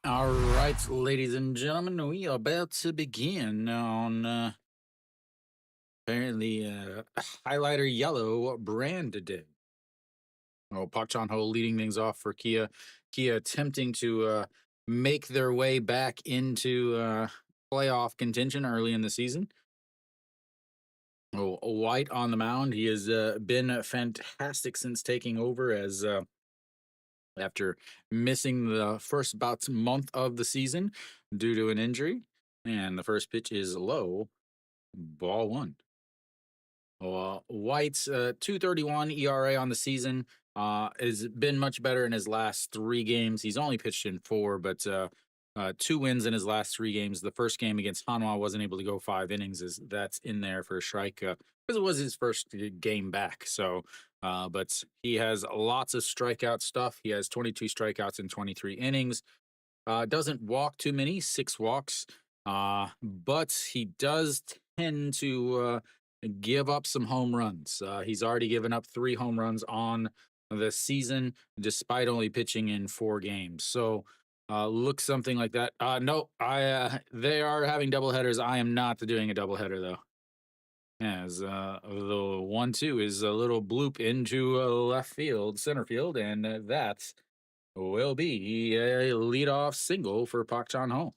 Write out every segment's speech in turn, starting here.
All right, ladies and gentlemen, we are about to begin on apparently highlighter yellow brand day. Oh, Park Chan Ho leading things off for Kia. Kia attempting to make their way back into playoff contention early in the season. Oh, White on the mound. He has been fantastic since taking over as after missing the first about month of the season due to an injury. And the first pitch is low, ball one. White's 2.31 ERA on the season has been much better in his last three games. He's only pitched in four, but two wins in his last three games. The first game against Hanwha wasn't able to go 5 innings. That's in there for a strike because it was his first game back. So, but he has lots of strikeout stuff. He has 22 strikeouts in 23 innings. Doesn't walk too many, 6 walks. But he does tend to give up some home runs. He's already given up 3 home runs on the season, despite only pitching in 4 games. So look something like that. No, they are having doubleheaders. I am not doing a doubleheader though. As the 1-2 is a little bloop into left field, center field, and that will be a leadoff single for Park Chan Ho.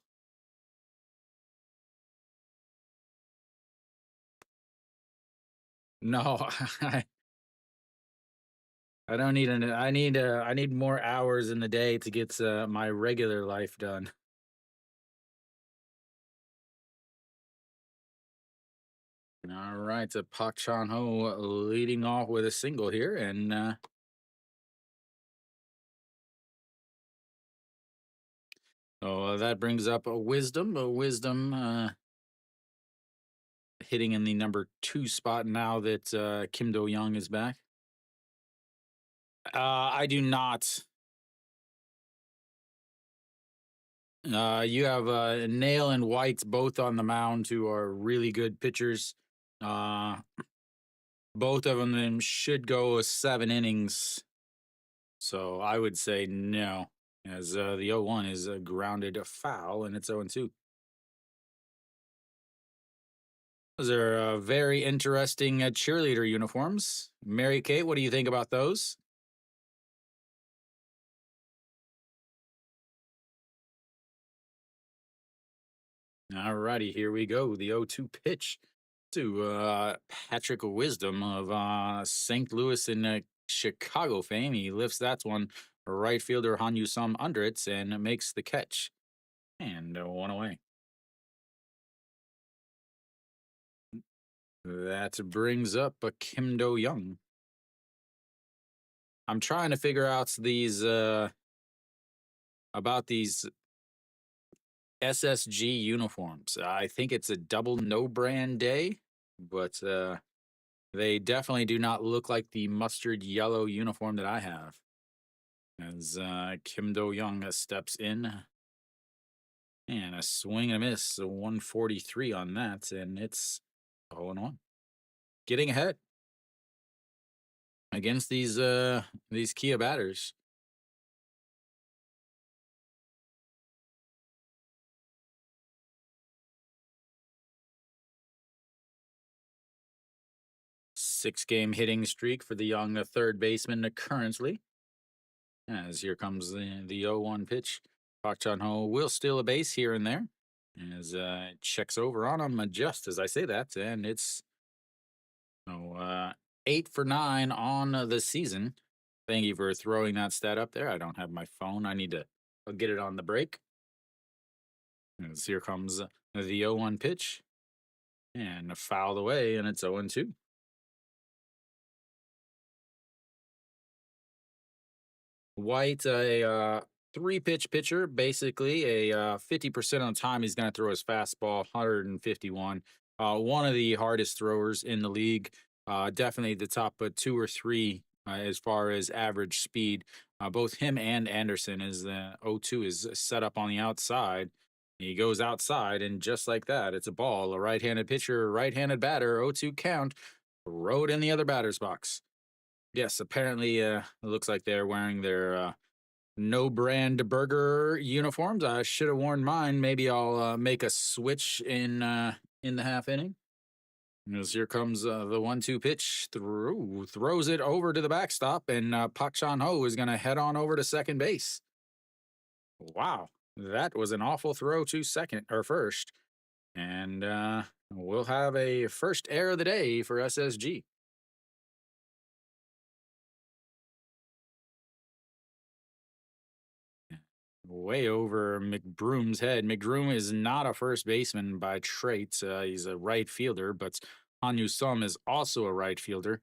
No, I don't need an. I need more hours in the day to get my regular life done. All right, so Pak Chan Ho leading off with a single here, and that brings up a wisdom. A wisdom hitting in the number 2 spot now that Kim Do Young is back. I do not. You have Nail and White both on the mound, who are really good pitchers. Uh, both of them should go 7 innings. So I would say no, as the 0-1 is a grounded foul and it's 0-2. Those are very interesting cheerleader uniforms. Mary Kate, what do you think about those? All righty, here we go. The 0-2 pitch to Patrick Wisdom of St. Louis and Chicago fame. He lifts that one. Right fielder Han Yu Sum under it and makes the catch. And one away. That brings up a Kim Do Young. I'm trying to figure out these about these SSG uniforms. I think it's a double no brand day, but they definitely do not look like the mustard yellow uniform that I have. As Kim Do Young steps in. And a swing and a miss, a 143 on that, and it's 0-1. Getting ahead against these Kia batters. Six-game hitting streak for the young third baseman currently. As here comes the 0-1 pitch. Park Chan Ho will steal a base here and there. As checks over on him just as I say that, and it's 8 for 9 on the season. Thank you for throwing that stat up there. I don't have my phone. I'll get it on the break. As here comes the 0-1 pitch. And fouled away, and it's 0-2. White, a 3-pitch pitcher, basically a 50% of the time he's going to throw his fastball, 151. One of the hardest throwers in the league. Definitely the top 2 or 3 as far as average speed. Both him and Anderson is the 0-2 is set up on the outside. He goes outside, and just like that, it's a ball. A right-handed pitcher, right-handed batter, 0-2 count, throw it in the other batter's box. Yes, apparently it looks like they're wearing their no brand burger uniforms. I should have worn mine. Maybe I'll make a switch in the half inning. As here comes the 1-2 pitch through, throws it over to the backstop, and Pak Chan Ho is going to head on over to second base. Wow, that was an awful throw to second or first, and we'll have a first error of the day for SSG. Way over McBroom's head. McBroom is not a first baseman by trait. He's a right fielder, but Hanyu Sum is also a right fielder.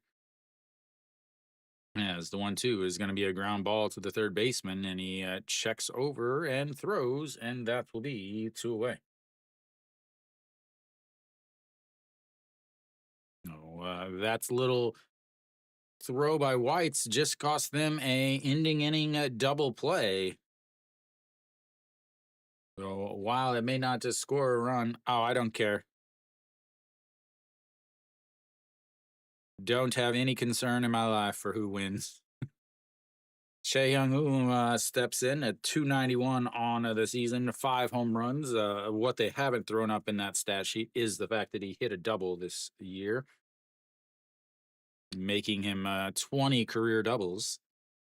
As the 1-2 is going to be a ground ball to the third baseman, and he checks over and throws, and that will be 2 away. Oh, that's little throw by Whites just cost them a ending inning double play. So while it may not just score a run, oh, I don't care. Don't have any concern in my life for who wins. Chae Young steps in at 291 on the season, 5 home runs. What they haven't thrown up in that stat sheet is the fact that he hit a double this year, making him 20 career doubles.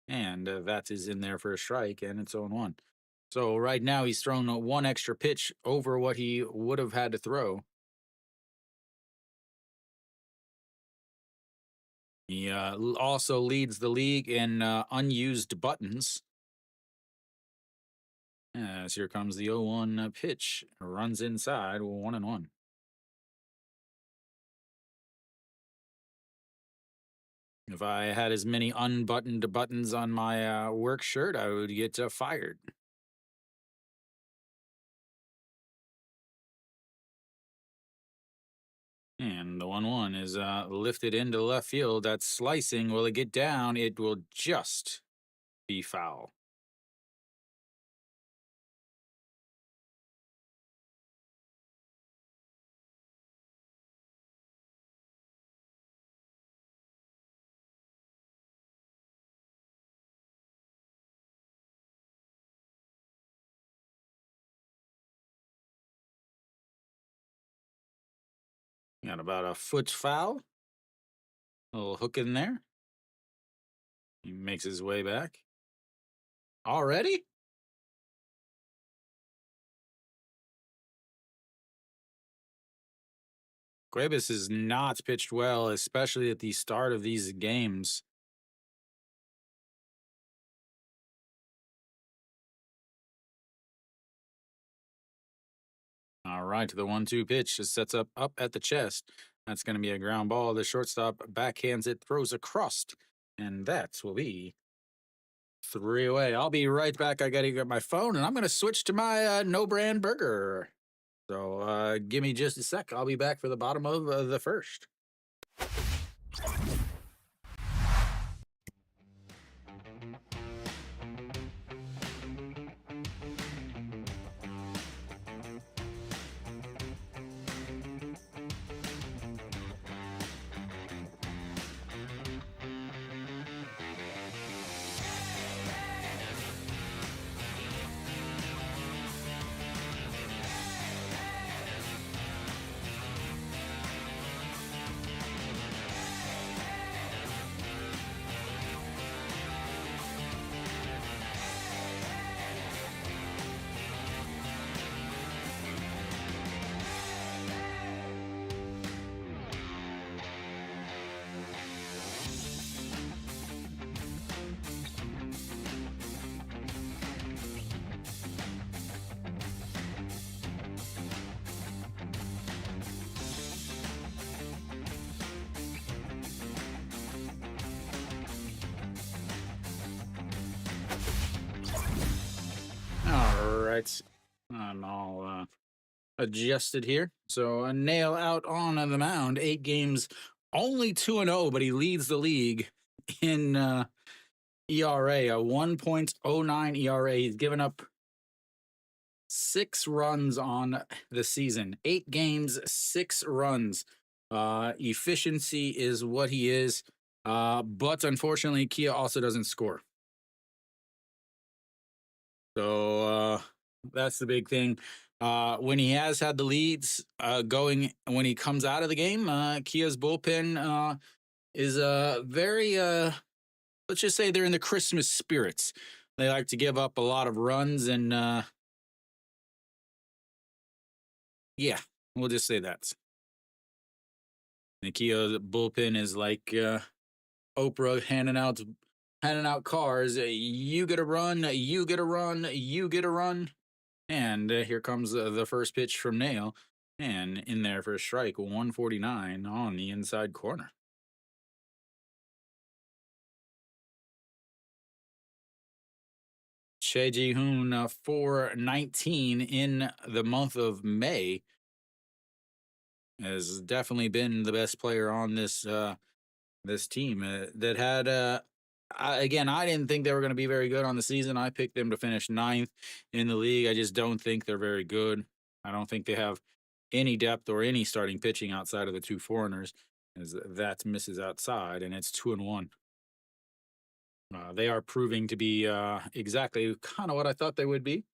And that is in there for a strike, and it's 0-1. So right now he's thrown one extra pitch over what he would have had to throw. He also leads the league in unused buttons. As here comes the 0-1 pitch, runs inside, 1-1. If I had as many unbuttoned buttons on my work shirt, I would get fired. And the 1-1 is lifted into left field. That's slicing. Will it get down? It will just be foul. Got about a foot foul. A little hook in there. He makes his way back. Already? Cuevas has not pitched well, especially at the start of these games. All right, the 1-2 pitch just sets up at the chest. That's going to be a ground ball. The shortstop backhands it, throws across, and that will be 3 away. I'll be right back. I got to get my phone, and I'm going to switch to my no brand burger. So give me just a sec. I'll be back for the bottom of the first. All right. I'm all adjusted here. So a nail out on the mound. 8 games, only 2-0, but he leads the league in ERA, a 1.09 ERA. He's given up 6 runs on the season. 8 games, 6 runs. Efficiency is what he is. But unfortunately, Kia also doesn't score. So that's the big thing. When he has had the leads going, when he comes out of the game, Kia's bullpen is very, let's just say they're in the Christmas spirits. They like to give up a lot of runs, and yeah, we'll just say that. The Kia bullpen is like Oprah handing out cars. You get a run, you get a run, you get a run. And here comes the first pitch from Nail. And in there for a strike, 149 on the inside corner. Che Ji-hoon, 419 in the month of May, has definitely been the best player on this team that had again, I didn't think they were going to be very good on the season. I picked them to finish ninth in the league. I just don't think they're very good. I don't think they have any depth or any starting pitching outside of the two foreigners, as that misses outside, and it's 2-1. They are proving to be exactly kind of what I thought they would be.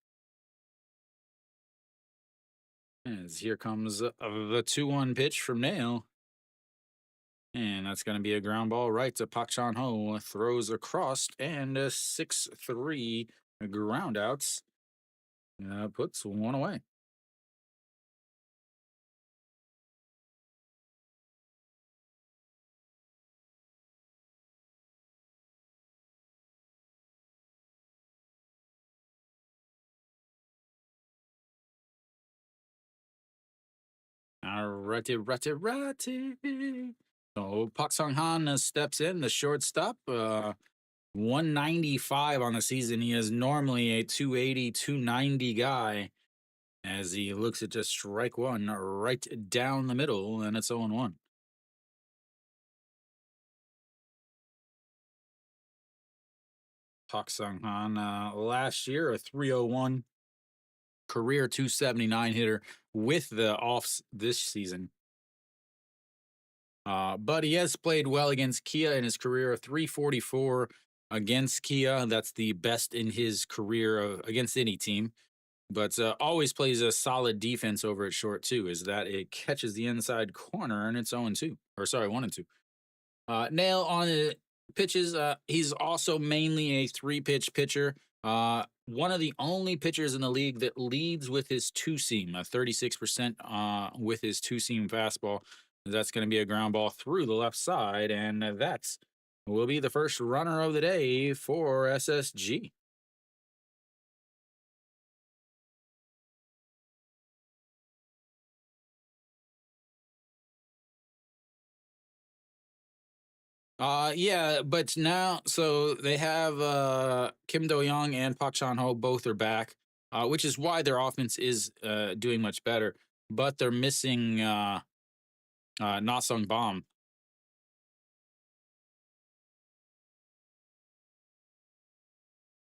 As here comes the 2-1 pitch from Nail. And that's going to be a ground ball right to Pak Chan Ho. Throws across and a 6-3 ground outs. Puts one away. Ratty. So Pak Sung Han steps in, the shortstop. 195 on the season. He is normally a 280, 290 guy, as he looks at just strike one right down the middle, and it's 0-1. Pak Sung Han last year, a 301 career 279 hitter with the offs this season. But he has played well against Kia in his career, a 344 against Kia. That's the best in his career against any team. But always plays a solid defense over at short, too, is that it catches the inside corner and it's 0-2. Or sorry, 1-2. Nail on the pitches. He's also mainly a three-pitch pitcher. One of the only pitchers in the league that leads with his two-seam, 36% with his two-seam fastball. That's going to be a ground ball through the left side, and that's will be the first runner of the day for SSG. Yeah, but now so they have Kim Do Young and Pak Chan Ho both are back, which is why their offense is doing much better. But they're missing Na Sung Bam.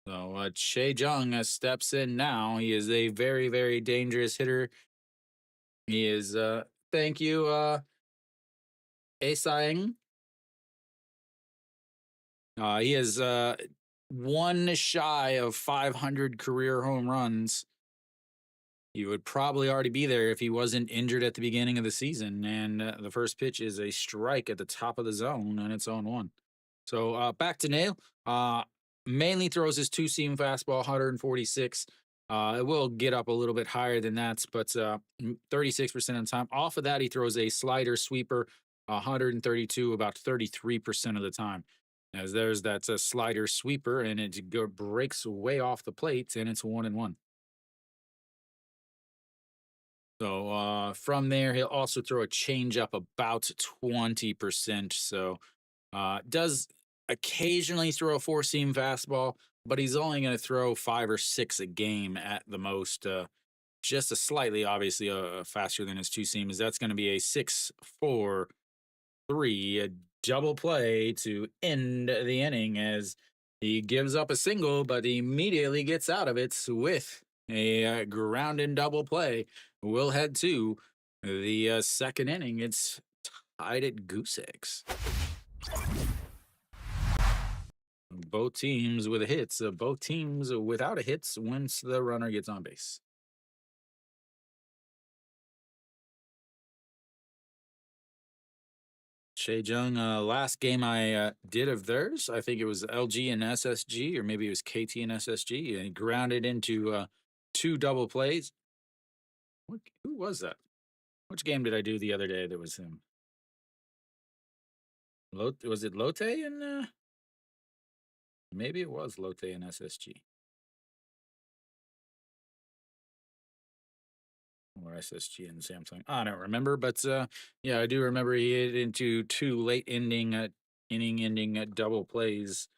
So Che Jung steps in now. He is a very, very dangerous hitter. He is thank you, Asaing. He is one shy of 500 career home runs. He would probably already be there if he wasn't injured at the beginning of the season. And the first pitch is a strike at the top of the zone, and it's 0-1. So back to Nail. Mainly throws his two-seam fastball, 146. It will get up a little bit higher than that, but 36% of the time. Off of that, he throws a slider sweeper, 132, about 33% of the time. As there's that slider sweeper, and it breaks way off the plate, and it's 1-1. So from there, he'll also throw a changeup about 20%. So does occasionally throw a four-seam fastball, but he's only going to throw 5 or 6 a game at the most. Just a slightly, obviously, faster than his two seams. That's going to be a 6-4-3, a double play to end the inning as he gives up a single, but immediately gets out of it with a ground and double play. We'll head to the second inning. It's tied at goose eggs. Both teams with hits. Both teams without a hits once the runner gets on base. Jung, last game I did of theirs, I think it was LG and SSG, or maybe it was KT and SSG, and he grounded into two double plays. Who was that? Which game did I do the other day that was him? Was it Lotte and maybe it was Lotte and SSG or SSG and Samsung. I don't remember, but yeah, I do remember he hit into two late inning ending double plays.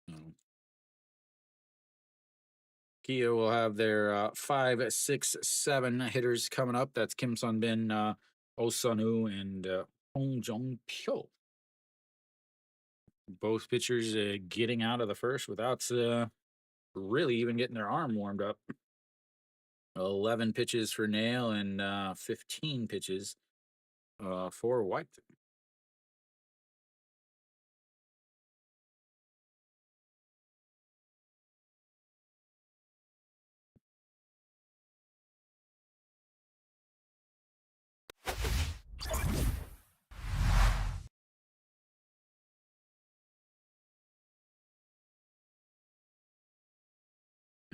Um, KBO will have their 5, 6, 7 hitters coming up. That's Kim Sun Bin, Osunu, and Hong Jong Pyo. Both pitchers getting out of the first without really even getting their arm warmed up. 11 pitches for Nail and 15 pitches for White.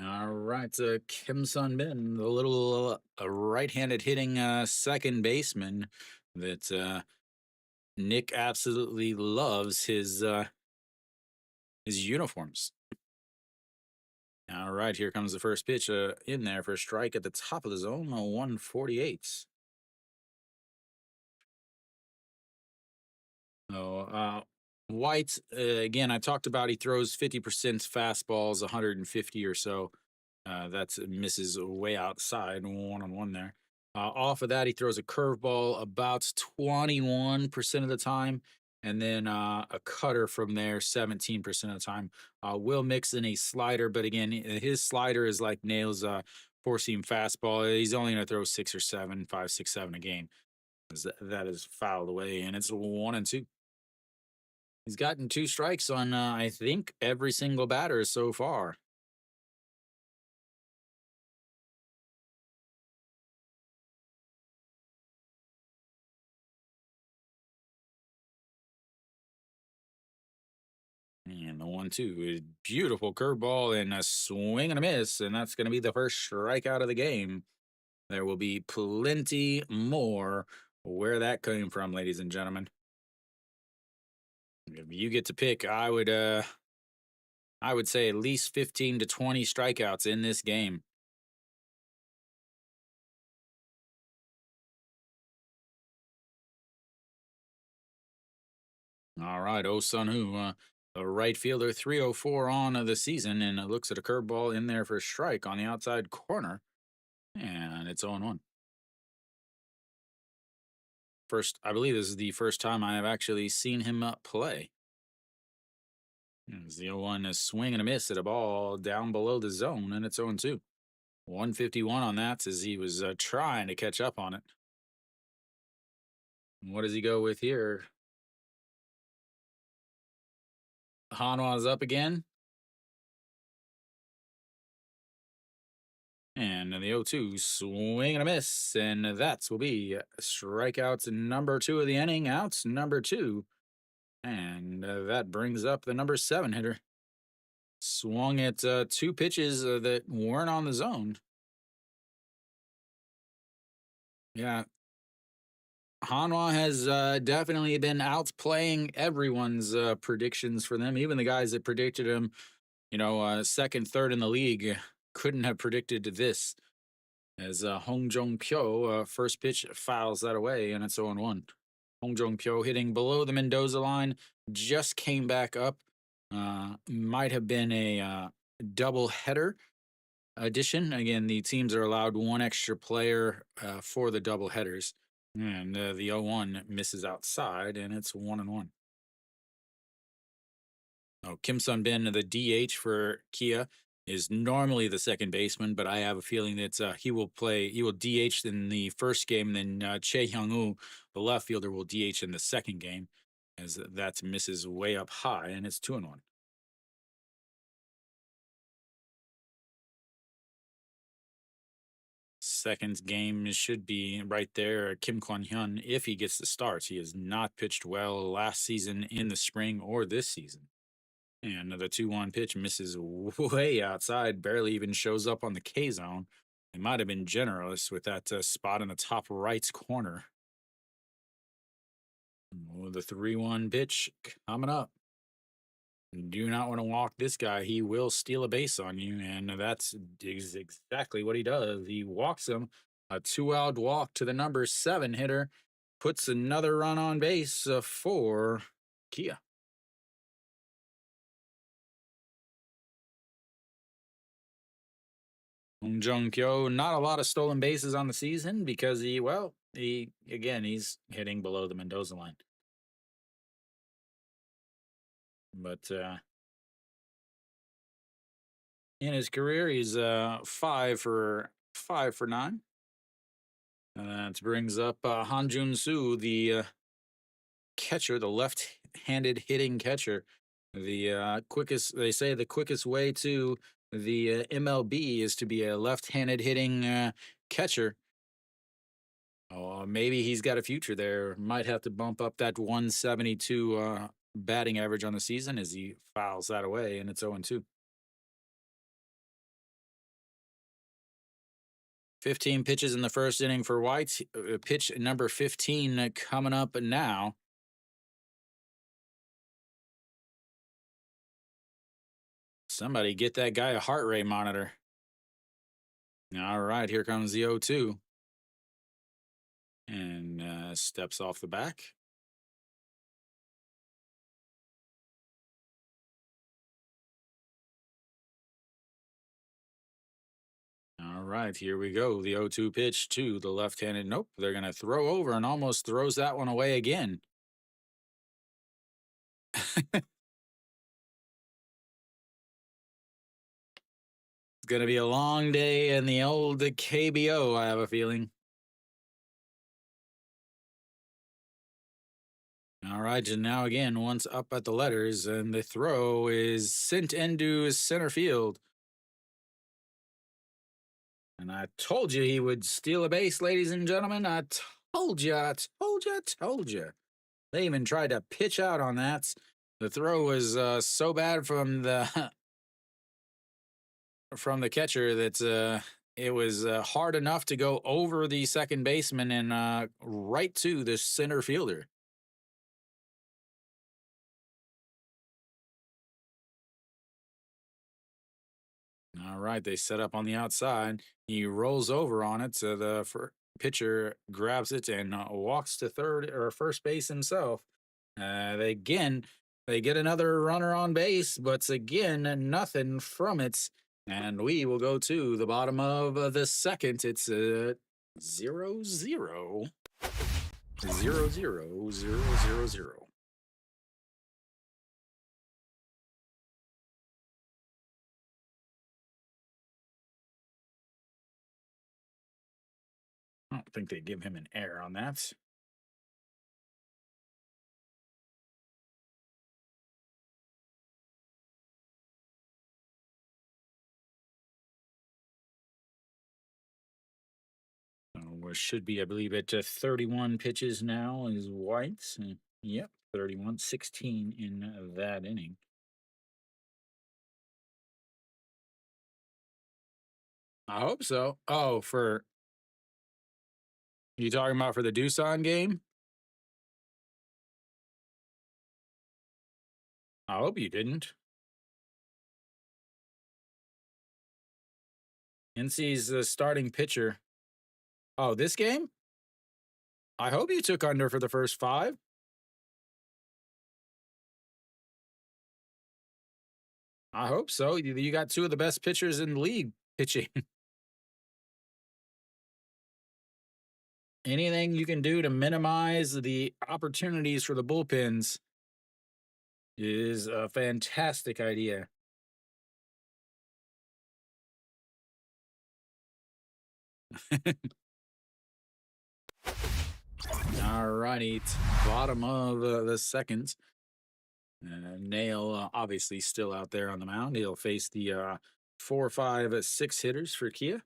All right, Kim Sun Bin, the little right-handed hitting second baseman that Nick absolutely loves his uniforms. All right, here comes the first pitch in there for a strike at the top of the zone, 148. Oh, White, again, I talked about he throws 50% fastballs, 150 or so. That's misses way outside, 1-on-1 there. Off of that, he throws a curveball about 21% of the time, and then a cutter from there 17% of the time. Will mix in a slider, but again, his slider is like Nail's four-seam fastball. He's only going to throw 6 or 7, 5, 6, 7 a game. That is fouled away, and it's 1-2. He's gotten 2 strikes on, I think, every single batter so far. And the 1-2 is beautiful curveball and a swing and a miss, and that's going to be the first strikeout of the game. There will be plenty more where that came from, ladies and gentlemen. If you get to pick, I would say at least 15 to 20 strikeouts in this game. All right, Osunu, the right fielder, 304 on the season, and it looks at a curveball in there for a strike on the outside corner, and it's 0-1. First, I believe this is the first time I have actually seen him play. As the 0-1 is swing and a miss at a ball down below the zone, and it's 0-2. 151 on that as he was trying to catch up on it. What does he go with here? Hanwha's up again. And the 0-2 swing and a miss. And that will be strikeouts number 2 of the inning. Outs number 2. And that brings up the number 7 hitter. Swung at 2 pitches that weren't on the zone. Yeah. Hanwha has definitely been outplaying everyone's predictions for them. Even the guys that predicted him, second, third in the league couldn't have predicted this. As Hong Jong Pyo, first pitch fouls that away, and it's 0-1. Hong Jong Pyo hitting below the Mendoza line, just came back up. Might have been a double header addition. Again, the teams are allowed 1 extra player for the double headers. And the 0-1 misses outside, and it's 1-1. Oh, Kim Sun Bin, the DH for Kia, is normally the second baseman, but I have a feeling that he will DH in the first game, and then Che Hyung-woo, the left fielder, will DH in the second game. as that misses way up high, and it's 2-1. Second game should be right there. Kim Kwon Hyun, if he gets the starts, he has not pitched well last season in the spring or this season. And the 2-1 pitch misses way outside, barely even shows up on the K zone. They might have been generous with that spot in the top right corner. Oh, the 3-1 pitch coming up. You do not want to walk this guy. He will steal a base on you, and that's exactly what he does. He walks him. A 2-out walk to the number 7 hitter puts another run on base for Kia. Hong Jung-kyo, not a lot of stolen bases on the season because he's hitting below the Mendoza line. But in his career, he's 5 for 9. That brings up Han Jun-soo, the catcher, the left-handed hitting catcher. The quickest, they say, the quickest way to the MLB is to be a left-handed hitting catcher. Oh, maybe he's got a future there. Might have to bump up that 172 batting average on the season as he fouls that away, and it's 0-2. 15 pitches in the first inning for White. Pitch number 15 coming up now. Somebody get that guy a heart rate monitor. All right, here comes the 0-2. And steps off the back. All right, here we go. The 0-2 pitch to the left-handed. Nope, they're going to throw over and almost throws that one away again. It's going to be a long day in the old KBO, I have a feeling. All right, and now again, once up at the letters, and the throw is sent into center field. And I told you he would steal a base, ladies and gentlemen. I told you, I told you, I told you. They even tried to pitch out on that. The throw was so bad from the catcher that it was hard enough to go over the second baseman and right to the center fielder. All right, they set up on the outside. He rolls over on it, so the pitcher grabs it and walks to third or first base himself. They get another runner on base, but again, nothing from it. And we will go to the bottom of the second. It's 0-0. 0-0, 0-0. I don't think they give him an error on that. Should be, I believe, at 31 pitches now is White. Yep, 31, 16 in that inning. I hope so. Oh, for you talking about for the Doosan game? I hope you didn't. NC's the starting pitcher. Oh, this game? I hope you took under for the first 5. I hope so. You got 2 of the best pitchers in the league pitching. Anything you can do to minimize the opportunities for the bullpens is a fantastic idea. All righty, bottom of the second. Nail obviously still out there on the mound. He'll face the 4, 5, 6 hitters for Kia.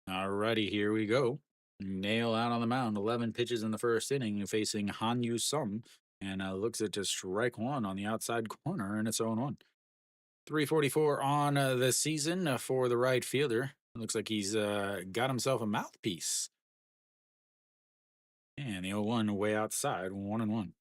Alrighty, here we go. Nail out on the mound. 11 pitches in the first inning, facing Han Yu Sum, and looks at to strike one on the outside corner, and it's 0-1. 344 on the season for the right fielder. Looks like he's got himself a mouthpiece. And the 0-1 way outside, 1-1.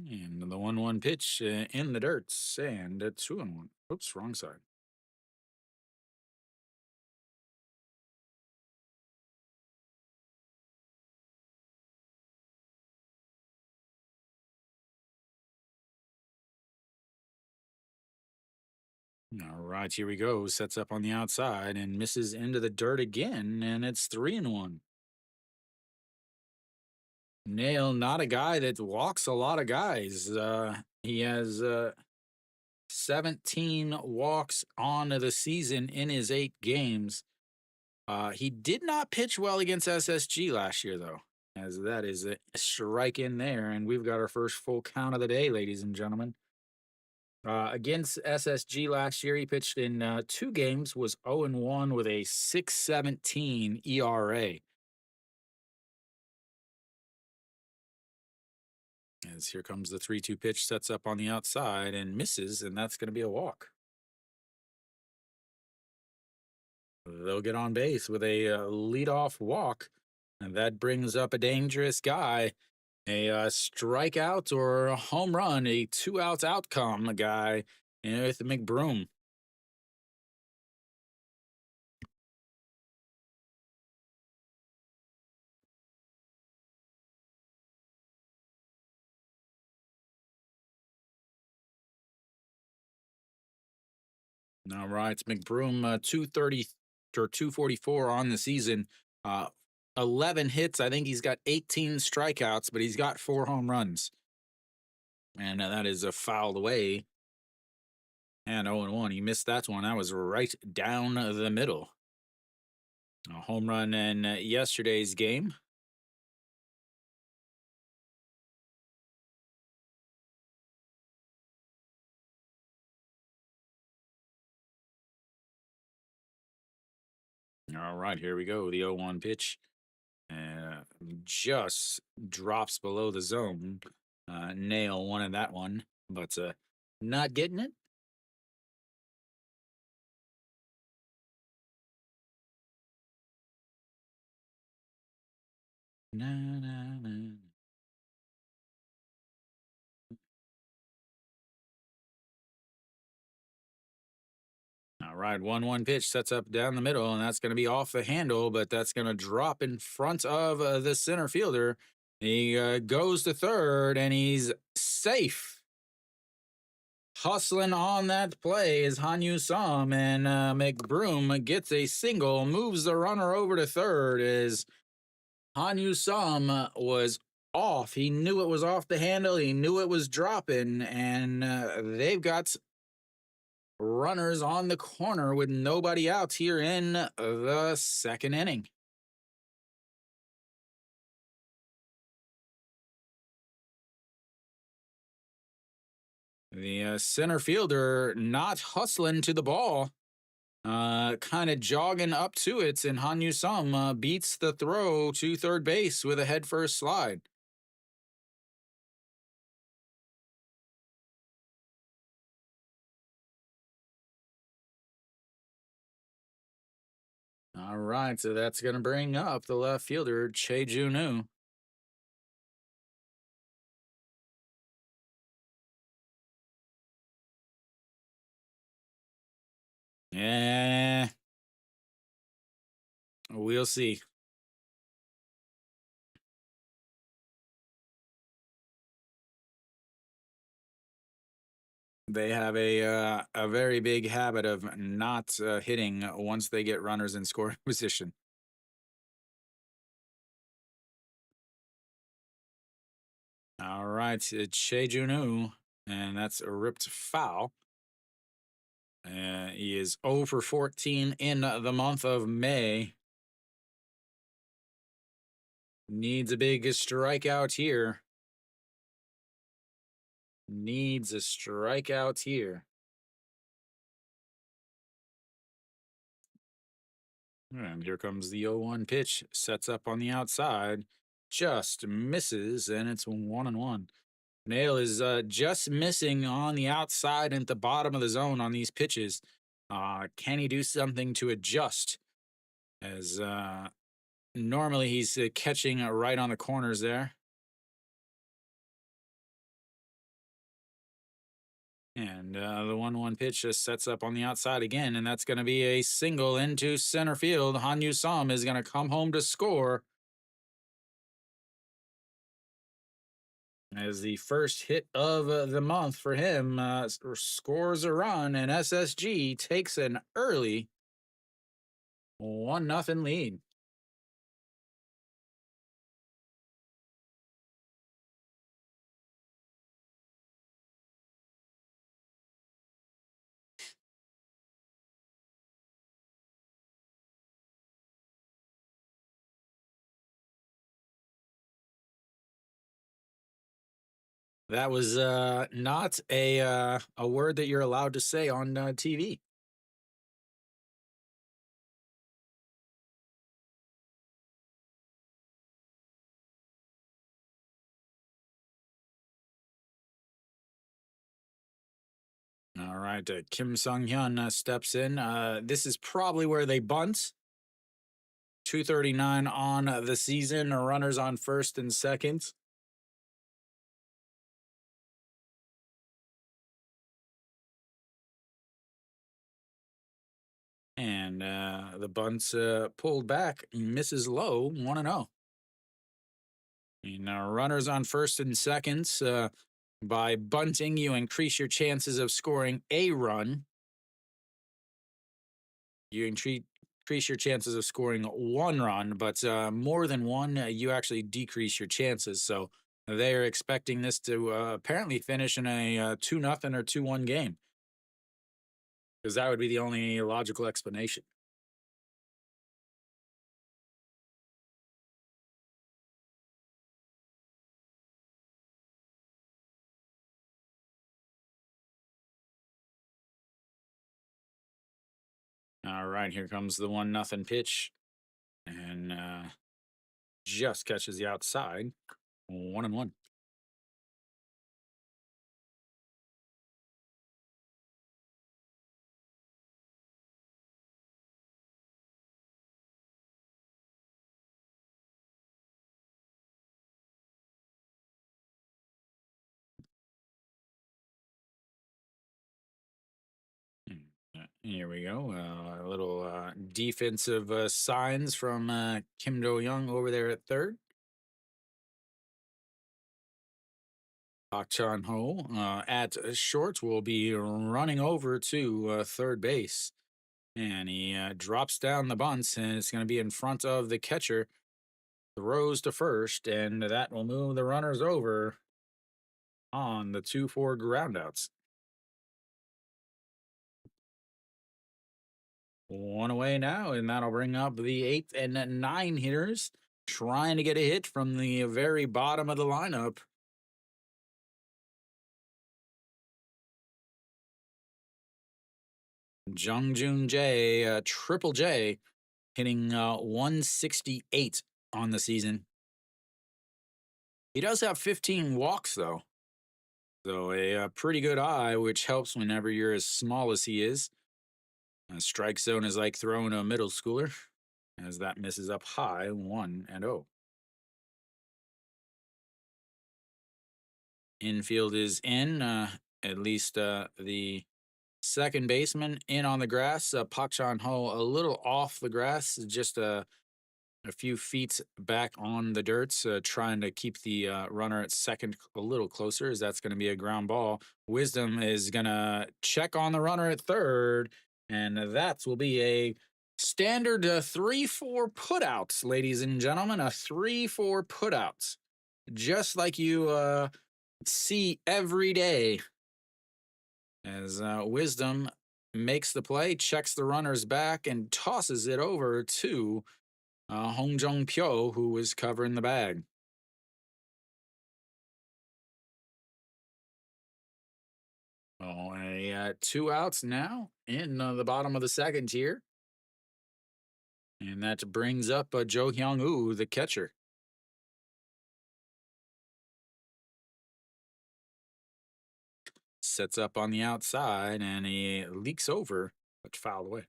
And the 1-1 pitch in the dirt, and 2-1. Oops, wrong side. All right, here we go. Sets up on the outside and misses into the dirt again, and it's 3-1. Nail, not a guy that walks a lot of guys. He has 17 walks on the season in his 8 games. He did not pitch well against SSG last year, though, as that is a strike in there, and we've got our first full count of the day, ladies and gentlemen. Against SSG last year, he pitched in 2 games, was 0-1 with a 6.17 ERA. As here comes the 3-2 pitch, sets up on the outside and misses, and that's going to be a walk. They'll get on base with a leadoff walk, and that brings up a dangerous guy. A strikeout or a home run, a 2 outs outcome guy with McBroom. All right, it's McBroom, 230 or 244 on the season. Uh, 11 hits. I think he's got 18 strikeouts, but he's got 4 home runs. And that is a fouled away. And 0-1. He missed that one. That was right down the middle. A home run in yesterday's game. All right, here we go. The 0-1 pitch. Just drops below the zone. Nail wanted that one, but not getting it. Na, na, na. All right, 1-1 pitch sets up down the middle, and that's going to be off the handle, but that's going to drop in front of the center fielder. He goes to third, and he's safe. Hustling on that play is Hanyu Som, and McBroom gets a single, moves the runner over to third. As Hanyu Som was off, he knew it was off the handle, he knew it was dropping, and they've got runners on the corner with nobody out here in the second inning. The center fielder not hustling to the ball, kind of jogging up to it, and Hanyu Sum beats the throw to third base with a headfirst slide. All right, so that's going to bring up the left fielder, Che Junu. Yeah, we'll see. They have a very big habit of not hitting once they get runners in scoring position. All right, it's Shea Junu, and that's a ripped foul. He is 0 for 14 in the month of May. Needs a big strikeout here. Needs a strikeout here. And here comes the 0-1 pitch. Sets up on the outside. Just misses, and it's 1-1. Nail is just missing on the outside and at the bottom of the zone on these pitches. Can he do something to adjust? As normally he's catching right on the corners there. And the 1-1 pitch just sets up on the outside again, and that's going to be a single into center field. Hanyu Sam is going to come home to score as the first hit of the month for him. Scores a run, and SSG takes an early 1-0 lead. That was not a word that you're allowed to say on TV. All right, Kim Sung Hyun steps in. This is probably where they bunt. 239 on the season. Runners on first and second. And the bunt's pulled back, misses low, 1-0. Runners on first and seconds. By bunting, you increase your chances of scoring a run. You increase your chances of scoring one run, but more than one, you actually decrease your chances. So they're expecting this to apparently finish in a 2-0 or 2-1 game, because that would be the only logical explanation. All right, here comes the 1-0 pitch, and just catches the outside. 1-1. Here we go. A little defensive signs from Kim Do Young over there at third. Park Chan Ho at short will be running over to third base. And he drops down the bunts, and it's going to be in front of the catcher. Throws to first, and that will move the runners over on the 2-4 groundouts. One away now, and that'll bring up the 8th and 9 hitters, trying to get a hit from the very bottom of the lineup. Jung Joon Jae, Triple J, hitting 168 on the season. He does have 15 walks, though. So a pretty good eye, which helps whenever you're as small as he is. A strike zone is like throwing a middle schooler, as that misses up high, 1-0. Infield is in, at least the second baseman in on the grass. Pak Chan Ho a little off the grass, just a few feet back on the dirt, trying to keep the runner at second a little closer, as that's going to be a ground ball. Wisdom is going to check on the runner at third, and that will be a standard 3-4 putouts, ladies and gentlemen. A 3-4 putouts, just like you see every day. As Wisdom makes the play, checks the runner's back, and tosses it over to Hong Jong Pyo, who was covering the bag. Oh, two outs now in the bottom of the second here. And that brings up Jo Hyung Woo, the catcher. Sets up on the outside and he leaks over, but fouled away.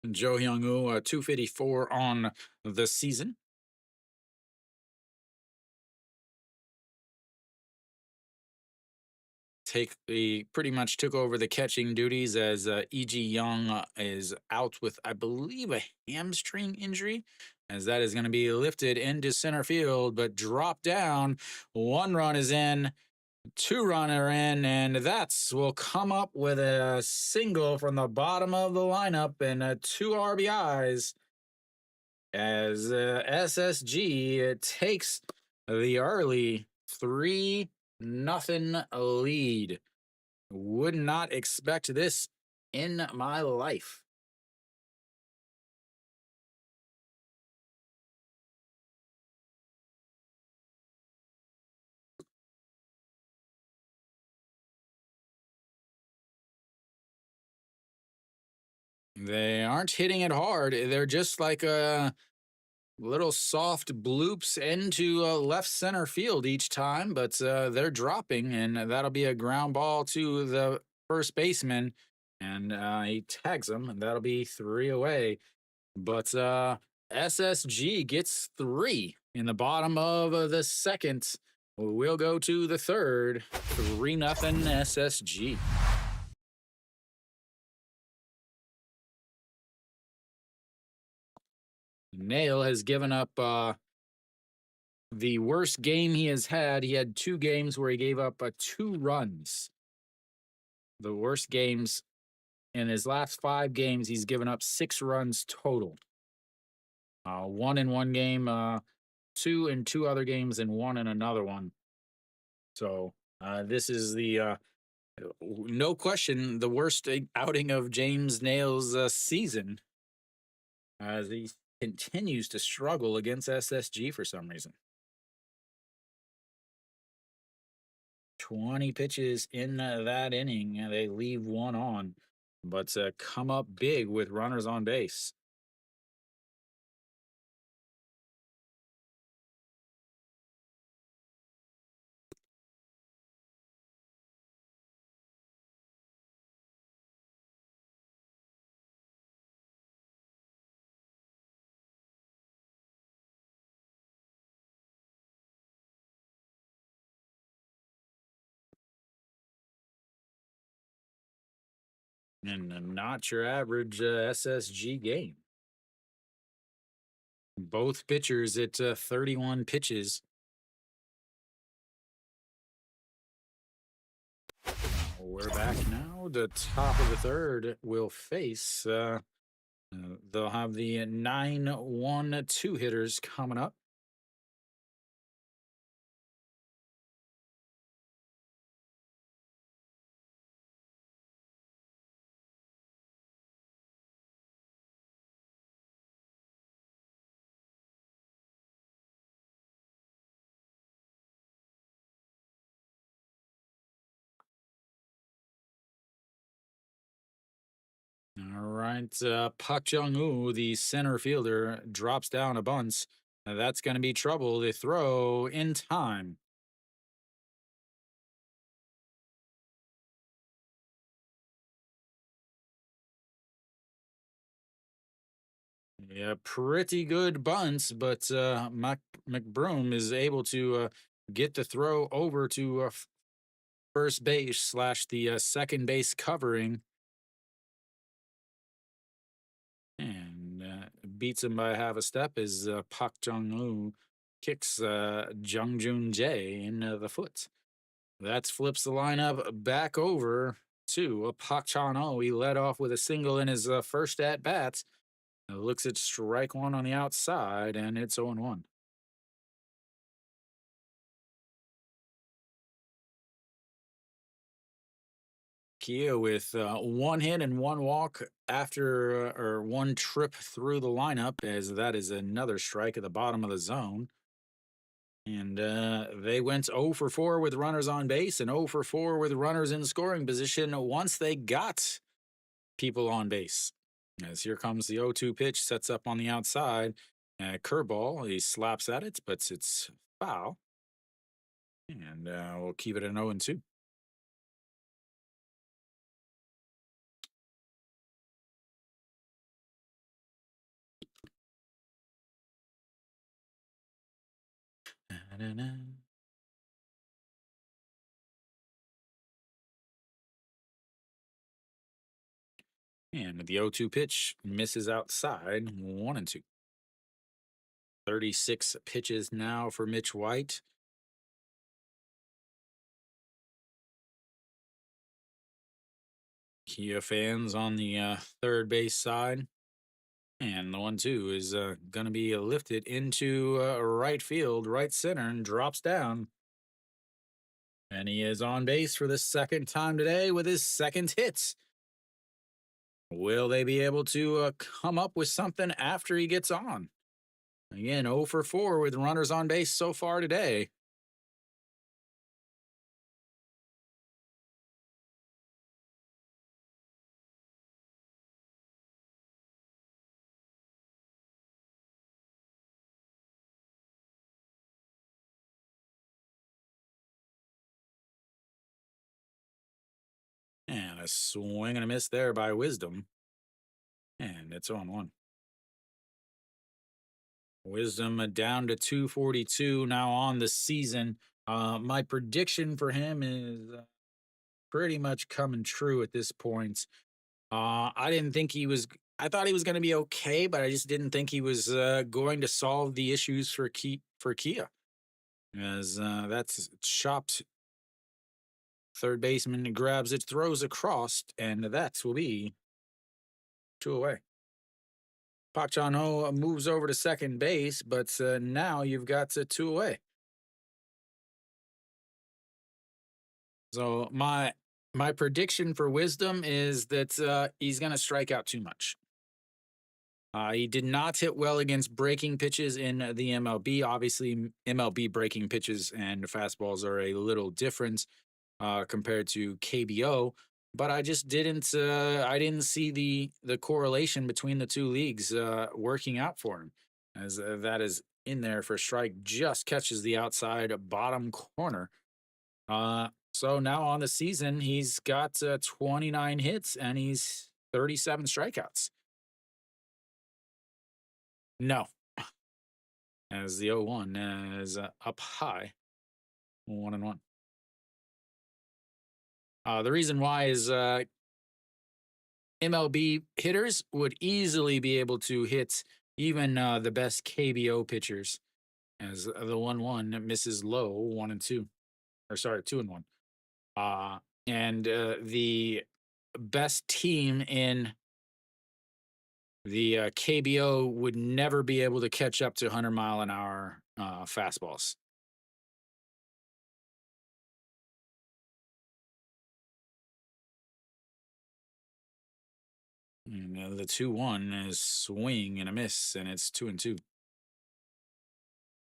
And Jo Hyung Woo, 254 on the season. He pretty much took over the catching duties as E.G. Young is out with, I believe, a hamstring injury, as that is going to be lifted into center field, but dropped down. One run is in, two runner in, and that's will come up with a single from the bottom of the lineup and two RBIs as SSG takes the early 3-0 lead. Would not expect this in my life. They aren't hitting it hard. They're just like little soft bloops into left center field each time, but they're dropping, and that'll be a ground ball to the first baseman, and he tags him, and that'll be 3 away. But SSG gets 3 in the bottom of the second. We'll go to the third. 3-0 SSG. Nail has given up the worst game he has had. He had 2 games where he gave up 2 runs. The worst games in his last 5 games, he's given up 6 runs total. 1 in one game, 2 in 2 other games, and 1 in another one. So this is the no question the worst outing of James Nail's season, as he continues to struggle against SSG for some reason. 20 pitches in that inning, and they leave 1 on, but come up big with runners on base. And not your average SSG game. Both pitchers at 31 pitches. We're back now. The top of the third will face. They'll have the 9-1-2 hitters coming up. All right, Pak Jung-woo, the center fielder, drops down a bunt. That's going to be trouble. The throw in time. Yeah, pretty good bunts, but McBroom is able to get the throw over to first base / the second base covering. beats him by half a step as Pak Jong-woo kicks Jung Joon Jae in the foot. That flips the lineup back over to Pak Chan-ho. He led off with a single in his first at bats. Looks at strike one on the outside, and it's 0-1. Kia with one hit and one walk after or one trip through the lineup, as that is another strike at the bottom of the zone. And they went 0 for 4 with runners on base and 0 for 4 with runners in scoring position once they got people on base. As here comes the 0-2 pitch, sets up on the outside. Curveball, he slaps at it, but it's foul. And we'll keep it an 0-2. And the 0-2 pitch misses outside, 1-2. 36 pitches now for Mitch White. Kia fans on the third base side. And the 1-2 is going to be lifted into right field, right center, and drops down. And he is on base for the second time today with his second hit. Will they be able to come up with something after he gets on? Again, 0 for 4 with runners on base so far today. And a swing and a miss there by Wisdom. And it's 0-1. Wisdom down to 242 now on the season. My prediction for him is pretty much coming true at this point. I didn't think he was. I thought he was going to be okay, but I just didn't think he was going to solve the issues for Kia. As that's chopped. Third baseman grabs it, throws across, and that will be 2 away. Pak Chan-ho moves over to second base, but now you've got 2 away. So my prediction for Wisdom is that he's going to strike out too much. He did not hit well against breaking pitches in the MLB. Obviously, MLB breaking pitches and fastballs are a little different compared to KBO. But I just didn't. I didn't see the correlation between the two leagues working out for him, as that is in there for strike. Just catches the outside bottom corner. So now on the season, he's got 29 hits and he's 37 strikeouts. No, as the 0-1 is up high, 1-1. The reason why is MLB hitters would easily be able to hit even the best KBO pitchers, as the 1-1 misses low 1-2, or sorry 2-1. And the best team in the KBO would never be able to catch up to 100-mile-an-hour fastballs. And the 2-1 is swing and a miss, and it's 2-2.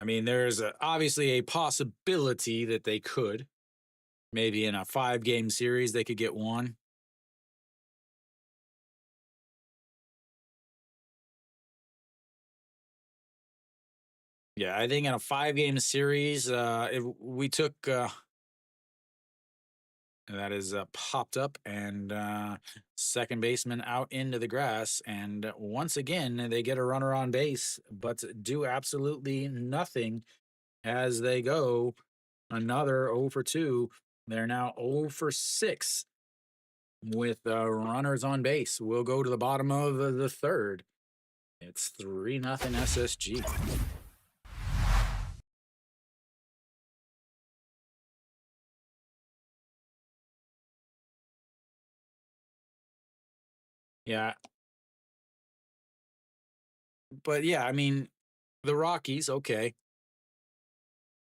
I mean, there's obviously a possibility that they could. Maybe in a 5-game series, they could get one. Yeah, I think in a 5-game series, if we took that is popped up and second baseman out into the grass, and once again they get a runner on base, but do absolutely nothing as they go another 0 for 2. They're now 0 for 6 with runners on base. We'll go to the bottom of the third. It's 3-0 SSG. Yeah, but yeah, I mean, the Rockies, okay.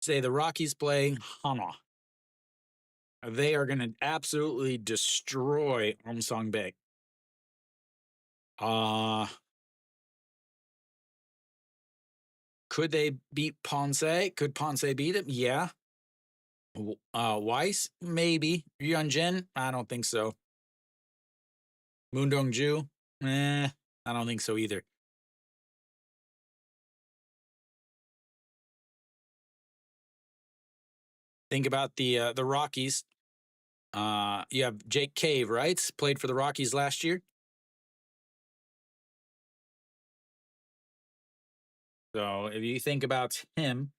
Say the Rockies play Hanwha. They are going to absolutely destroy Song Bay. Uh, could they beat Ponce? Could Ponce beat him? Yeah. Weiss? Maybe. Jin? I don't think so. Moondong Ju? I don't think so either. Think about the Rockies. You have Jake Cave, right? Played for the Rockies last year. So if you think about him,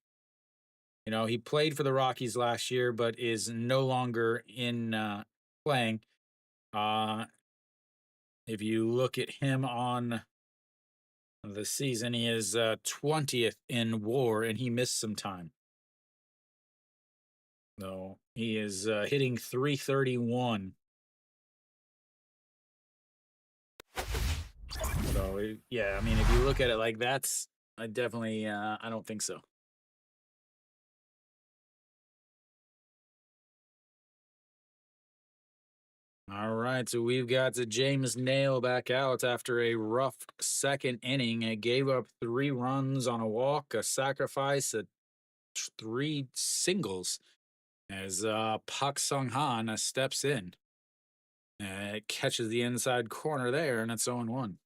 he played for the Rockies last year, but is no longer in playing. Uh, if you look at him on the season, he is 20th in WAR, and he missed some time. So he is hitting 331. So yeah, I mean, if you look at it like that's, I definitely, I don't think so. All right, so we've got James Nail back out after a rough second inning. It gave up 3 runs on a walk, a sacrifice, 3 singles as Pak Sung Han steps in. It catches the inside corner there, and it's 0-1.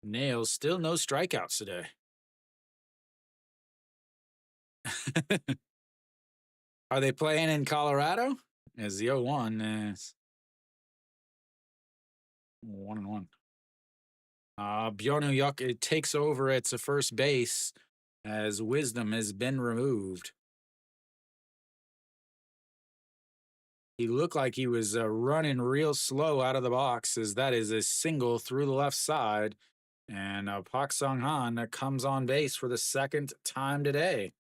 Nails still no strikeouts today. Are they playing in Colorado? As the 0-1 is 1-1. Bjornu Yuk it takes over at first base as Wisdom has been removed. He looked like he was running real slow out of the box as that is a single through the left side. And Pak Sung Han comes on base for the second time today.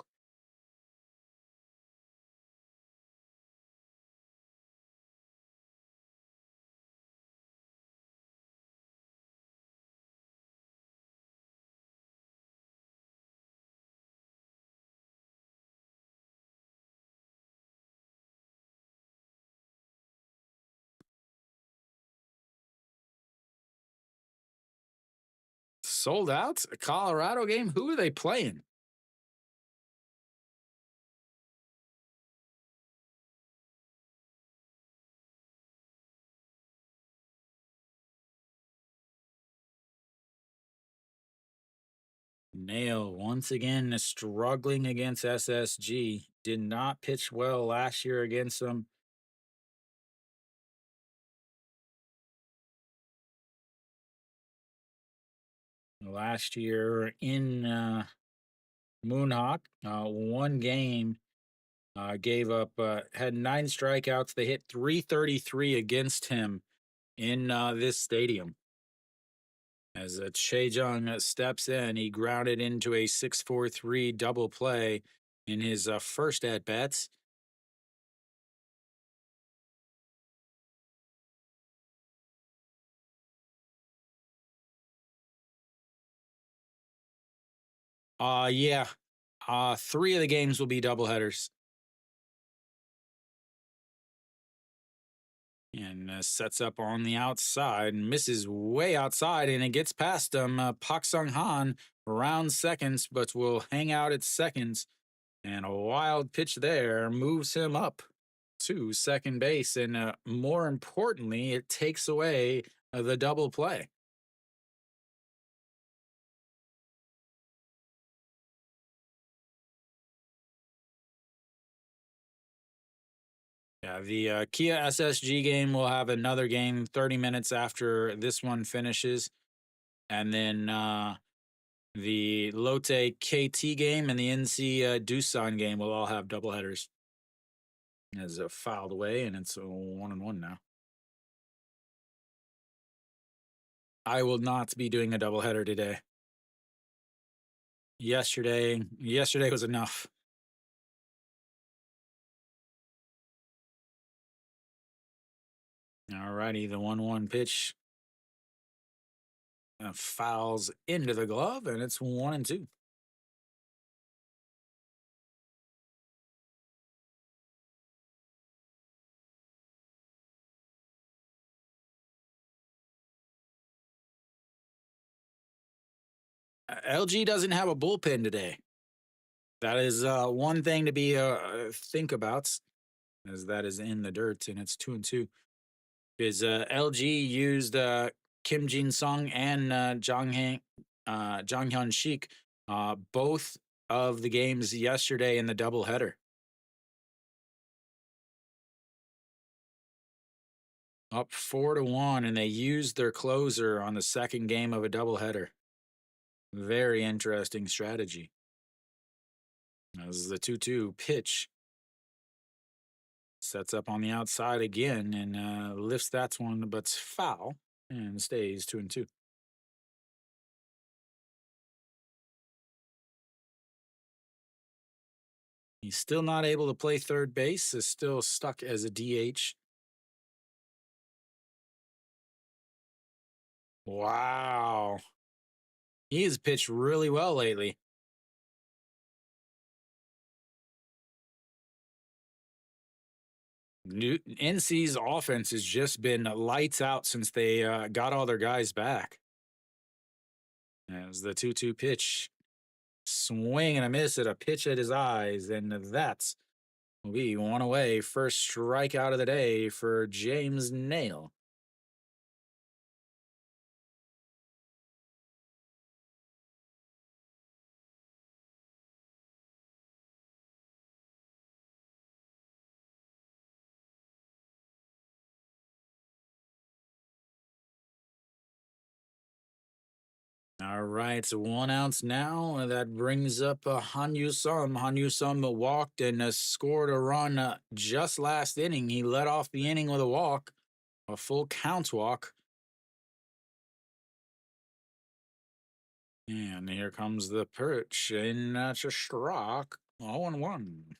Sold out? A Colorado game? Who are they playing? Nail once again struggling against SSG. Did not pitch well last year against them. Last year in Moonhawk, one game gave up, had 9 strikeouts. They hit 333 against him in this stadium. As Che Jung steps in, he grounded into a 6-4-3 double play in his first at bats. Yeah. 3 of the games will be doubleheaders. And sets up on the outside and misses way outside, and it gets past him. Pak Sung Han around seconds, but will hang out at seconds. And a wild pitch there moves him up to second base. And more importantly, it takes away the double play. Yeah, the Kia SSG game will have another game 30 minutes after this one finishes. And then the Lotte KT game and the NC Doosan game will all have doubleheaders. As filed away, and it's a 1-1 now. I will not be doing a doubleheader today. Yesterday was enough. Alrighty, the 1-1 pitch fouls into the glove, and it's 1-2. LG doesn't have a bullpen today. That is one thing to be think about, as that is in the dirt, and it's 2-2. Is LG used Kim Jin Sung and Jang Hyun Shik, both of the games yesterday in the doubleheader, up 4-1, and they used their closer on the second game of a doubleheader. Very interesting strategy. As the 2-2 pitch sets up on the outside again and lifts that one, but it's foul and stays 2-2. He's still not able to play third base, is still stuck as a DH. Wow. He has pitched really well lately. NC's offense has just been lights out since they got all their guys back. As the 2-2 pitch, swing and a miss at a pitch at his eyes, and that's we one away. First strikeout of the day for James Nail. All right, so 1 ounce now. That brings up Han Sum. Han Sum walked and scored a run just last inning. He led off the inning with a walk, a full count walk. And here comes the perch, and that's a struck. 0-1.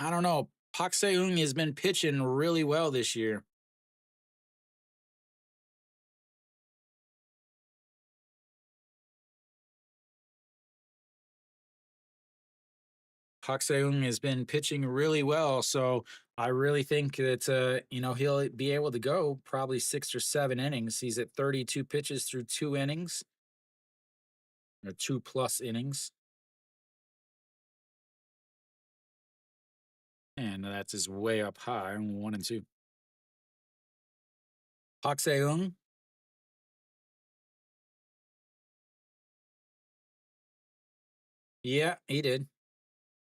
I don't know. Pak Seung has been pitching really well this year. Pak Seung has been pitching really well, so I really think that he'll be able to go probably 6 or 7 innings. He's at 32 pitches through 2 innings, or 2+ innings, and that's his way up high, 1-2. Pak Seung, yeah, he did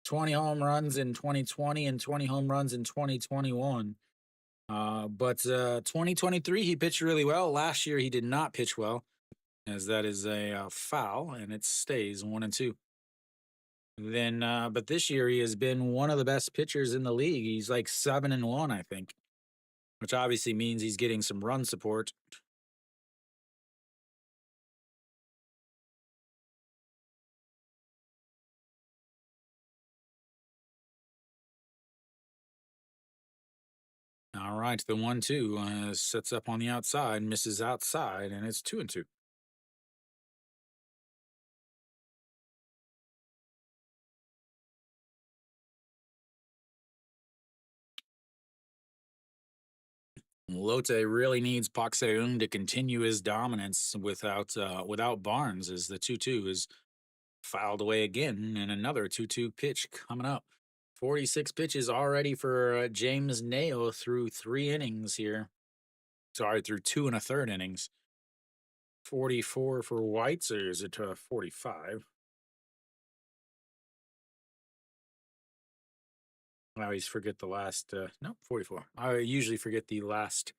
20 home runs in 2020 and 20 home runs in 2021. But 2023 he pitched really well. Last year he did not pitch well, as that is a foul, and it stays 1-2. But this year he has been one of the best pitchers in the league. He's like 7-1, I think, which obviously means he's getting some run support. All right, the 1-2 sets up on the outside, misses outside, and it's 2-2. Lotte really needs Pak Seung to continue his dominance without Barnes, as the 2-2 is fouled away again, and another 2-2 pitch coming up. 46 pitches already for James Nail through 3 innings here. Sorry, through 2 1/3 innings. 44 for Whites, or is it 45? I always forget the last. No, 44. I usually forget the last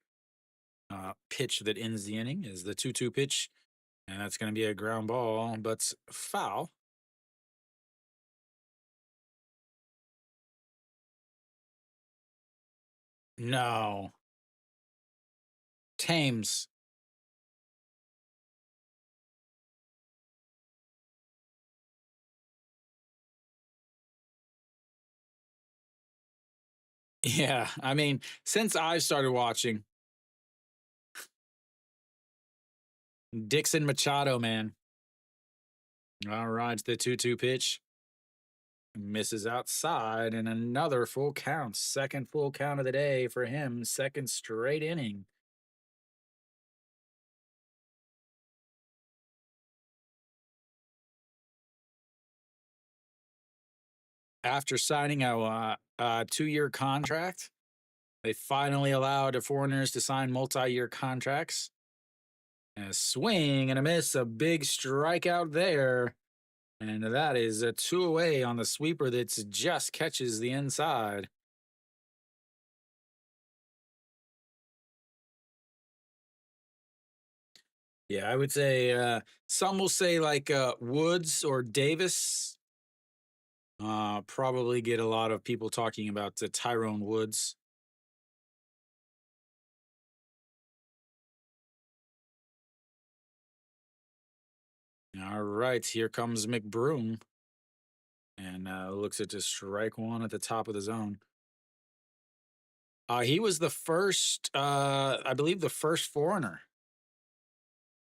pitch that ends the inning is the 2-2 pitch, and that's going to be a ground ball, but foul. No. Thames. Yeah, I mean, since I've started watching, Dixon Machado, man. All right, the 2-2 pitch. Misses outside and another full count. Second full count of the day for him. Second straight inning. After signing a 2-year contract, they finally allowed foreigners to sign multi-year contracts. And a swing and a miss, a big strikeout there. And that is a 2 away on the sweeper that just catches the inside. Yeah, I would say some will say like Woods or Davis. Probably get a lot of people talking about Tyrone Woods. All right, here comes McBroom and looks at just strike one at the top of the zone. He was the first, I believe, the first foreigner.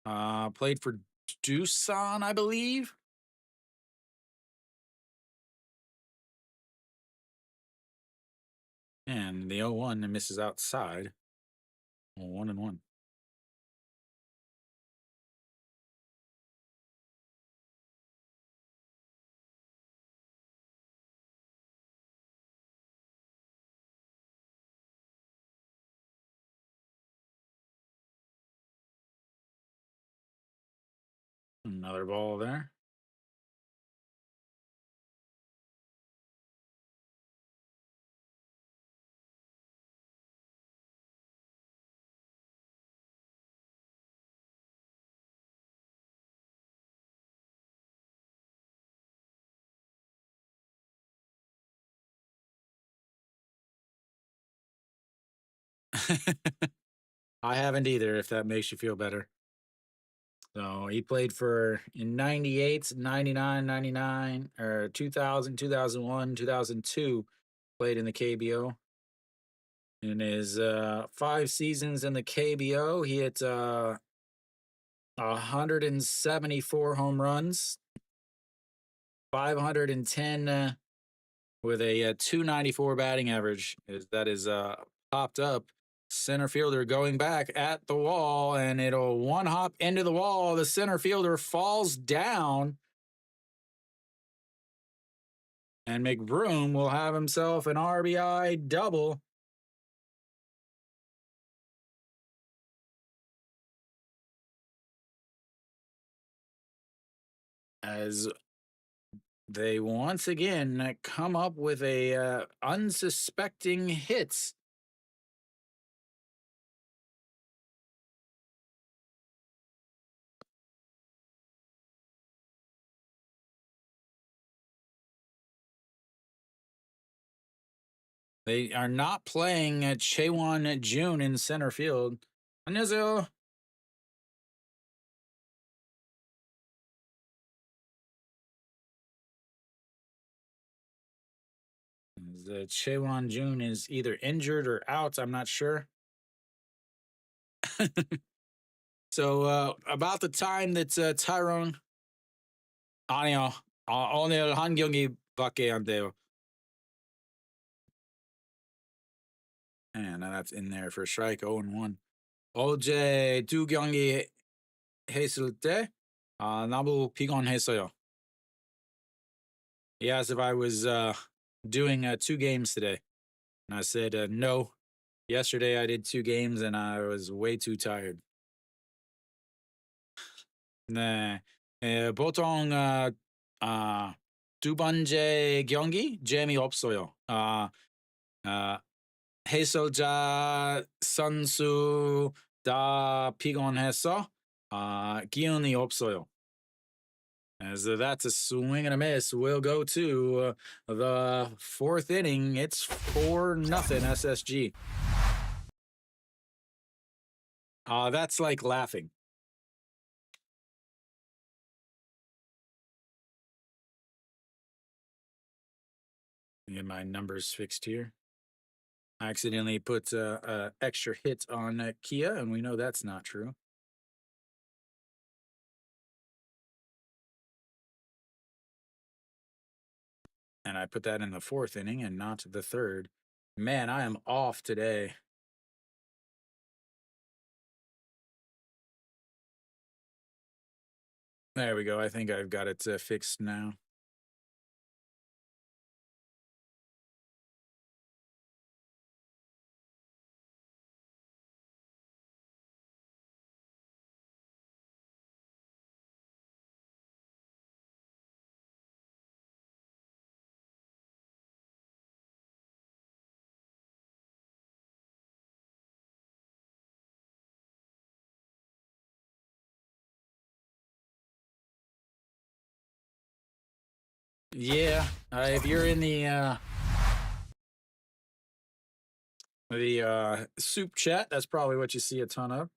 Played for Doosan, I believe. And the 0-1 misses outside. 1-1. Another ball there. I haven't either, if that makes you feel better. So he played for in 98, 99, 99, or 2000, 2001, 2002. Played in the KBO. In his 5 seasons in the KBO, he hit 174 home runs, 510 with a 294 batting average. That is popped up. Center fielder going back at the wall, and it'll one hop into the wall. The center fielder falls down, and McBroom will have himself an RBI double. As they once again come up with a unsuspecting hits. They are not playing at Chaewon June in center field. 안녕하세요. The Chaewon June is either injured or out. I'm not sure. So about the time that Tyrone 아니요. 오늘 한 경기밖에 안 돼요. And that's in there for strike 0-1. 어제 2경기 했을 때 나보고 피곤했어요. He asked if I was doing 2 games today. And I said no. Yesterday I did 2 games and I was way too tired. 네. 보통 두 번째 경기 재미없어요. 해설자 선수 다 피곤해서 기운이 없어요. As that's a swing and a miss. We'll go to the fourth inning. It's 4-0 SSG. That's like laughing. Get my numbers fixed here. I accidentally put extra hit on Kia, and we know that's not true. And I put that in the fourth inning and not the third. Man, I am off today. There we go. I think I've got it fixed now. Yeah, if you're in the soup chat, that's probably what you see a ton of.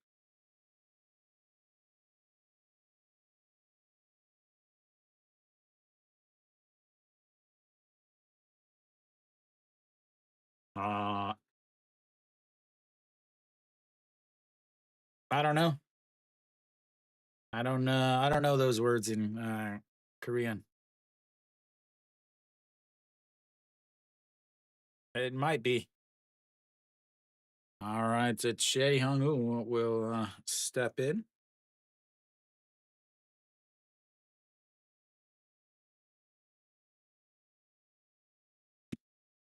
Uh, I don't know. I don't know those words in Korean. It might be. All right, so Che Hung Woo will step in.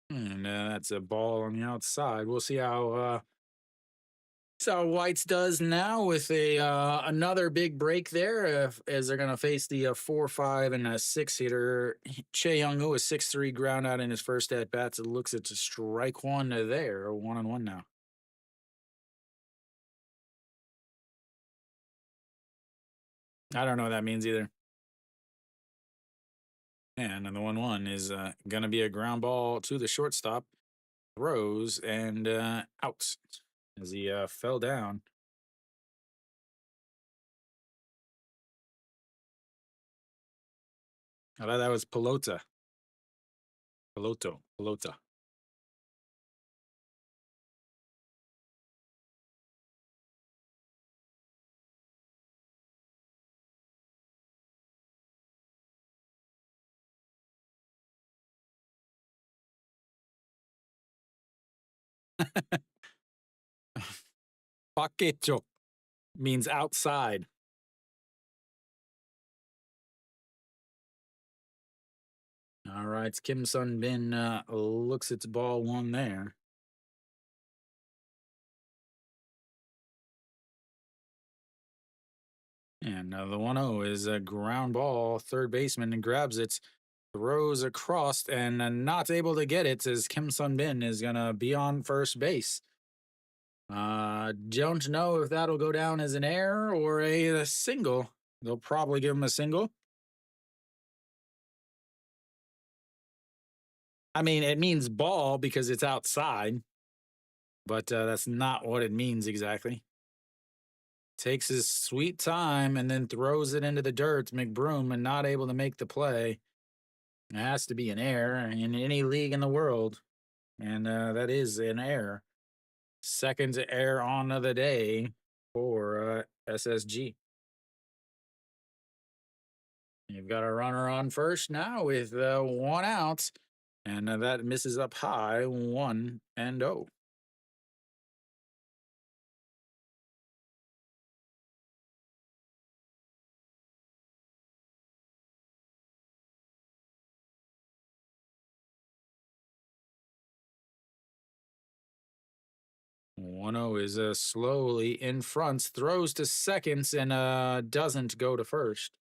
And that's a ball on the outside. We'll see how Whites does now with a another big break there. As they're going to face the 4-5 and a 6 hitter. Che Young Woo, a 6-3 ground out in his first at bats. It looks at strike one there, 1-1 now. I don't know what that means either. And the 1-1 is going to be a ground ball to the shortstop. Throws and out as he fell down. I thought that was Pelota. Pelota. Paquecho means outside. All right, Kim Sun Bin looks at ball one there. And the 1-0 is a ground ball. Third baseman and grabs it, throws across, and not able to get it as Kim Sun Bin is going to be on first base. Don't know if that'll go down as an error or a single. They'll probably give him a single. I mean, it means ball because it's outside, but that's not what it means exactly. Takes his sweet time and then throws it into the dirt. McBroom and not able to make the play. It has to be an error in any league in the world, and that is an error. Second error on of the day for SSG. You've got a runner on first now with 1 out, and that misses up high, 1-0. One-zero is slowly in front, throws to seconds, and doesn't go to first.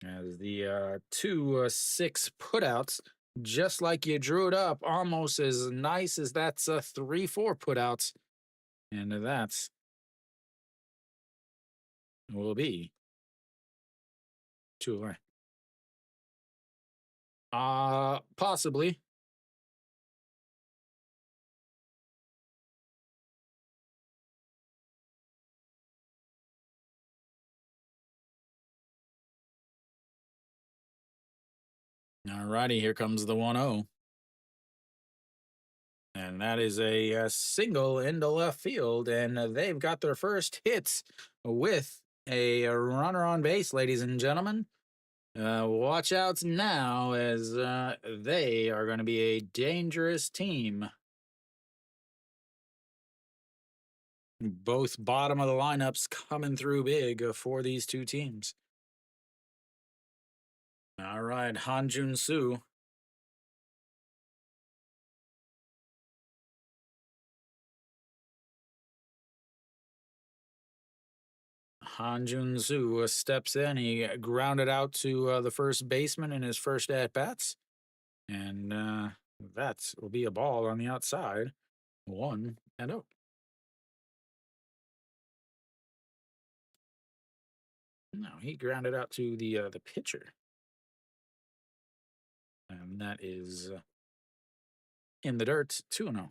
As the 2-6 putouts, just like you drew it up, almost as nice as that's 3-4 putouts. And that's will be Two away. Possibly. All righty, here comes the 1-0. And that is a single into left field. And they've got their first hits with a runner on base, ladies and gentlemen. Watch out now as they are going to be a dangerous team. Both bottom of the lineups coming through big for these two teams. All right, Hanjun Soo. Hanjun Soo steps in. He grounded out to the first baseman in his first at bats. And that will be a ball on the outside. 1-0. No, he grounded out to the pitcher. And that is in the dirt, 2-0.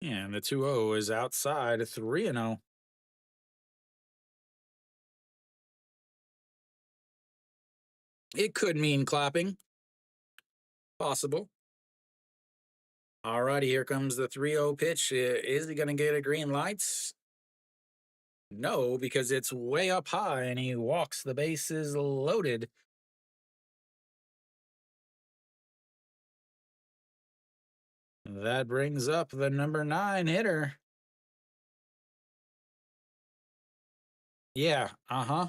And the 2-0 is outside, 3-0. It could mean clapping. Possible. All righty, here comes the 3-0 pitch. Is he going to get a green light? No, because it's way up high and he walks the bases loaded. That brings up the number 9 hitter. Yeah, uh-huh.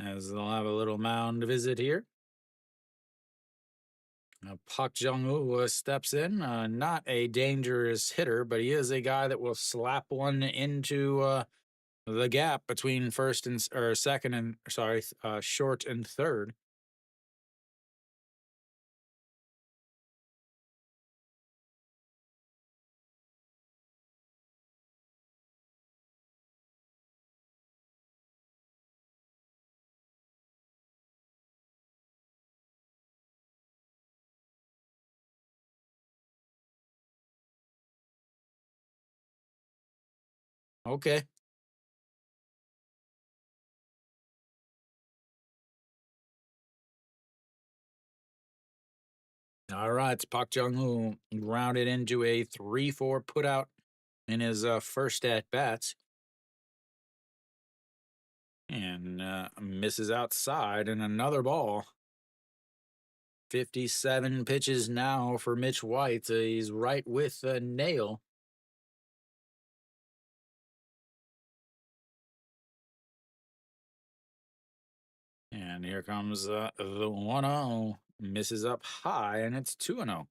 As they'll have a little mound visit here. Park Jung-woo steps in. Not a dangerous hitter, but he is a guy that will slap one into the gap between first and or second and short and third. Okay. All right. Park Jung-woo grounded into a 3-4 putout in his first at bats. And misses outside and another ball. 57 pitches now for Mitch White. He's right with a nail. And here comes the 1-0. Misses up high, and it's 2-0.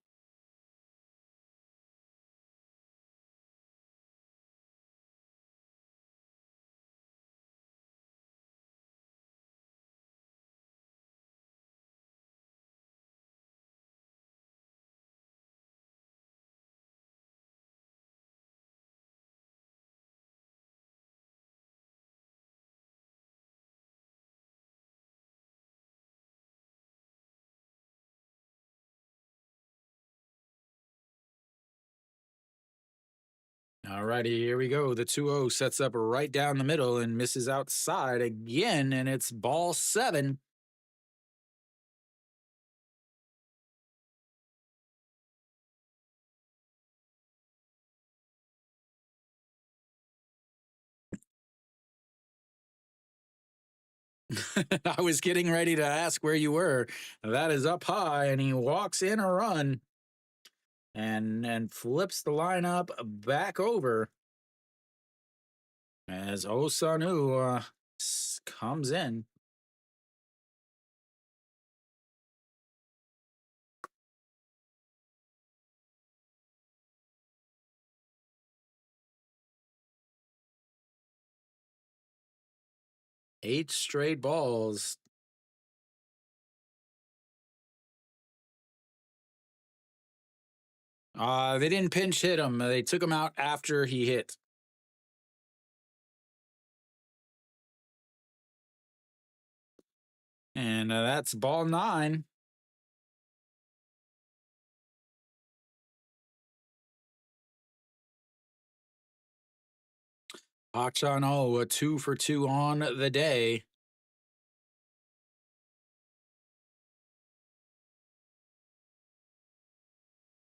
All righty, here we go. The 2-0 sets up right down the middle and misses outside again, and it's ball 7. I was getting ready to ask where you were. That is up high, and he walks in a run and flips the lineup back over as Osanu comes in. 8 straight balls. They didn't pinch hit him. They took him out after he hit. And that's ball 9. Achano, a 2 for 2 on the day.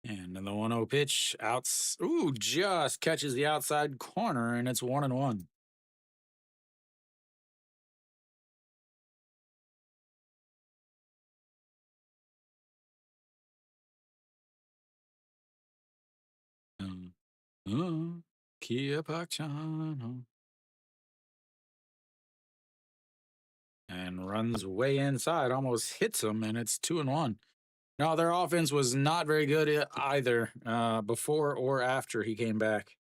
And then the 1-0 pitch outs. Ooh, just catches the outside corner, and it's 1-1. Kia Pachano. And runs way inside, almost hits him, and it's 2-1. No, their offense was not very good either before or after he came back.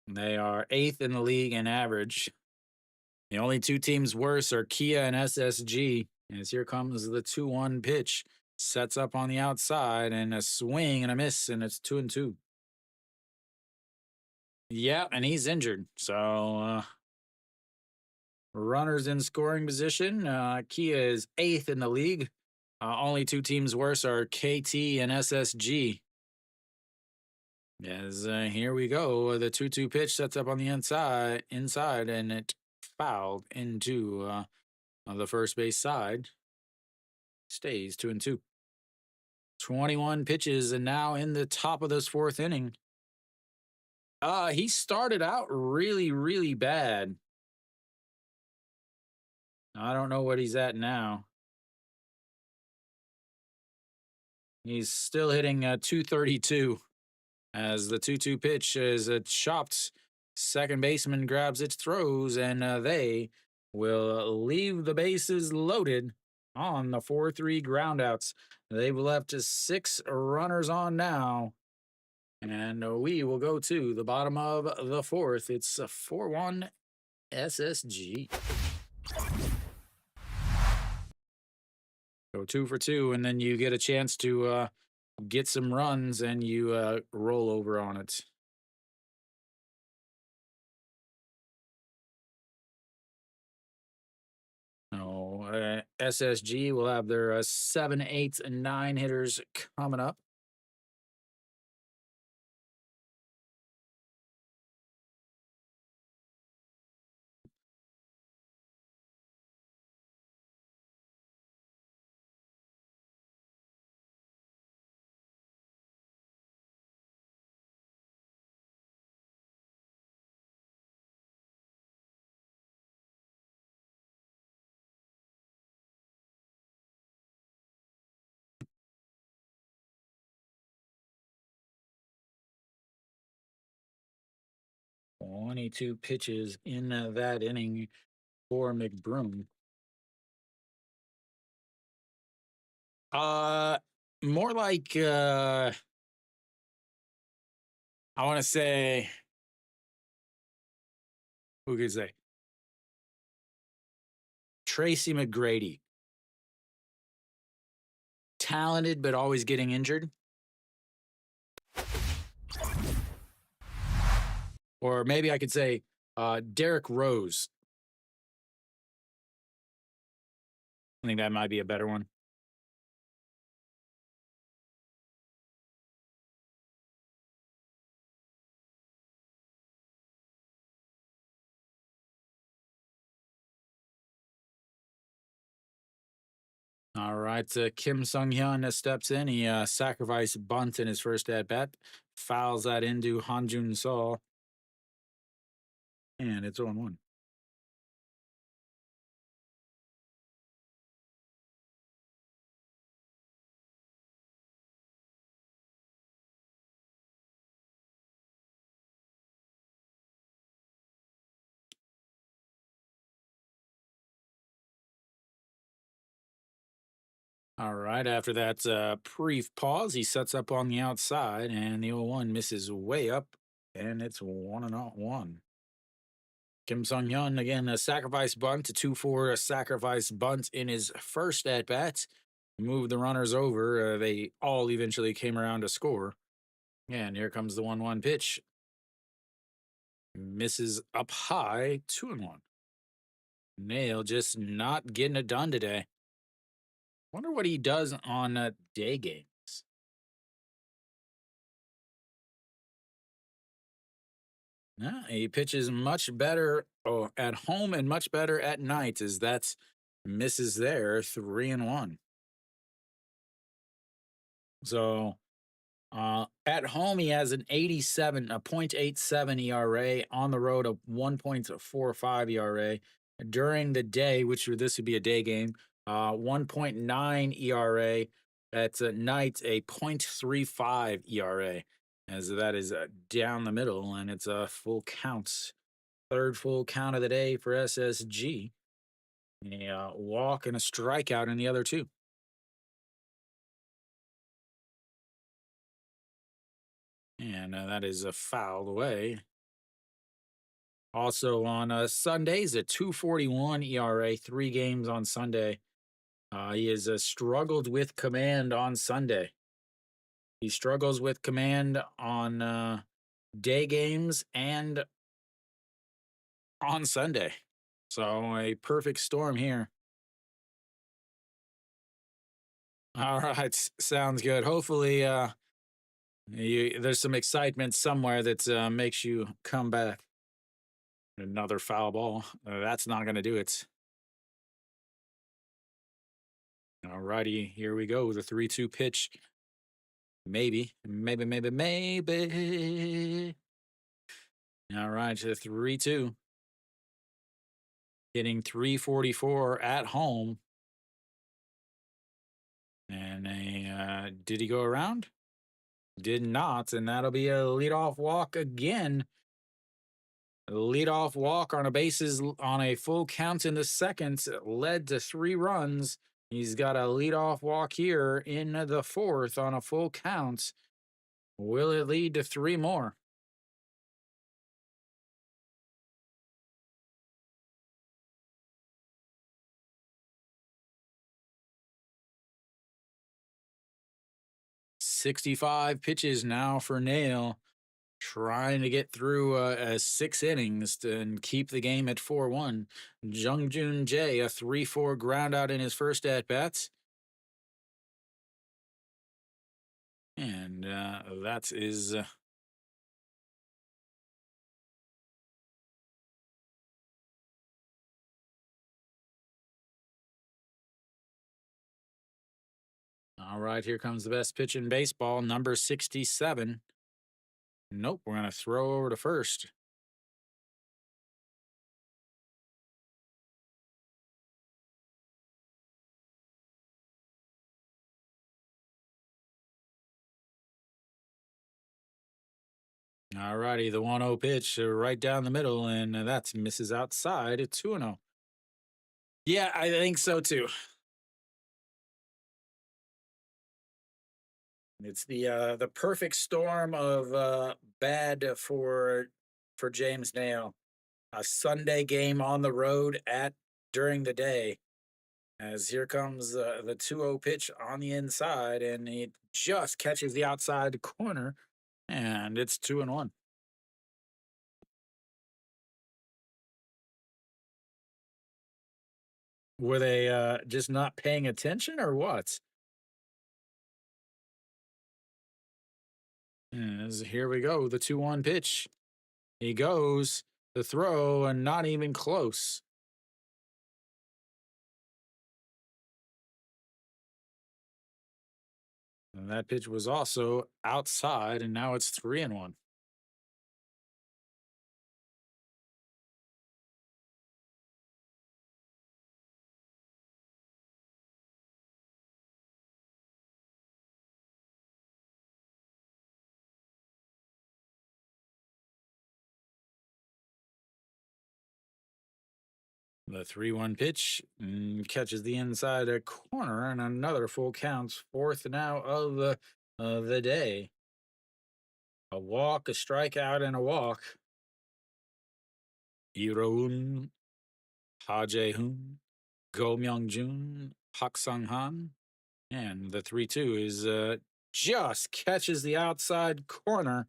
They are 8th in the league in average. The only two teams worse are Kia and SSG. As here comes the 2-1 pitch. Sets up on the outside and a swing and a miss, and it's 2-2. Yeah, and he's injured. So runners in scoring position. Kia is 8th in the league. Only two teams worse are KT and SSG. As here we go. The 2-2 pitch sets up on the inside, and it fouled into on the first base side. Stays 2-2. 21 pitches, and now in the top of this 4th inning. He started out really, really bad. I don't know what he's at now. He's still hitting 232 as the 2-2 pitch is chopped. Second baseman grabs its throws, and they will leave the bases loaded on the 4-3 groundouts. They've left 6 runners on now. And we will go to the bottom of the 4th. It's a 4-1 SSG. Go 2 for 2, and then you get a chance to get some runs, and you roll over on it. No, SSG will have their 7, 8, and 9 hitters coming up. Twenty-two pitches in that inning for McBroom. Uh, More like I want to say, who could say Tracy McGrady. Talented, but always getting injured. Or maybe I could say Derek Rose. I think that might be a better one. All right, Kim Sung Hyun steps in. He sacrificed bunt in his first at bat, fouls that into Han Jun Seo, and it's 0-1. All right, after that brief pause, he sets up on the outside, and the 0-1 misses way up and it's 1-1. Kim Sung Hyun again, a sacrifice bunt, a 2-4, a sacrifice bunt in his first at bat. Moved the runners over. They all eventually came around to score. And here comes the 1-1 pitch. Misses up high, 2-1. Nail just not getting it done today. Wonder what he does on day games. Yeah, he pitches much better at home and much better at night. As that's misses there, 3-1. So at home, he has an 87, a .87 ERA. On the road, a 1.45 ERA. During the day, this would be a day game, 1.9 ERA. At night, a .35 ERA. As that is down the middle, and it's a full count. Third full count of the day for SSG. A walk and a strikeout in the other two. And that is a fouled away. Also on Sundays, a 2.41 ERA, 3 games on Sunday. He has struggled with command on Sunday. He struggles with command on day games and on Sunday. So a perfect storm here. All right, sounds good. Hopefully, there's some excitement somewhere that makes you come back. Another foul ball. That's not going to do it. All righty, here we go. The 3-2 pitch. Maybe. All right, the 3-2. Hitting 344 at home. And did he go around? Did not, and that'll be a leadoff walk again. A leadoff walk on a bases on a full count in the second led to 3 runs. He's got a leadoff walk here in the fourth on a full count. Will it lead to 3 more? "65 pitches now for Nail, trying to get through 6 innings and keep the game at 4-1. Jung Joon Jae, a 3-4 ground out in his first at bats. And that is all right. Here comes the best pitch in baseball, number 67. Nope, we're going to throw over to first. All righty, the 1-0 pitch right down the middle, and that misses outside at 2-0. Yeah, I think so too. It's the perfect storm of bad for James Nail. A Sunday game on the road at during the day. As here comes the 2-0 pitch on the inside, and it just catches the outside corner, and it's 2-1. Were they just not paying attention or what? As here we go, the 2-1 pitch. He goes, the throw, and not even close. And that pitch was also outside, and now it's 3-1. The 3-1 pitch catches the inside corner, and another full count, fourth now of the day. A walk, a strikeout, and a walk. Iroun, Ha Jae-hoon, Go Myung-jun, Pak Sung-han. And the 3-2 is just catches the outside corner.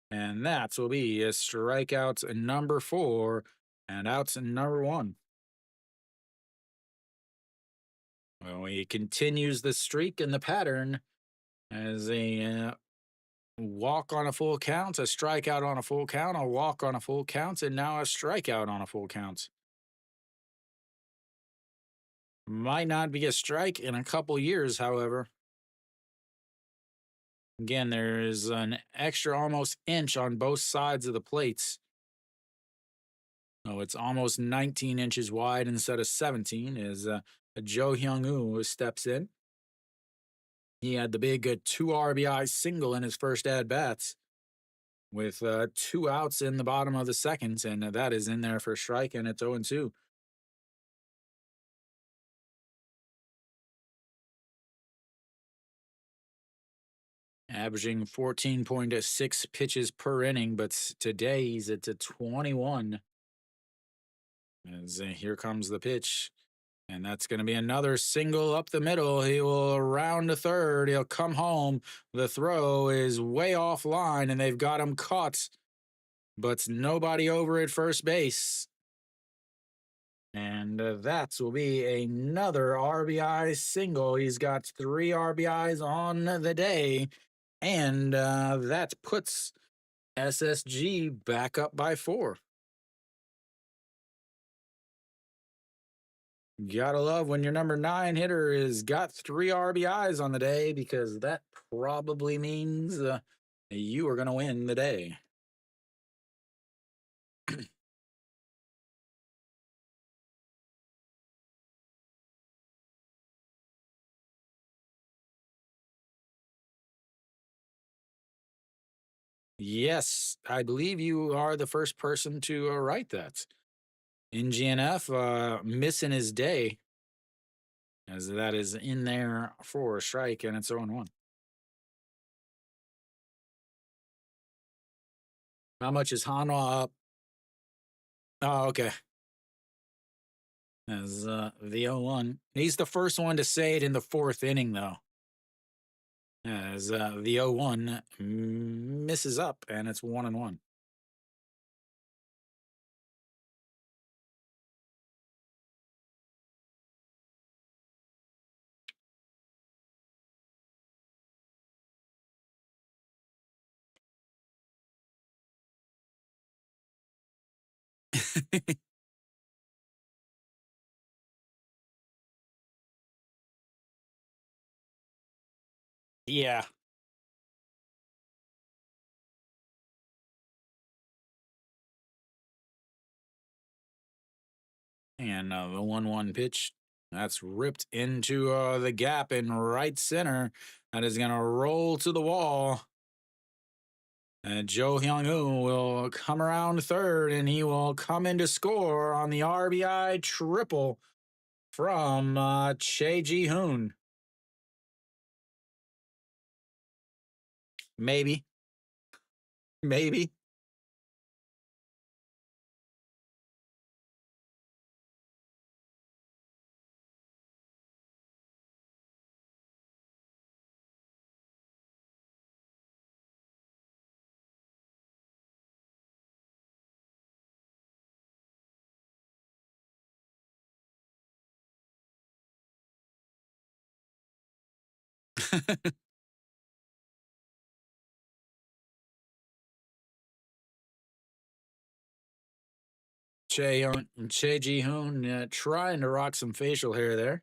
And that will be a strikeout number 4 and out number 1. Well, he continues the streak and the pattern as a walk on a full count, a strikeout on a full count, a walk on a full count, and now a strikeout on a full count. Might not be a strike in a couple years, however. Again, there's an extra almost inch on both sides of the plates. Oh, it's almost 19 inches wide instead of 17 as Jo Hyung-woo steps in. He had the big 2 RBI single in his first at-bats with 2 outs in the bottom of the second, and that is in there for a strike, and it's 0-2. Averaging 14.6 pitches per inning, but today he's at 21. As here comes the pitch, and that's going to be another single up the middle. He will round to third. He'll come home. The throw is way offline, and they've got him caught, but nobody over at first base. And that will be another RBI single. He's got 3 RBIs on the day, and that puts SSG back up by 4. Gotta love when your number 9 hitter is got 3 RBIs on the day, because that probably means you are going to win the day. Yes, I believe you are the first person to write that. In GNF, missing his day, as that is in there for a strike, and it's 0-1. How much is Hanwha up? Oh, okay. As the 0-1. He's the first one to say it in the 4th inning, though. As the 0-1 misses up, and it's 1-1. Yeah. And the 1-1 pitch, that's ripped into the gap in right center. That is going to roll to the wall. And Jo Hyung-woo will come around third, and he will come in to score on the RBI triple from Chae Ji-hoon. Maybe. Maybe. Chae Ji-hoon trying to rock some facial hair there.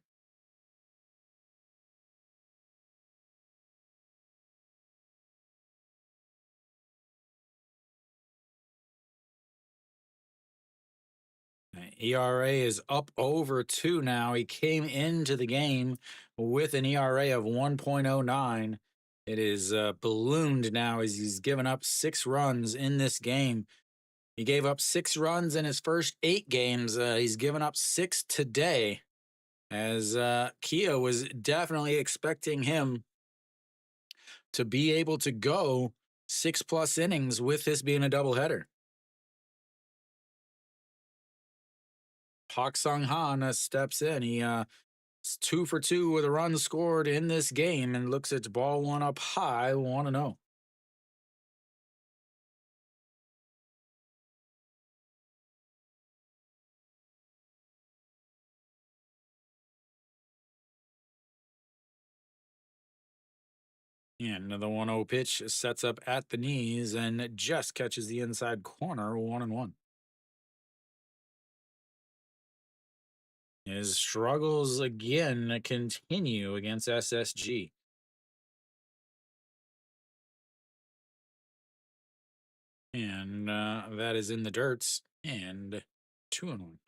ERA is up over 2 now. He came into the game with an ERA of 1.09. It is ballooned now as he's given up 6 runs in this game. He gave up 6 runs in his first 8 games. He's given up 6 today, as Kia was definitely expecting him to be able to go 6+ innings with this being a doubleheader. Park Sung Han steps in. He 2 for 2 with a run scored in this game and looks at ball one up high, 1-0. And the 1-0 pitch sets up at the knees and just catches the inside corner, 1-1. His struggles again continue against SSG. And that is in the dirts and 2-1.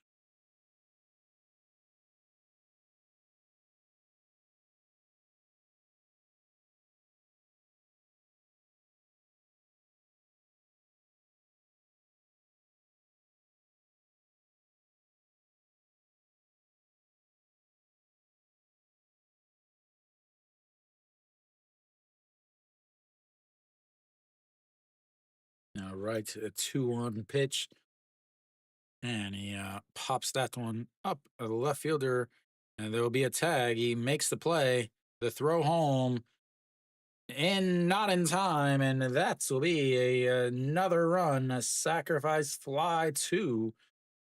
All right, a 2-1 pitch. And he pops that one up the left fielder. And there will be a tag. He makes the play, the throw home, and not in time. And that will be another run, a sacrifice fly to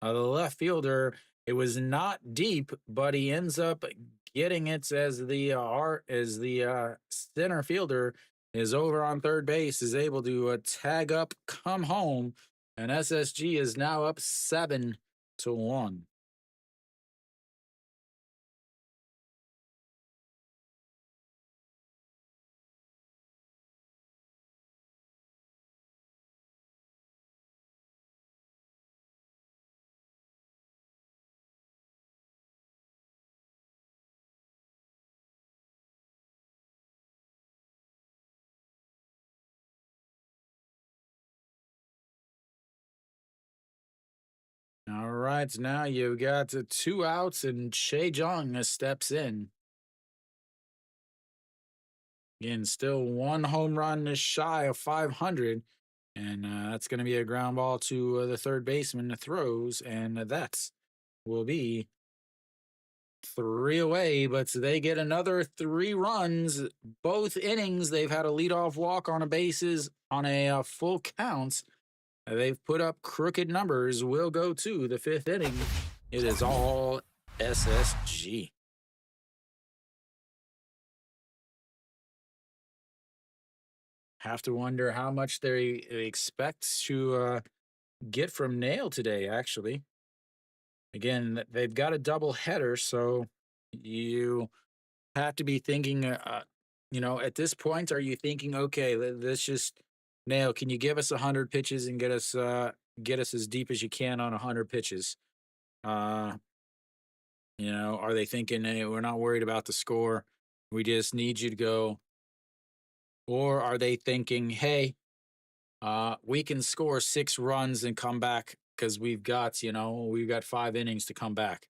the left fielder. It was not deep, but he ends up getting it as the center fielder is over on third base, is able to tag up, come home, and SSG is now up 7-1. All right, now you've got 2 outs, and Shea Jung steps in. Again, still one home run shy of 500. And that's going to be a ground ball to the third baseman throws. And that will be 3 away. But they get another 3 runs. Both innings, they've had a leadoff walk on a bases on a full count. They've put up crooked numbers. We'll go to the 5th inning. It is all SSG. Have to wonder how much they expect to get from Nail today, actually. Again, they've got a double header, so you have to be thinking, at this point, are you thinking, okay, let's just Nail, can you give us 100 pitches and get us as deep as you can on 100 pitches? Uh, are they thinking, hey, we're not worried about the score, we just need you to go, or are they thinking, hey, we can score 6 runs and come back because we've got 5 innings to come back.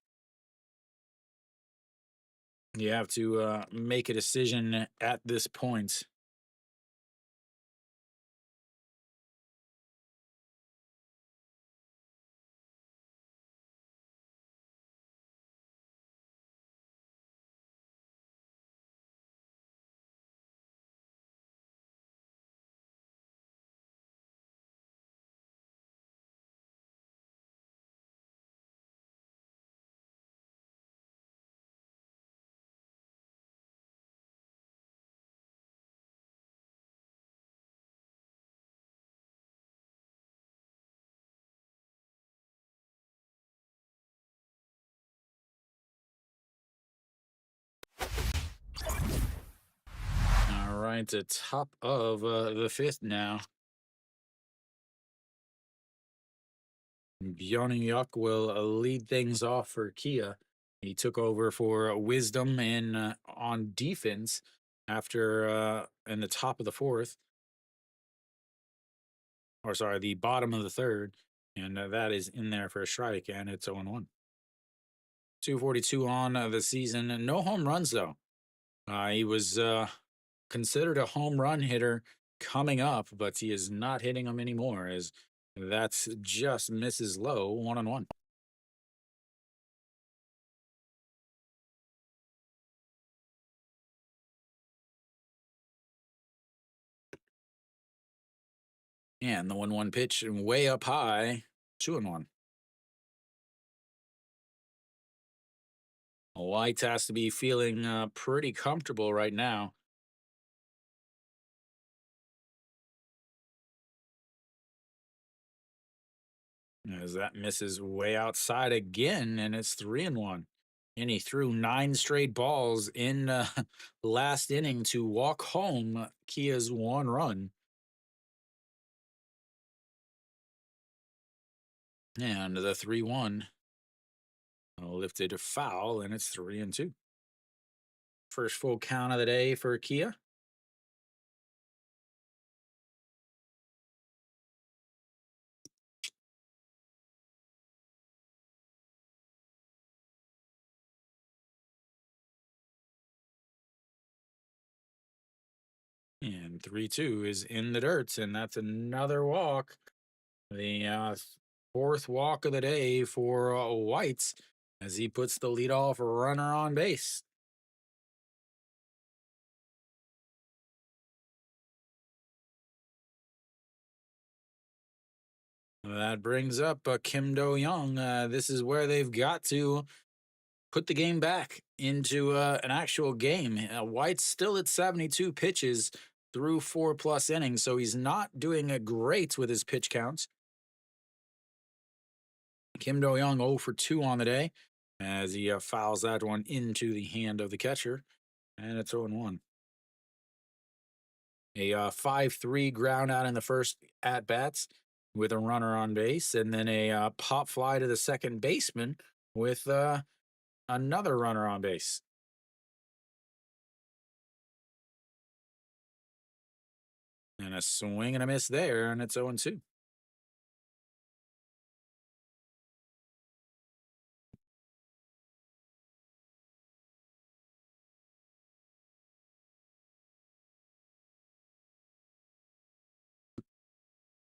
You have to make a decision at this point. All right, the top of the 5th now. Byung will lead things off for Kia. He took over for Wisdom on defense after in the top of the 4th, or sorry, the bottom of the 3rd, and that is in there for a strike, and it's 0-1. 242 on the season. No home runs though. He was considered a home run hitter coming up, but he is not hitting them anymore as that's just misses low 1-1. And the 1-1 pitch and way up high, 2-1. White has to be feeling pretty comfortable right now. As that misses way outside again, and it's 3-1. And he threw 9 straight balls in last inning to walk home Kia's 1 run. And the 3-1 lifted foul, and it's 3-2. First full count of the day for Kia. And 3-2 is in the dirt, and that's another walk. The fourth walk of the day for Whites as he puts the leadoff runner on base. That brings up Kim Do Young. This is where they've got to put the game back into an actual game. White's still at 72 pitches through 4+ innings, so he's not doing great with his pitch counts. Kim Do Young 0 for 2 on the day as he fouls that one into the hand of the catcher, and it's 0-1. A 5-3 ground out in the first at bats with a runner on base, and then a pop fly to the second baseman with another runner on base. And a swing and a miss there, and it's 0-2.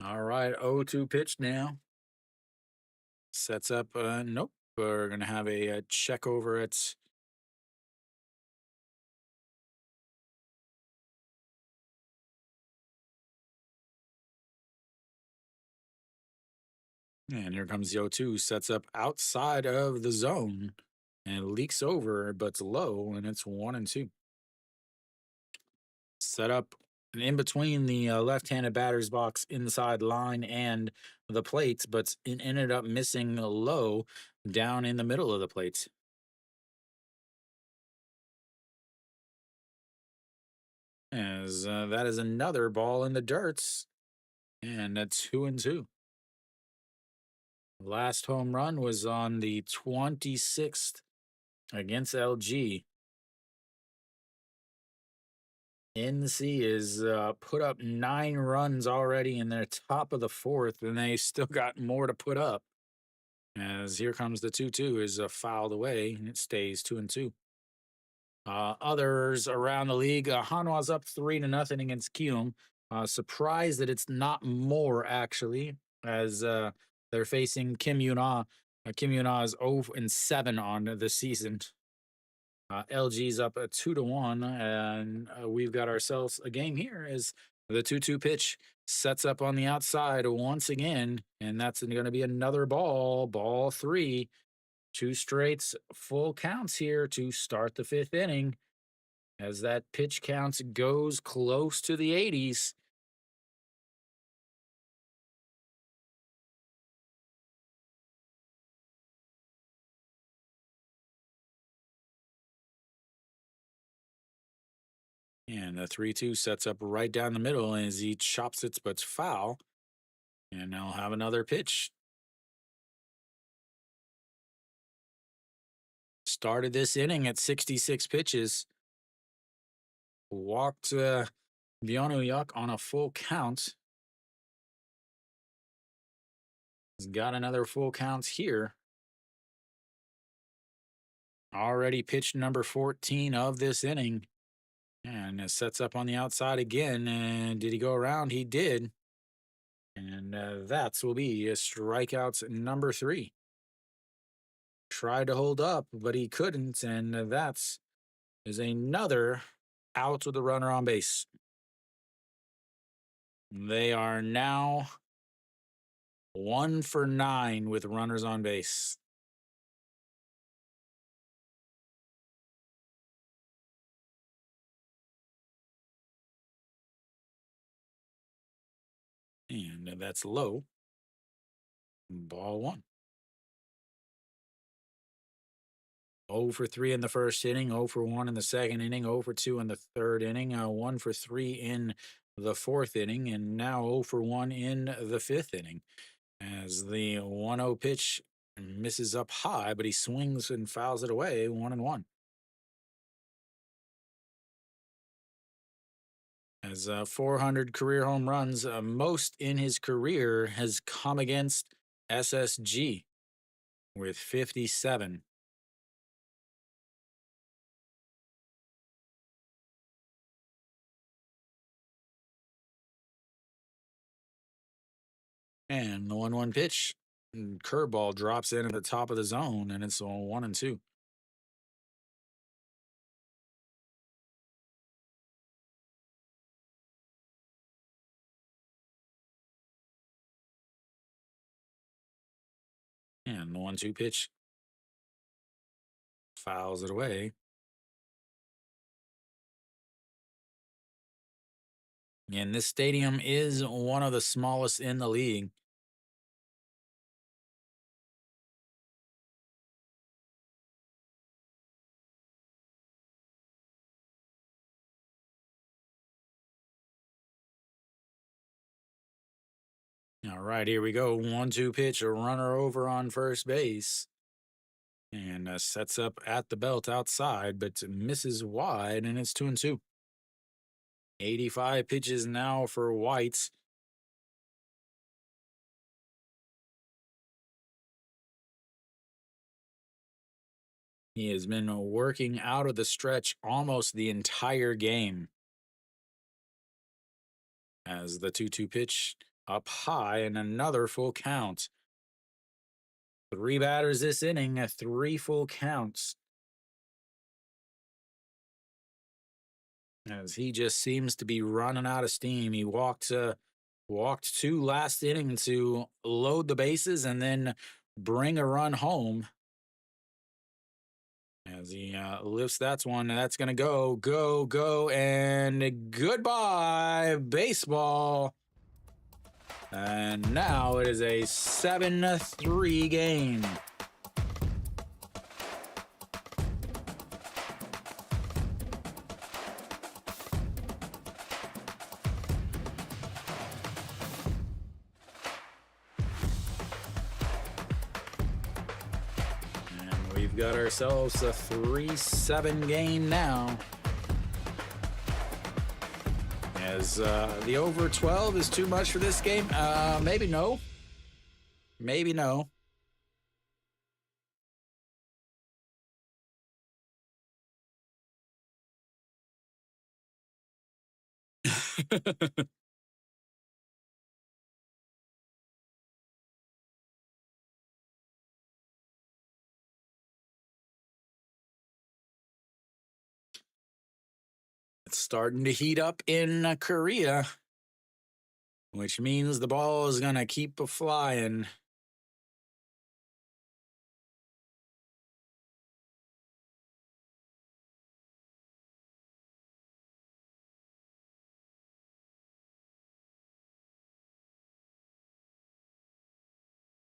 All right, 0-2 pitch now. Sets up, nope. We're going to have a check over at and here comes the 0-2. Sets up outside of the zone and leaks over, but it's low, and it's 1-2. Set up in between the left-handed batter's box inside line and the plate, but it ended up missing low down in the middle of the plate. As that is another ball in the dirt, and a 2-2. Last home run was on the 26th against LG. NC is put up 9 runs already in their top of the fourth, and they still got more to put up. As here comes the 2-2 is fouled away, and it stays 2-2. Others around the league, Hanwha's up 3-0 against Kium. Surprised that it's not more actually, as they're facing Kim Yuna. Kim Yuna is 0-7 on the season. LG's up 2-1, and we've got ourselves a game here as the 2-2 pitch sets up on the outside once again, and that's going to be another ball 3. 2 straights full counts here to start the 5th inning as that pitch count goes close to the 80s. And the 3-2 sets up right down the middle as he chops it, but it's foul. And now have another pitch. Started this inning at 66 pitches. Walked Biono Yuck on a full count. He's got another full count here. Already pitched number 14 of this inning. And sets up on the outside again. And did he go around? He did. And that will be a strikeout number three. Tried to hold up, but he couldn't. And that's is another out with a runner on base. They are now 1 for 9 with runners on base. And that's low. Ball one. 0 for 3 in the first inning, 0 for 1 in the second inning, 0 for 2 in the third inning, 1 for 3 in the fourth inning, and now 0 for 1 in the fifth inning. As the 1-0 pitch misses up high, but he swings and fouls it away, 1-1. As 400 career home runs, most in his career has come against SSG with 57. And the 1-1 pitch, curveball drops in at the top of the zone, and it's a 1-2. And the 1-2 pitch fouls it away. And this stadium is one of the smallest in the league. All right, here we go. 1-2 pitch, a runner over on first base. And sets up at the belt outside, but misses wide, and it's 2-2. 85 pitches now for White. He has been working out of the stretch almost the entire game. As the 2-2 pitch up high and another full count. 3 batters this inning, 3 full counts. As he just seems to be running out of steam. He walked 2 last inning to load the bases and then bring a run home. As he lifts that one, that's going to go, and goodbye, baseball. And now it is a 7-3 game. And we've got ourselves a 3-7 game now. As the over 12 is too much for this game? Maybe no. Maybe no. It's starting to heat up in Korea, which means the ball is going to keep flying.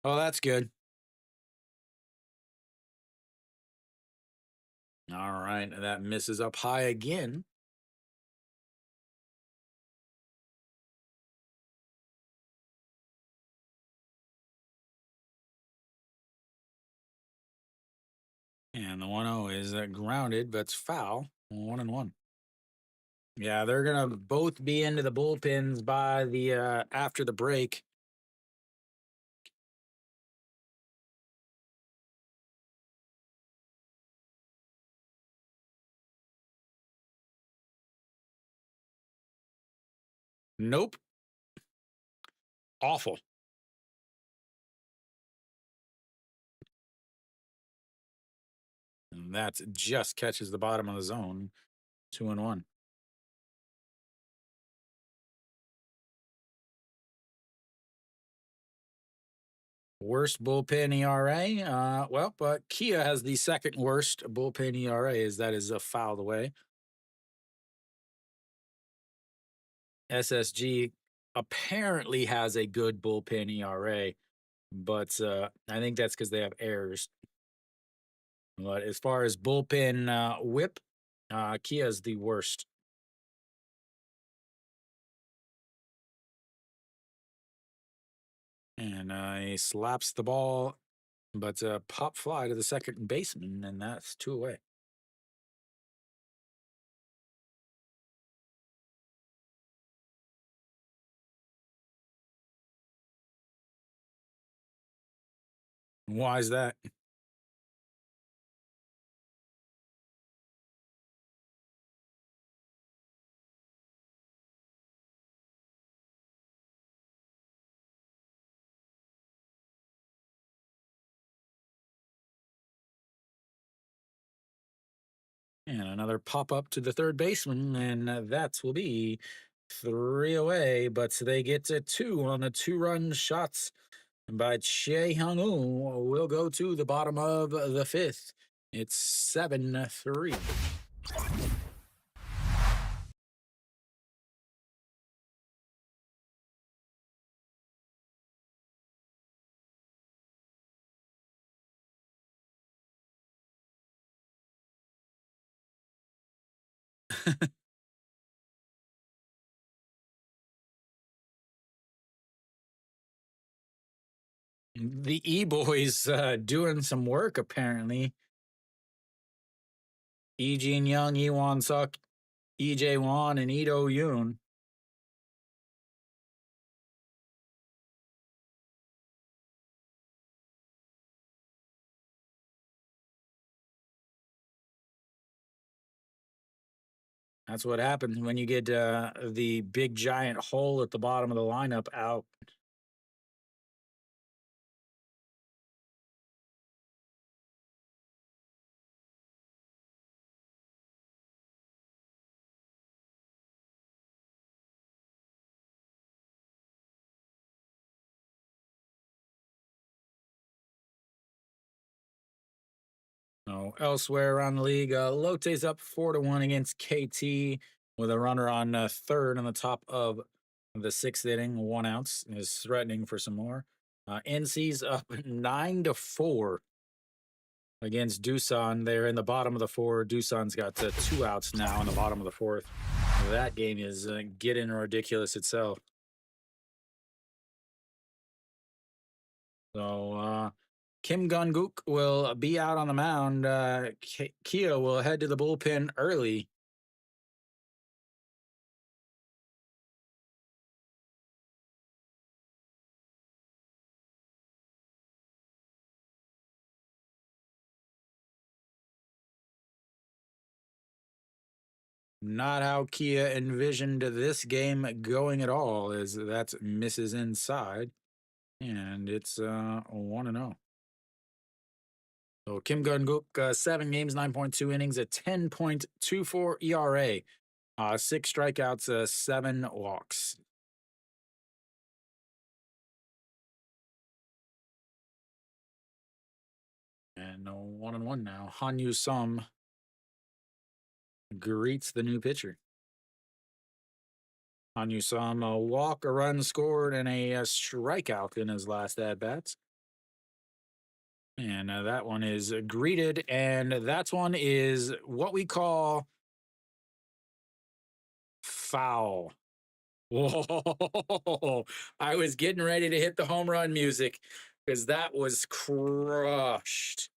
Oh, that's good. All right, that misses up high again. And the 1-0 is grounded, but it's foul. 1-1. Yeah, they're gonna both be into the bullpens by the after the break. Nope. Awful. And that just catches the bottom of the zone. 2-1. Worst bullpen ERA. Well, but Kia has the second worst bullpen ERA, as that is fouled away. SSG apparently has a good bullpen ERA, but I think that's because they have errors. But as far as bullpen whip, Kia is the worst. And he slaps the ball, but pop fly to the second baseman, and that's 2 away. Why is that? And another pop up to the third baseman, and that will be 3 away. But they get to 2 on the 2-run shots by Che Hung Oo. Will go to the bottom of the fifth. It's 7-3. The E boys doing some work apparently. E Jin Young, Iwan Suk, EJ Wan, and Ito Yoon. That's what happens when you get the big giant hole at the bottom of the lineup out. So elsewhere around the league, Lotte's up 4-1 against KT with a runner on third on the top of the sixth inning. 1 outs is threatening for some more. NC's up 9-4 against Doosan. They're in the bottom of the four. Doosan's got 2 outs now in the bottom of the fourth. That game is getting ridiculous itself. So Kim Gun-guk will be out on the mound. Kia will head to the bullpen early. Not how Kia envisioned this game going at all, as that misses inside. And it's 1-0. So Kim Gun-guk, 7 games, 9.2 innings, a 10.24 ERA, 6 strikeouts, 7 walks. And 1-1 now. Hanyu Sum greets the new pitcher. Hanyu Sum, a walk, a run scored, and a strikeout in his last at bats. And that one is greeted, and that one is what we call foul. Whoa! I was getting ready to hit the home run music because that was crushed.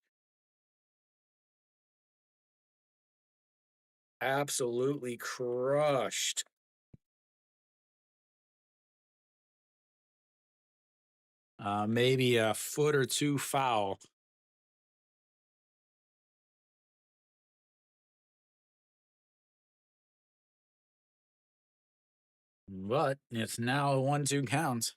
Absolutely crushed. Maybe a foot or two foul. but it's now a 1-2 count.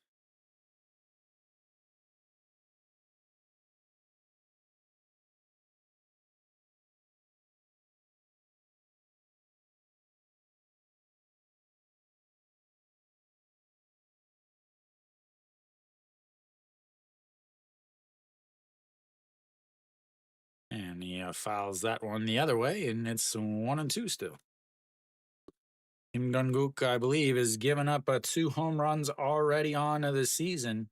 And he fouls that one the other way, and it's 1-2 still. Kim Dunguk, I believe, has given up 2 home runs already on the season.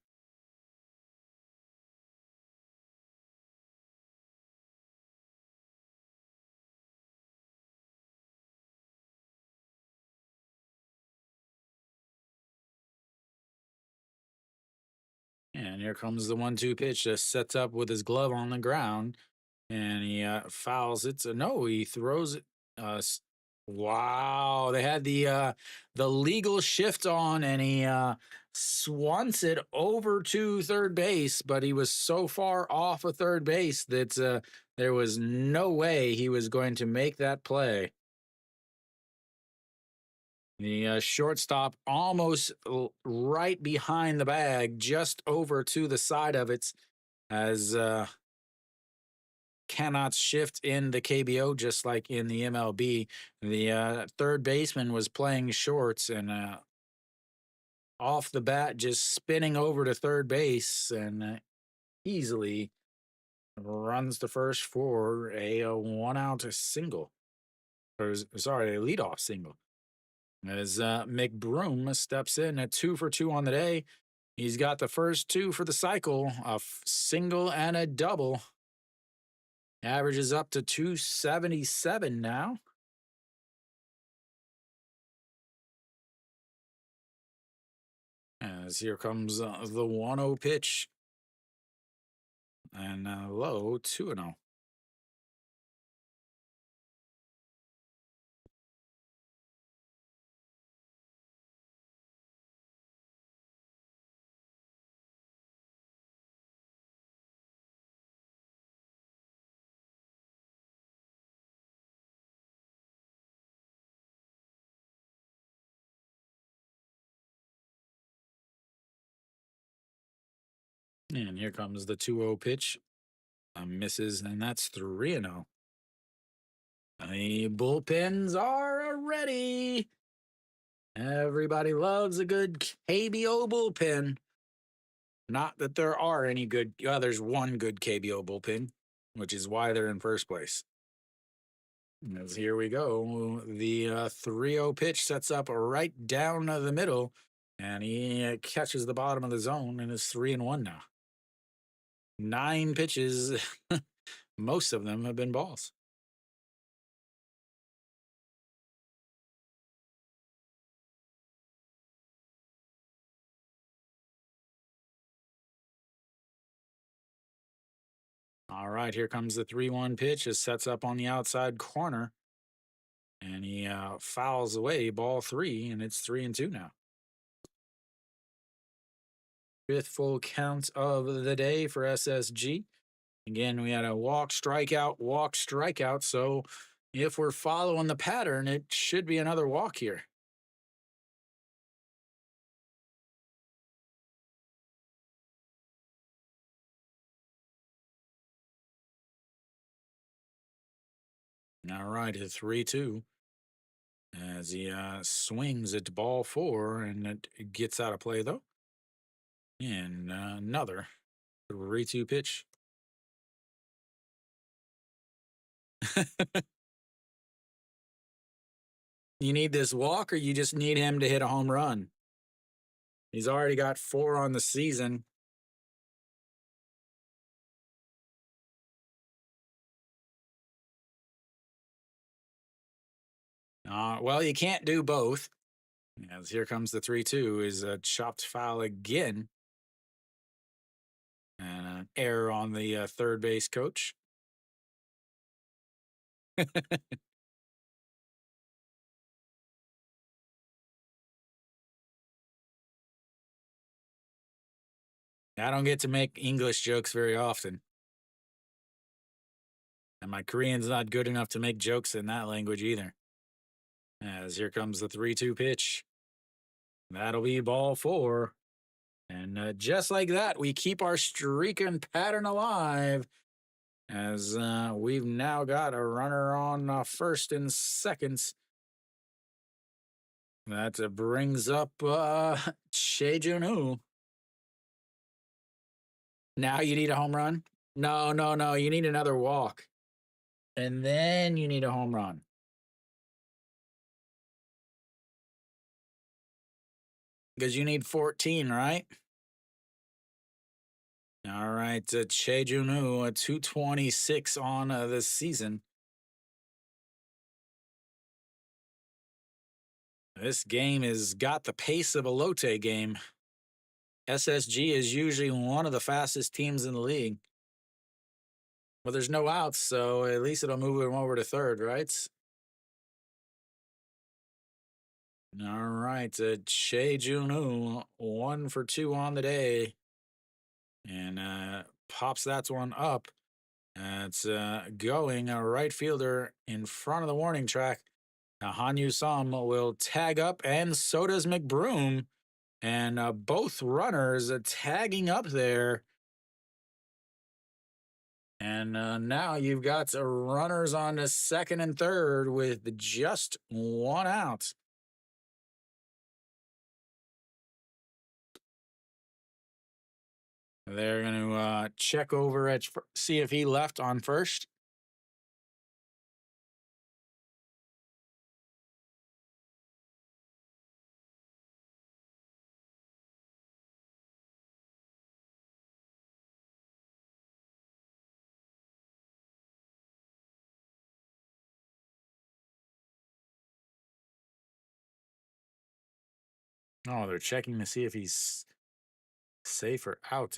And here comes the 1-2 pitch. Just sets up with his glove on the ground, and he fouls it. So no, he throws it. Wow, they had the legal shift on, and he swants it over to third base, but he was so far off of third base that there was no way he was going to make that play. The shortstop almost right behind the bag, just over to the side of it, as cannot shift in the KBO just like in the MLB. The third baseman was playing shorts and off the bat, just spinning over to third base and easily runs the first for a 1-out single. Or, sorry, a leadoff single. As McBroom steps in at 2 for 2 on the day. He's got the first 2 for the cycle, a single and a double. Averages up to 277 now. As here comes the 1-0 pitch. And low 2-0. And here comes the 2-0 pitch. Misses, and that's 3-0. The bullpens are ready. Everybody loves a good KBO bullpen. Not that there are any good, there's one good KBO bullpen, which is why they're in first place. As here we go. The 3-0 pitch sets up right down the middle, and he catches the bottom of the zone and is 3-1 now. 9 pitches, most of them have been balls. All right, here comes the 3-1 pitch. It sets up on the outside corner, and he fouls away ball 3, and it's 3-2 now. 5th full count of the day for SSG. Again, we had a walk, strikeout. So if we're following the pattern, it should be another walk here. All right, a 3-2 as he swings at ball 4, and it gets out of play though. And another 3-2 pitch. You need this walk, or you just need him to hit a home run? He's already got 4 on the season. Well, you can't do both. As here comes the 3-2 is a chopped foul again. And an error on the third base coach. I don't get to make English jokes very often. And my Korean's not good enough to make jokes in that language either. As here comes the 3-2 pitch. That'll be ball four. And just like that, we keep our streak and pattern alive as we've now got a runner on first and second. That brings up Shea Junu. Now you need a home run? No, no, no. You need another walk. And then you need a home run. Because you need 14, right? All right. Che Junu, 226 on this season. This game has got the pace of a Lotte game. SSG is usually one of the fastest teams in the league. Well, there's no outs, so at least it'll move him over to third, right? All right, Che Junu, 1 for 2 on the day, and pops that one up. It's going a right fielder in front of the warning track. Now Hanyu Sam will tag up, and so does McBroom, and both runners tagging up there. And now you've got runners on the second and third with just one out. They're going to check over at see if he left on first. Oh, they're checking to see if he's safe or out.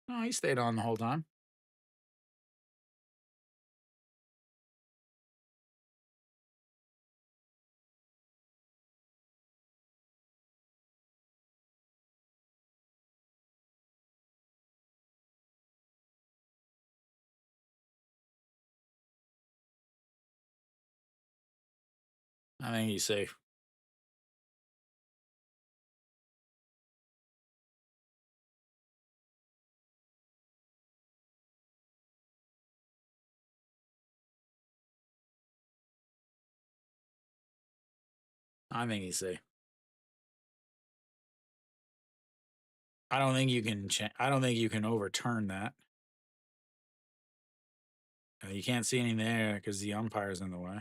No, he stayed on the whole time. I think he's safe. I think he's safe. I don't think you can. I don't think you can overturn that. You can't see anything there because the umpire's in the way.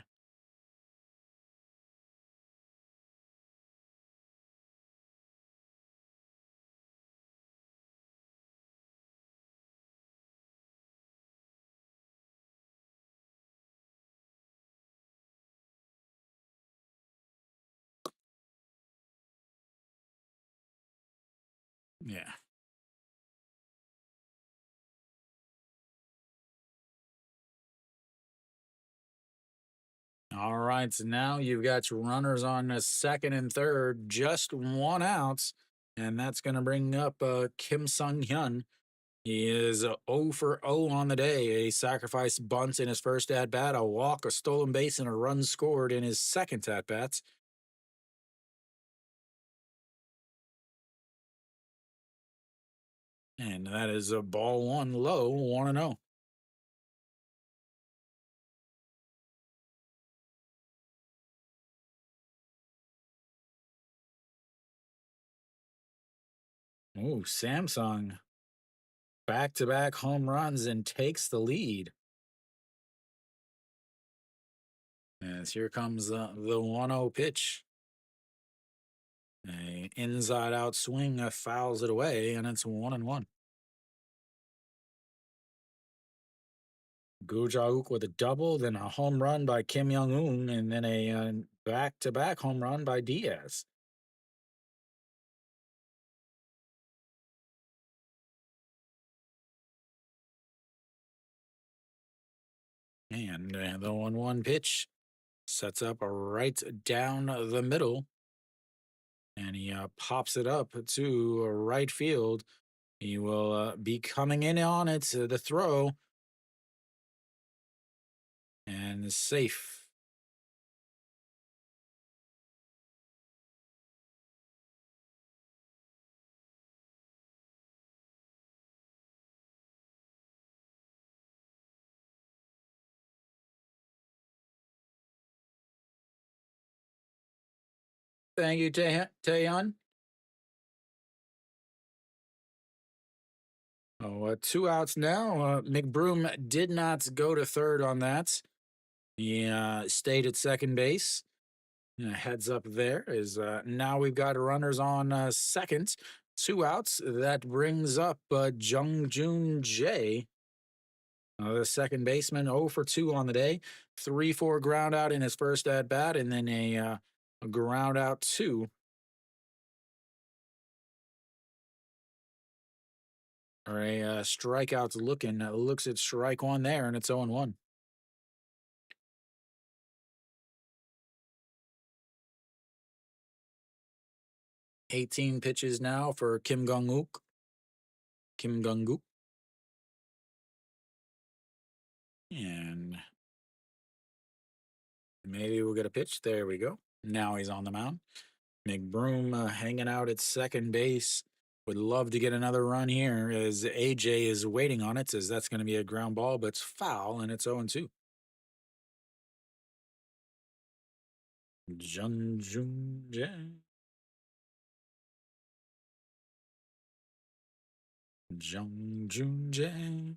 Yeah. All right. So now you've got your runners on the second and third, just one out. And that's going to bring up Kim Sung Hyun. He is 0 for 0 on the day. A sacrifice bunt in his first at bat, a walk, a stolen base, and a run scored in his second at bats. And that is a ball one low, 1 0. Oh, Samsung back to back home runs and takes the lead. As here comes the 1 0 pitch. A inside out swing fouls it away, and it's 1-1. Gu Jauk with a double, then a home run by Kim Young Un, and then a back to back home run by Diaz. And the 1-1 pitch sets up right down the middle. And he pops it up to right field. He will be coming in on it. The throw and is safe. Thank you, Taeyeon. Oh, 2 outs now. McBroom did not go to third on that. He stayed at second base. Heads up there is now we've got runners on second. 2 outs. That brings up Jung Joon Jae, the second baseman, 0 for 2 on the day. 3-4 ground out in his first at bat, and then a ground out 2. Or a strikeouts looking. Looks at strike one there, and it's 0-1. 18 pitches now for Kim Gung-uk. Kim Gung-uk. And maybe we'll get a pitch. There we go. Now he's on the mound. McBroom hanging out at second base. Would love to get another run here as AJ is waiting on it. Says that's going to be a ground ball, but it's foul, and it's 0-2. Jung Joon Jae. Jung Joon Jae.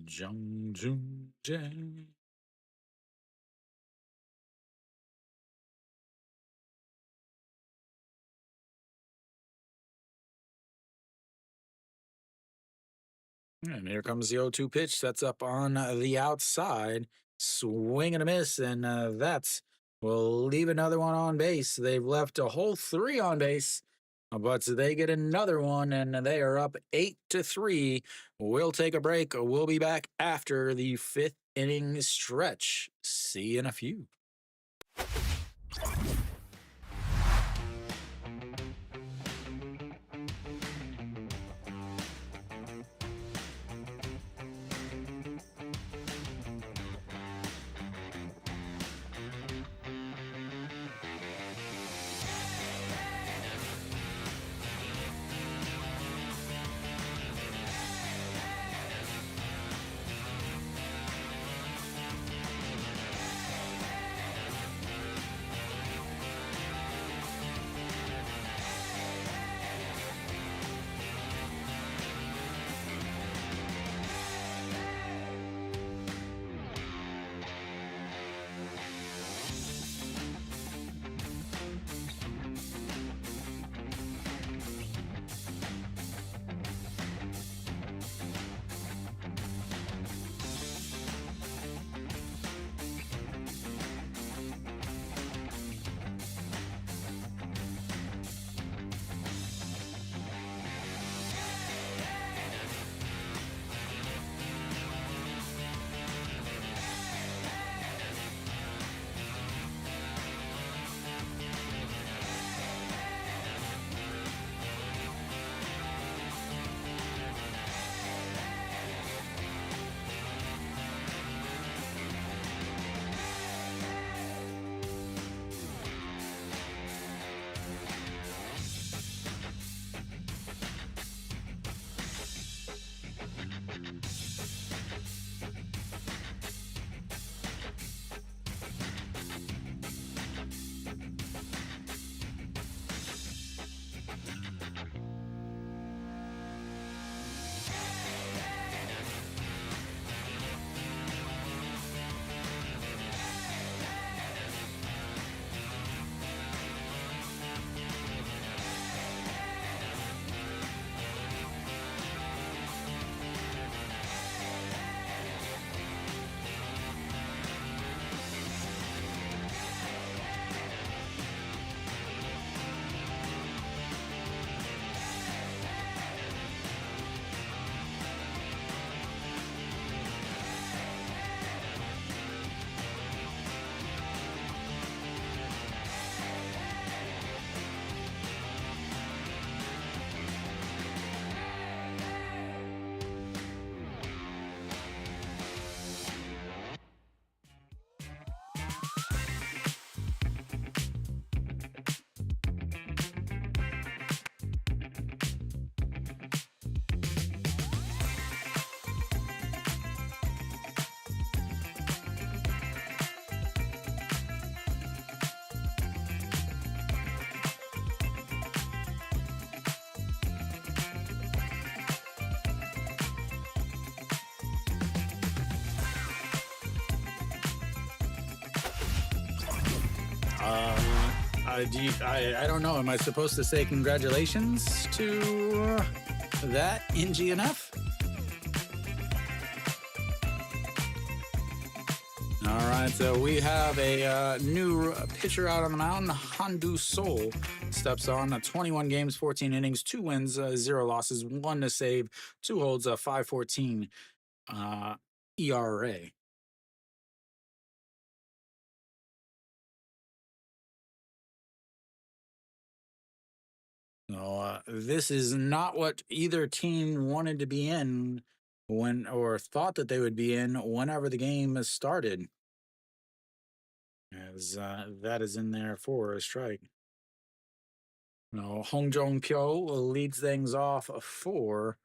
Jung Joon Jae. And here comes the 0-2 pitch. That's up on the outside. Swing and a miss, and that's will leave another one on base. They've left a whole 3 on base, but they get another one, and they are up 8-3. We'll take a break. We'll be back after the 5th inning stretch. See you in a few. I don't know. Am I supposed to say congratulations to that in GNF? All right, so we have a new pitcher out on the mound. Handu Sol steps on 21 games, 14 innings, 2 wins, 0 losses, 1 to save, 2 holds, a 5.14 ERA. So this is not what either team wanted to be in when or thought that they would be in whenever the game has started. As that is in there for a strike. No, Hong Jong Pyo leads things off for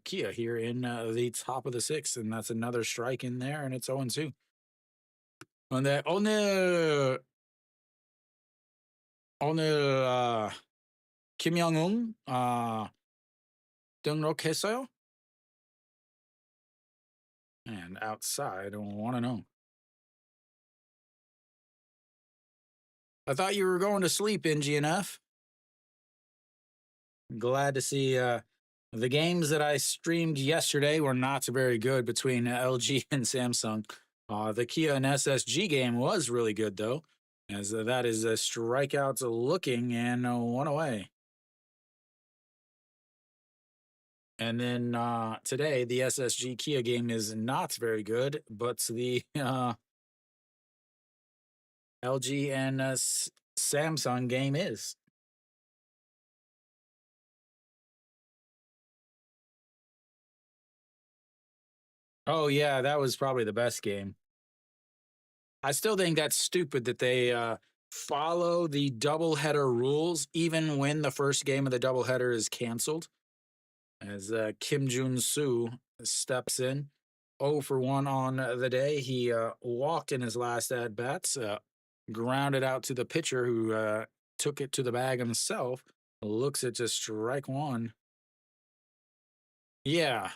Kia here in the top of the sixth, and that's another strike in there, and it's 0-2. 오늘 김영웅 등록했어요? And outside, 1-0. I thought you were going to sleep in GNF. Glad to see the games that I streamed yesterday were not very good between LG and Samsung. The Kia and SSG game was really good, though, as that is strikeouts looking and 1 away. And then today, the SSG Kia game is not very good, but the LG and Samsung game is. Oh, yeah, that was probably the best game. I still think that's stupid that they follow the doubleheader rules even when the first game of the doubleheader is canceled. As Kim Jun Soo steps in, 0 for 1 on the day. He walked in his last at bats, grounded out to the pitcher who took it to the bag himself. Looks at just strike one. Yeah,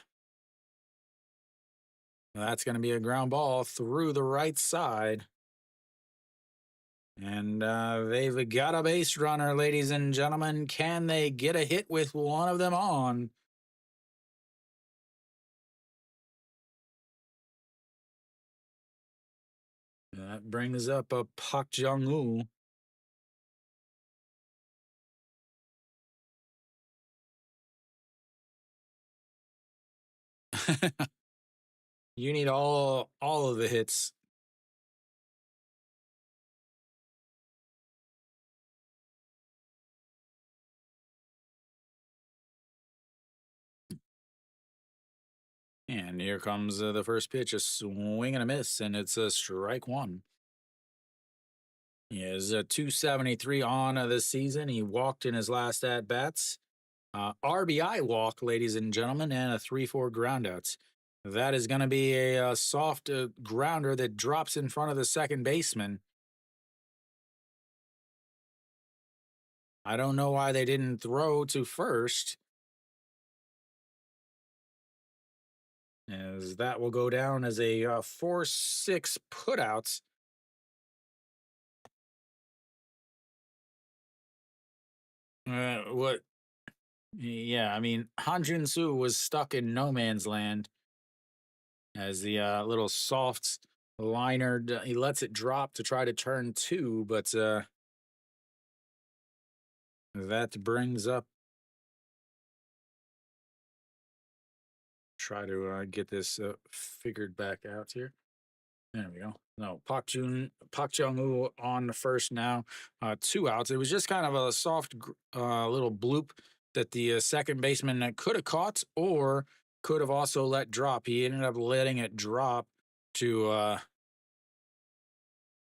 that's going to be a ground ball through the right side. And they've got a base runner, ladies and gentlemen. Can they get a hit with one of them on? That brings up a Pak Jung-woo. You need all of the hits. And here comes the first pitch, a swing and a miss, and it's a strike one. He is a 273 on this season. He walked in his last at bats. RBI walk, ladies and gentlemen, and a 3-4 groundouts. That is going to be a soft grounder that drops in front of the second baseman. I don't know why they didn't throw to first, as that will go down as a 4-6 putouts. What? Yeah, I mean, Han Jun-soo was stuck in no man's land as the little soft liner, he lets it drop to try to turn two, but that brings up. Try to get this figured back out here. There we go. No, Pak Jung-woo on the first now. 2 outs. It was just kind of a soft little bloop that the second baseman could have caught or could have also let drop. He ended up letting it drop to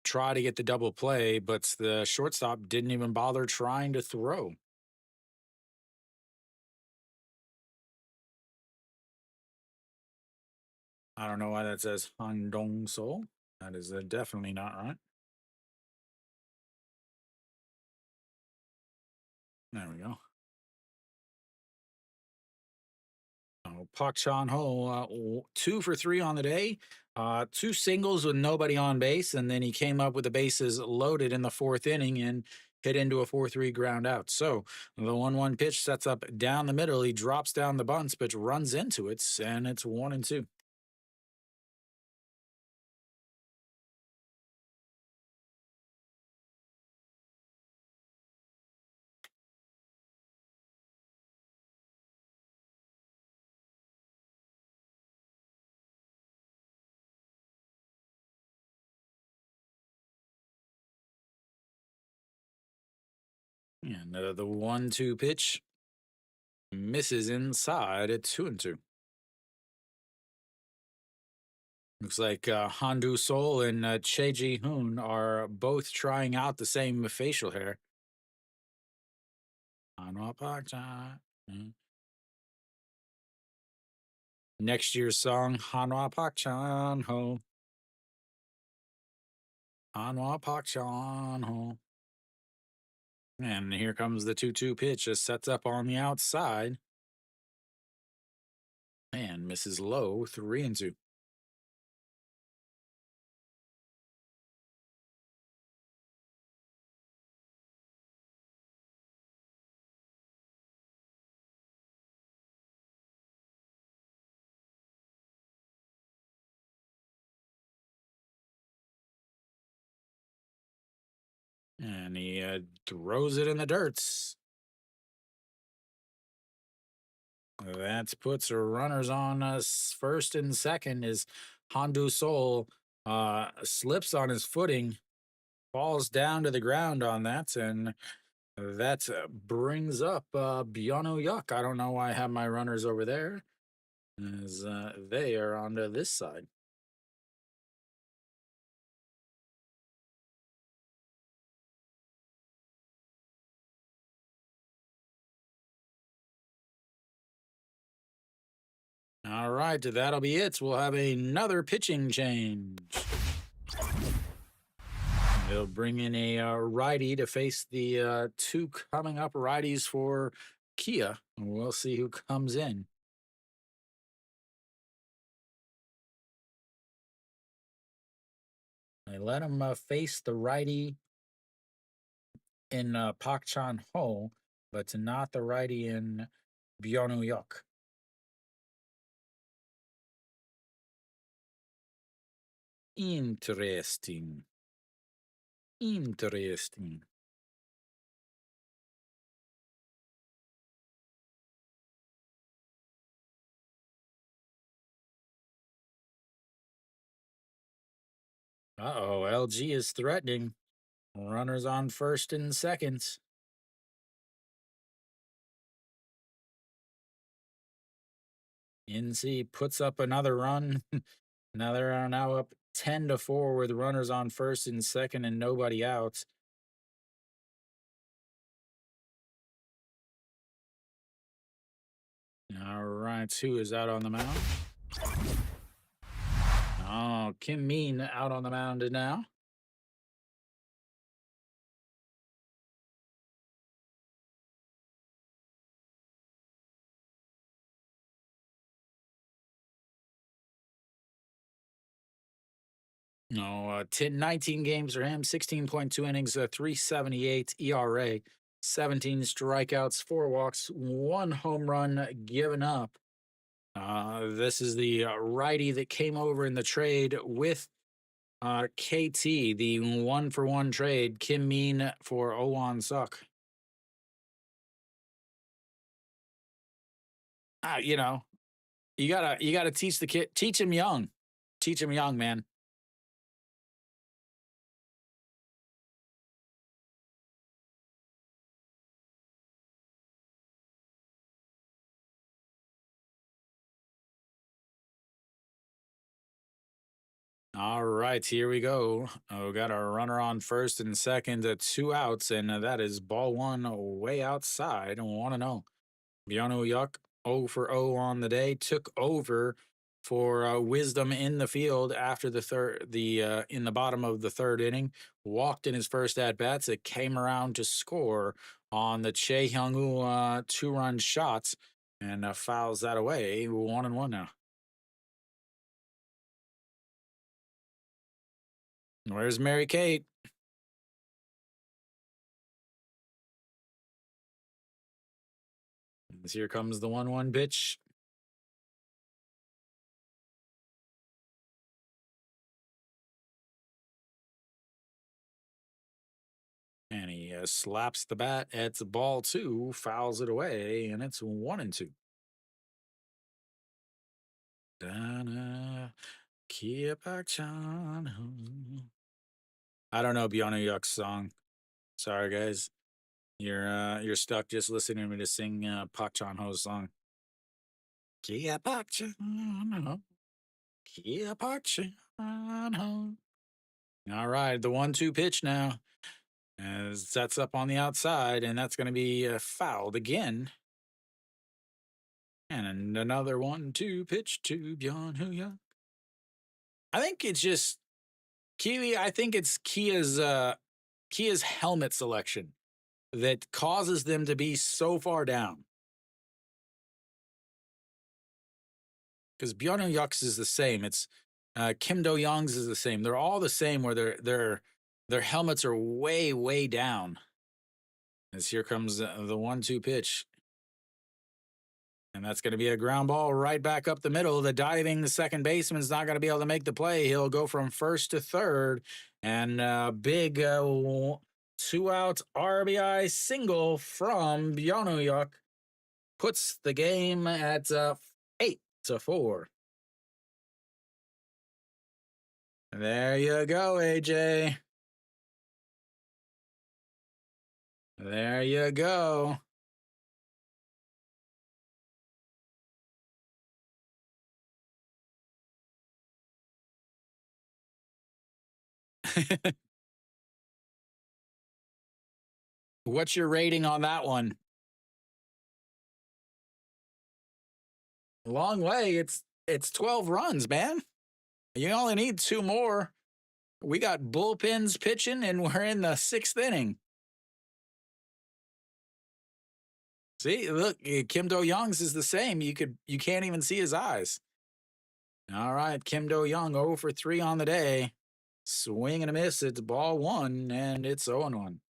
try to get the double play, but the shortstop didn't even bother trying to throw. I don't know why that says Han Dong-sol. That is definitely not right. There we go. Oh, Park Chan Ho, 2 for 3 on the day, two singles with nobody on base, and then he came up with the bases loaded in the fourth inning and hit into a 4-3 ground out. So the 1-1 pitch sets up down the middle. He drops down the bunts, but runs into it, and it's 1-2. And the 1-2 pitch misses inside at 2-2. Looks like Handu Sol and Che Ji Hoon are both trying out the same facial hair. Hanwha Park Chan. Next year's song, Hanwha Park Chan Ho. Hanwha Park Chan Ho. And here comes the 2-2 pitch. Just sets up on the outside. And misses low, 3-2. And he throws it in the dirts. That puts runners on us first and second as Handu Sol slips on his footing, falls down to the ground on that, and that brings up Biono Yuck. I don't know why I have my runners over there, as they are onto this side. All right, that'll be it. We'll have another pitching change. They'll bring in a righty to face the two coming up righties for Kia. We'll see who comes in. They let him face the righty in Pak Chan Ho, but not the righty in Byono Yok. Interesting. Interesting. Uh-oh, LG is threatening. Runners on first and second. NC puts up another run. Now they're now up 10-4 with runners on first and second and nobody out. All right, who is out on the mound? Oh, Kim Mean out on the mound now. No, 19 games for him, 16.2 innings, 378 ERA, 17 strikeouts, 4 walks, 1 home run given up. This is the righty that came over in the trade with KT, the 1-for-1 trade, Kim Mean for Owan Suk. You know, you gotta teach the kid, teach him young, man. All right, here we go. We got our runner on first and second, 2 outs, and that is ball one way outside. 1-0. Byono Yuck 0 for 0 on the day. Took over for Wisdom in the field after the in the bottom of the third inning. Walked in his first at bats. It came around to score on the Che Hyung-woo 2-run shots. and fouls that away. 1-1 now. Where's Mary Kate? Here comes the 1-1 pitch. And he slaps the bat. It's a ball two, fouls it away, and it's 1-2. Dana, I don't know Bjorn Yuck's song. Sorry, guys. You're stuck just listening to me to sing Pak Chan Ho's song. Kia Pak Chan Ho. Kia Pak Chan Ho. All right, the 1-2 pitch now. As sets up on the outside, and that's going to be fouled again. And another 1-2 pitch to Bjorn Huyuk. I think it's just Kiwi. I think it's Kia's helmet selection that causes them to be so far down. Because Bjorn Huyuk's is the same. It's Kim Do Young's is the same. They're all the same. Where their helmets are way down. As here comes the 1-2 pitch. And that's going to be a ground ball right back up the middle. The second baseman's not going to be able to make the play. He'll go from first to third. And a big 2-out RBI single from Bjorn Huyuk puts the game at 8-4. There you go, AJ. There you go. What's your rating on that one? Long way. It's 12 runs, man. You only need 2 more. We got bullpens pitching, and we're in the 6th inning. See, look, Kim Do Young's is the same. You can't even see his eyes. All right, Kim Do Young 0 for 3 on the day. Swing and a miss. It's ball 1, and it's 0-1.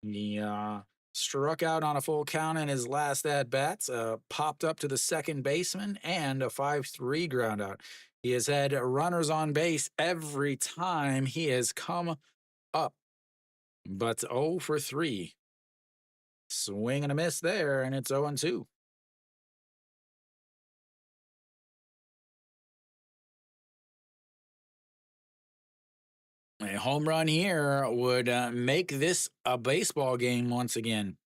He struck out on a full count in his last at-bats, popped up to the second baseman, and a 5-3 ground out. He has had runners on base every time he has come up, but 0 for 3. Swing and a miss there, and it's 0-2. A home run here would make this a baseball game once again.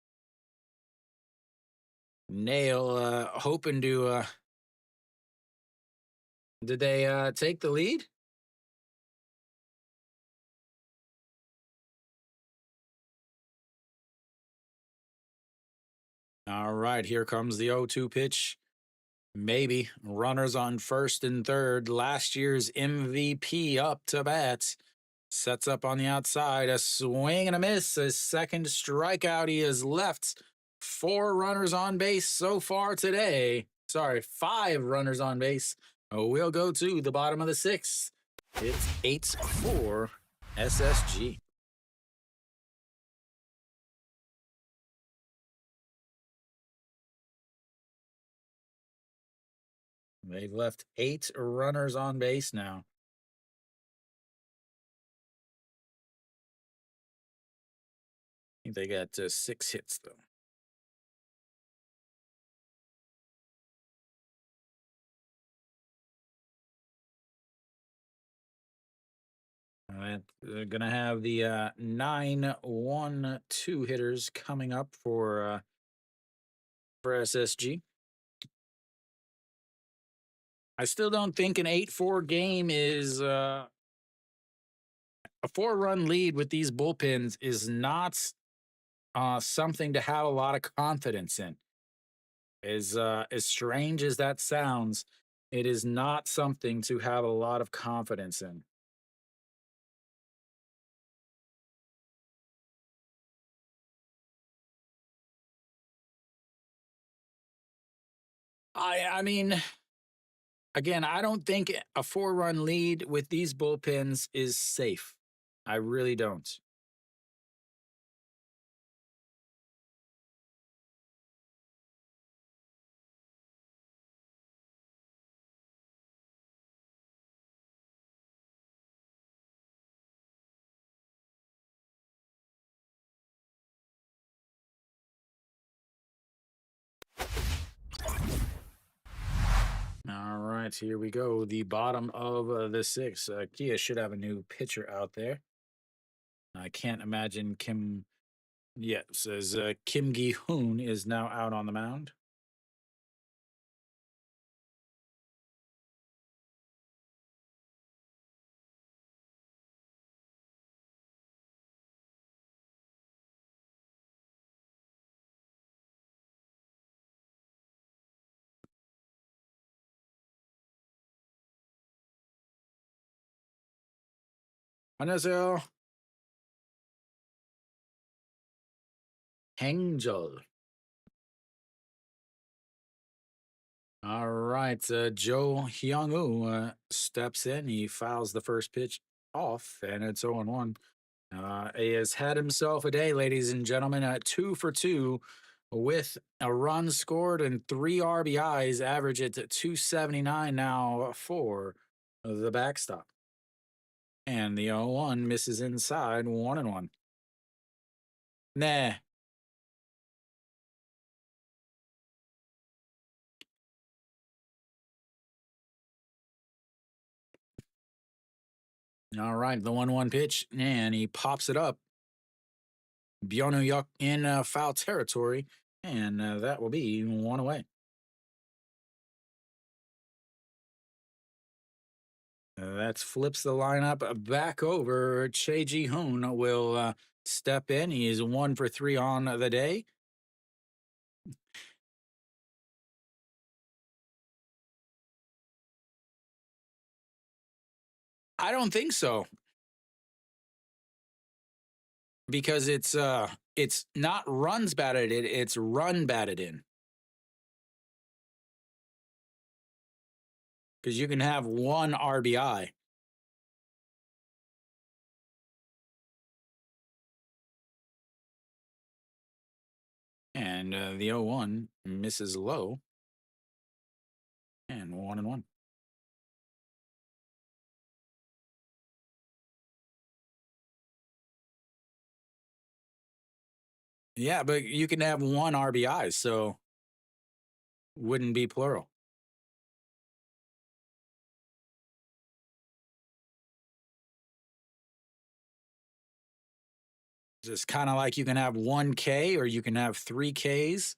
Nail hoping to. Did they take the lead? All right, here comes the 0-2 pitch. Maybe runners on first and third. Last year's MVP up to bat. Sets up on the outside. A swing and a miss. A second strikeout. He has left 4 runners on base so far today. Sorry, 5 runners on base. We'll go to the bottom of the 6th. It's 8-4 SSG. They've left 8 runners on base now. I think they got 6 hits, though. They're going to have the 9-1-2 hitters coming up for SSG. I still don't think an 8-4 game is a 4-run lead with these bullpens is not something to have a lot of confidence in. As strange as that sounds, it is not something to have a lot of confidence in. I mean, again, I don't think a 4-run lead with these bullpens is safe. I really don't. All right, here we go. The bottom of the sixth. Kia should have a new pitcher out there. I can't imagine Kim. Yeah, says Kim Gi Hoon is now out on the mound. 안녕하세요. Hangzhou. All right, Joe Hyung-woo steps in. He fouls the first pitch off, and it's 0-1. He has had himself a day, ladies and gentlemen, at 2 for 2 with a run scored and 3 RBIs, average at 279 now for the backstop. And the 0-1 misses inside, 1-1. Nah. All right, the 1-1 pitch, and he pops it up. Byonu Yuk in foul territory, and that will be 1 away. That flips the lineup back over. Che Ji Hoon will step in. He is 1 for 3 on the day. I don't think so, because it's not runs batted in, it's run batted in. Because you can have 1 RBI. And the 0-1 misses low, and 1-1. Yeah, but you can have 1 RBI, so wouldn't be plural. Just kind of like you can have 1K or you can have 3Ks.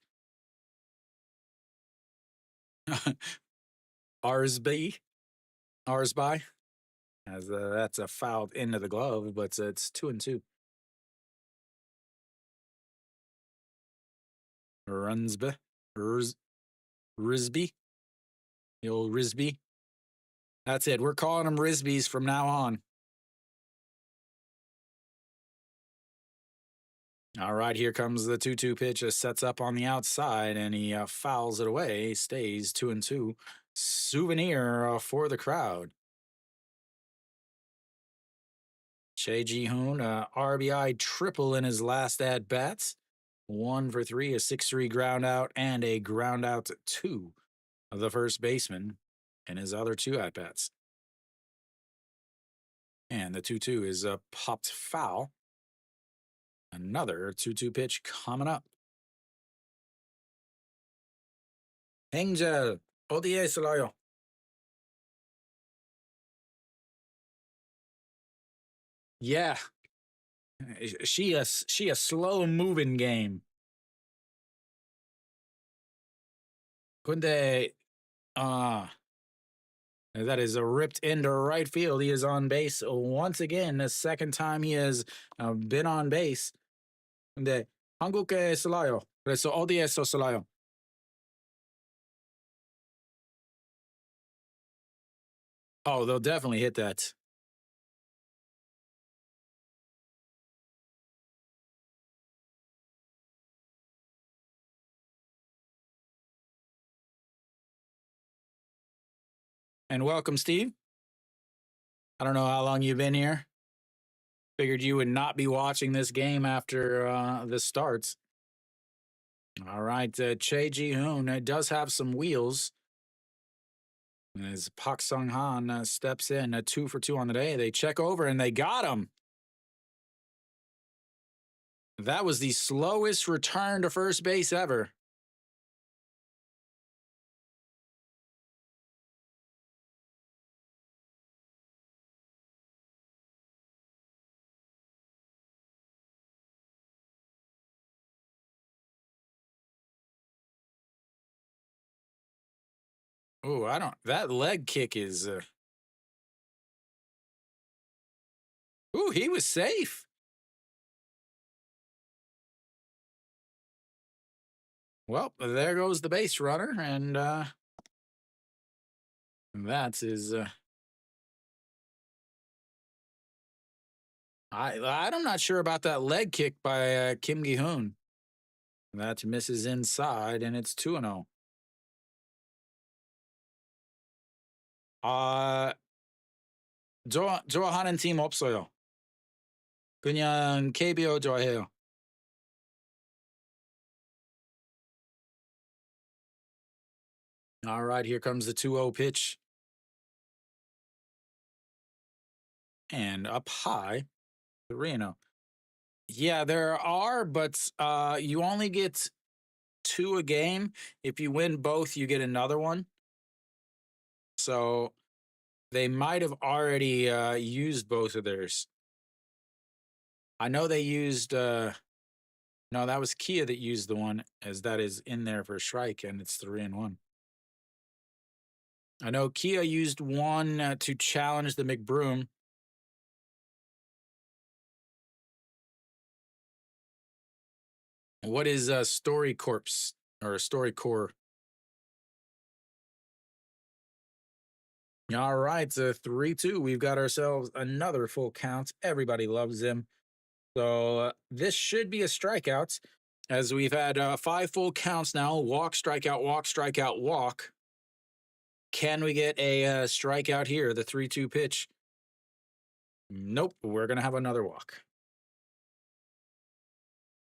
Arsby, Arsby, as that's a fouled into the glove, but it's 2-2. Runsby, Risby, the old Risby. That's it. We're calling them Risbys from now on. All right, here comes the 2-2 pitch. Sets up on the outside, and he fouls it away. Stays 2-2. Souvenir for the crowd. Che Ji Hoon, RBI triple in his last at bats. 1 for 3, a 6-3 ground out, and a ground out 2 of the first baseman in his other 2 at bats. And the 2-2 is a popped foul. Another 2-2 pitch coming up. Angel, ODA Solayo. Yeah, she a slow moving game. Kunde, that is a ripped into right field. He is on base once again. The second time he has been on base. 근데 한국에 슬라요. 그래서 어디에서 슬라요? Oh, they'll definitely hit that. And welcome, Steve. I don't know how long you've been here. Figured you would not be watching this game after this starts. All right, Che Ji Hoon does have some wheels. As Pak Sung Han steps in, 2 for 2 on the day. They check over and they got him. That was the slowest return to first base ever. Oh, I don't. That leg kick is. Ooh, he was safe. Well, there goes the base runner, and that's his. I'm not sure about that leg kick by Kim Gi Hoon. That misses inside, and it's 2-0. 좋아하는 팀 없어요. 그냥 KBO 좋아해요. All right, here comes the 2-0 pitch. And up high, 3-0. Yeah, there are, but you only get 2 a game. If you win both, you get another one. So they might have already used both of theirs. I know they used. No, that was Kia that used the one, as that is in there for a strike, and it's 3-1. I know Kia used one to challenge the McBroom. What is Story Corpse or Story Core? All right, 3-2. We've got ourselves another full count. Everybody loves him. So this should be a strikeout, as we've had 5 full counts now. Walk, strikeout, walk, strikeout, walk. Can we get a strikeout here? The 3-2 pitch. Nope, we're going to have another walk.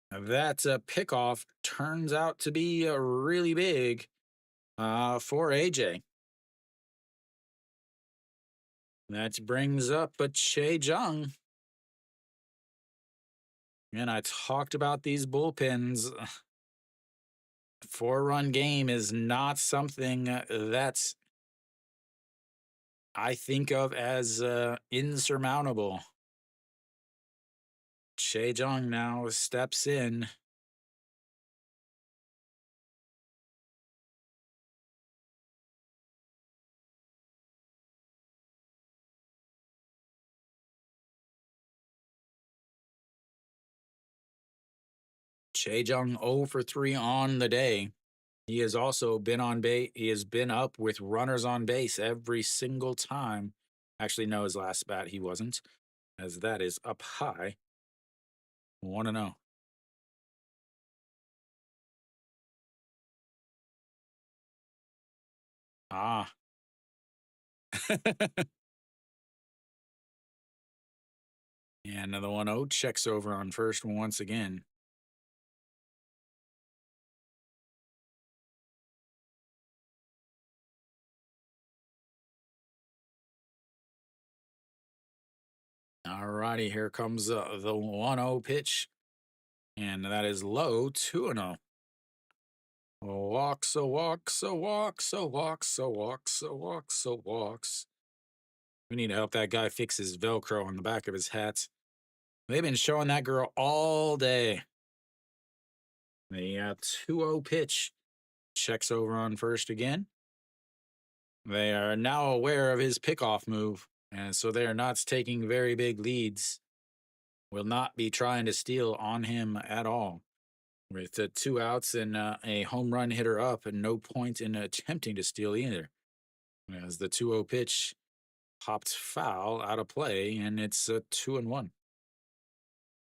That pickoff turns out to be really big for AJ. That brings up a Che Jung. And I talked about these bullpens. 4-run game is not something that's I think of as insurmountable. Che Jung now steps in. Che Jung 0 for 3 on the day. He has also been on base. He has been up with runners on base every single time. Actually, no, his last bat he wasn't, as that is up high. 1-0. Ah. And another 1-0 checks over on first once again. All righty, here comes the 1-0 pitch. And that is low, 2-0. Walks, so walks, so walks, so walks, so walks, so walks, so walks. We need to help that guy fix his Velcro on the back of his hat. They've been showing that girl all day. The 2-0 pitch checks over on first again. They are now aware of his pickoff move, and so they are not taking very big leads. Will not be trying to steal on him at all. With 2 outs and a home run hitter up, and no point in attempting to steal either. As the 2-0 pitch popped foul out of play, and it's 2-1.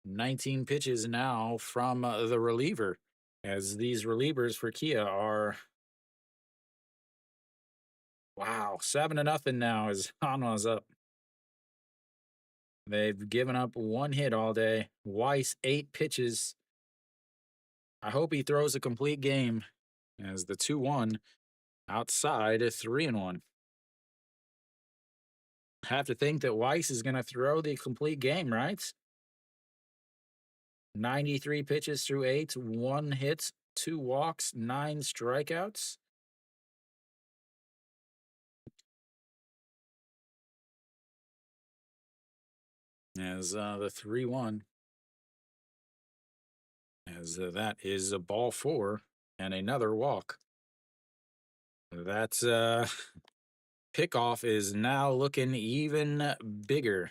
19 pitches now from the reliever, as these relievers for Kia are Wow, 7-0 now as Hanwha's up. They've given up one hit all day. Weiss, 8 pitches. I hope he throws a complete game as the 2-1 outside a 3-1. Have to think that Weiss is going to throw the complete game, right? 93 pitches through 8, 1 hit, 2 walks, 9 strikeouts. As the 3-1, as that is a ball 4 and another walk. That's pickoff is now looking even bigger.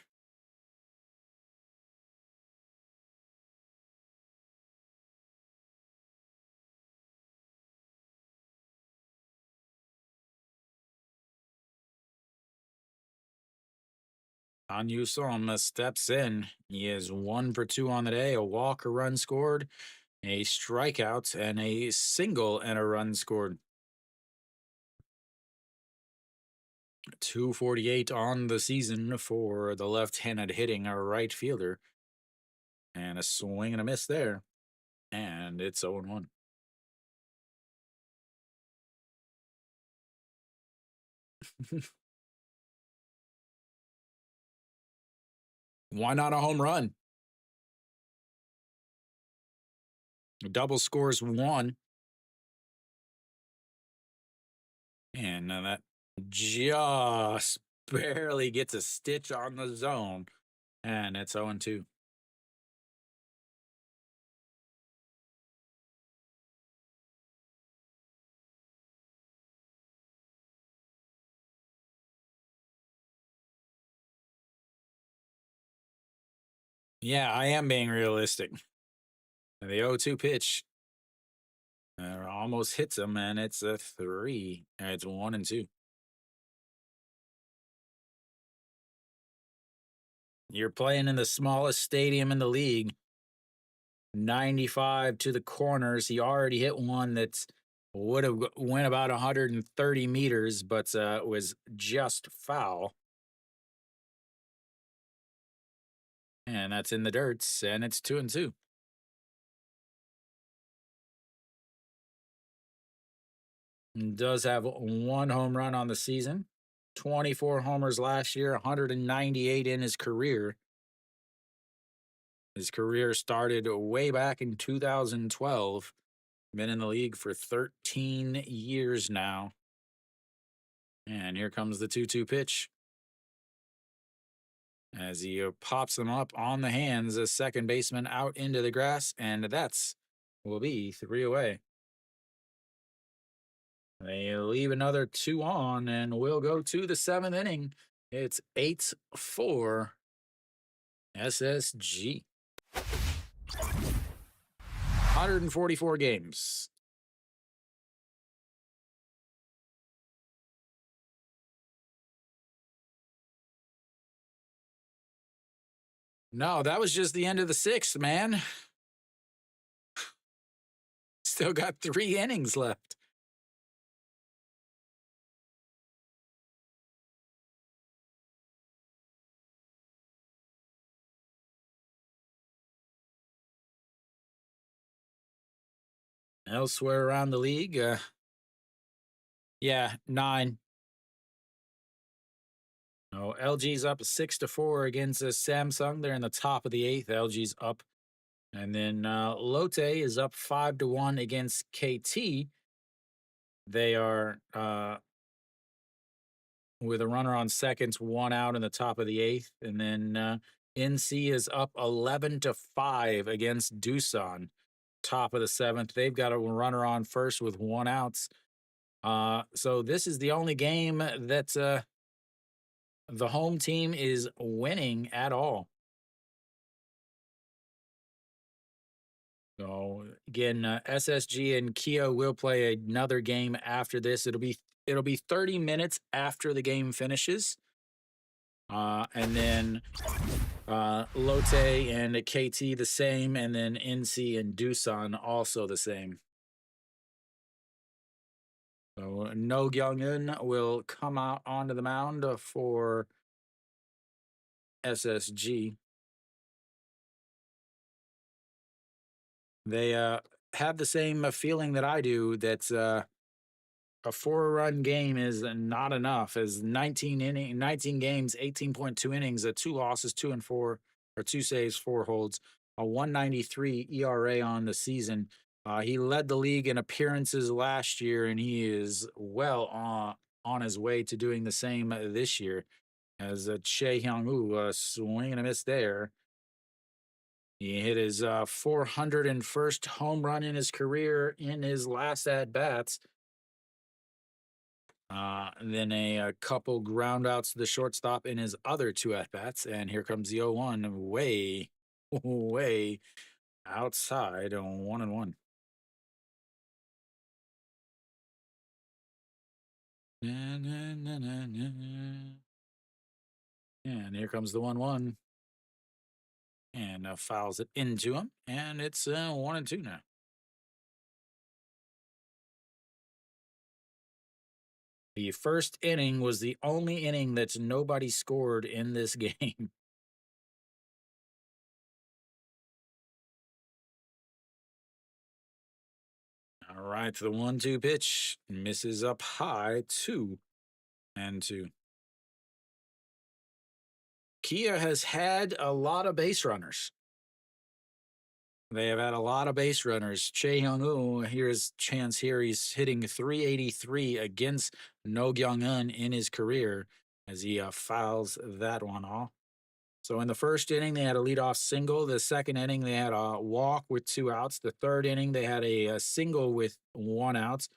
On Yusom steps in. He is 1 for 2 on the day, a walk, a run scored, a strikeout, and a single and a run scored. 248 on the season for the left-handed hitting a right fielder. And a swing and a miss there. And it's 0-1. Why not a home run? Double scores 1. And that just barely gets a stitch on the zone. And it's 0-2. Yeah, I am being realistic. The 0-2 pitch almost hits him, and it's a 3. It's 1-2. You're playing in the smallest stadium in the league. 95 to the corners. He already hit one that's would have went about 130 meters, but was just foul. And that's in the dirts, and it's 2-2. Does have 1 home run on the season, 24 homers last year, 198 in his career. His career started way back in 2012. Been in the league for 13 years now. And here comes the 2-2 pitch. As he pops them up on the hands, a second baseman out into the grass, and that's will be 3 away. They leave another 2 on, and we'll go to the 7th inning. It's 8-4 SSG. 144 games. No, that was just the end of the 6th, man. Still got 3 innings left. Elsewhere around the league, yeah, 9. Oh, LG's up 6-4 against Samsung. They're in the top of the 8th. LG's up. And then Lotte is up 5-1 against KT. They are with a runner on seconds, 1 out in the top of the 8th. And then NC is up 11-5 against Doosan, top of the 7th. They've got a runner on first with 1 out. So this is the only game that the home team is winning at all. So again, SSG and KBO will play another game after this. It'll be 30 minutes after the game finishes. And then Lotte and KT the same, and then NC and Doosan also the same. So No Kyung Un will come out onto the mound for SSG. They have the same feeling that I do that a four-run game is not enough. As 19 games, 18.2 innings, two losses, 2 and 4, or 2 saves, 4 holds, a 193 ERA on the season. He led the league in appearances last year, and he is well on his way to doing the same this year. As Che Hyung Woo swing and a miss there. He hit his 401st home run in his career in his last at bats. Then a couple ground outs to the shortstop in his other two at bats. And here comes the 0-1 way, way outside on 1-1. Na, na, na, na, na. And here comes the 1-1. And fouls it into him. And it's 1-2 now. The first inning was the only inning that's nobody scored in this game. All right, the 1-2 pitch misses up high, 2-2. Kia has had a lot of base runners. They have had a lot of base runners. Che Hyung Woo, here's chance here. He's hitting 383 against No Kyung Un in his career as he fouls that one off. So in the first inning, they had a leadoff single. The second inning, they had a walk with 2 outs. The third inning, they had a single with 1 out.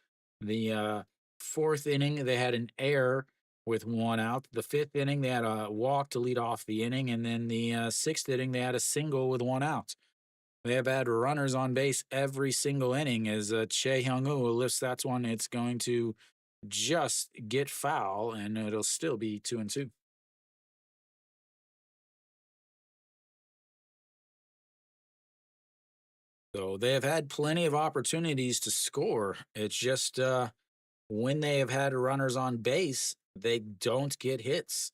The fourth inning, they had an error with 1 out. The fifth inning, they had a walk to lead off the inning. And then the sixth inning, they had a single with 1 out. They have had runners on base every single inning as Che Hyung Woo lifts that one. It's going to just get foul, and it'll still be 2-2. So they have had plenty of opportunities to score. It's just when they have had runners on base, they don't get hits.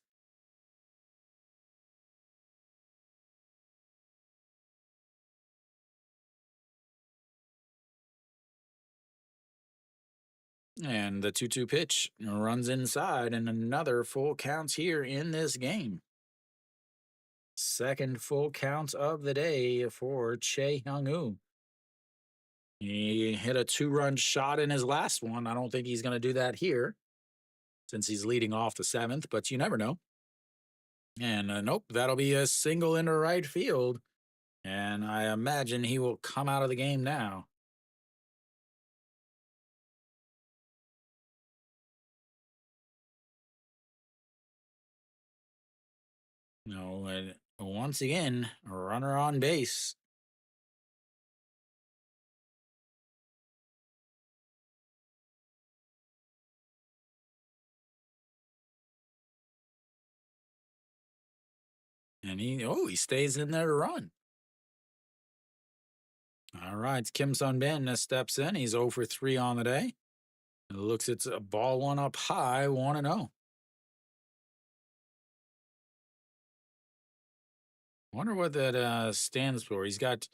And the 2-2 pitch runs inside, and another full counts here in this game. Second full count of the day for Che Hyung Woo. He hit a 2-run shot in his last one. I don't think he's going to do that here since he's leading off the seventh, but you never know. And nope, that'll be a single into right field. And I imagine he will come out of the game now. No, and once again, a runner on base. And he stays in there to run. All right, Kim Sun Bin steps in. He's 0 for 3 on the day. It looks it's a ball one up high, 1-0. Wonder what that stands for. He's got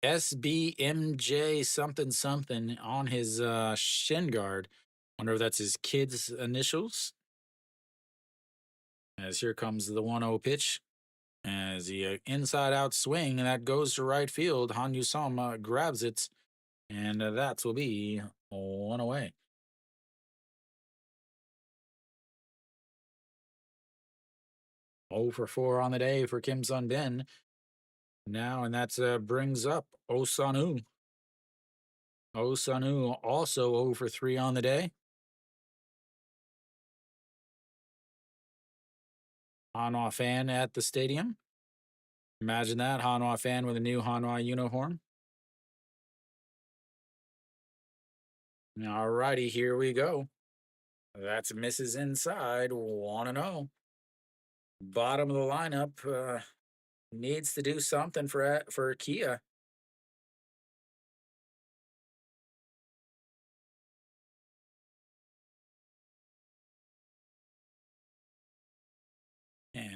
SBMJ something something on his shin guard. Wonder if that's his kid's initials. As here comes the 1-0 pitch. As the inside out swing, and that goes to right field. Han Yu-sum grabs it, and that will be one away. 0 for 4 on the day for Kim Sun Bin. Now, and that brings up Osanu. Osanu also 0 for 3 on the day. Hanwha fan at the stadium. Imagine that, Hanwha fan with a new Hanwha uniform. All righty, here we go. That's misses inside, 1-0. Bottom of the lineup needs to do something for Kia.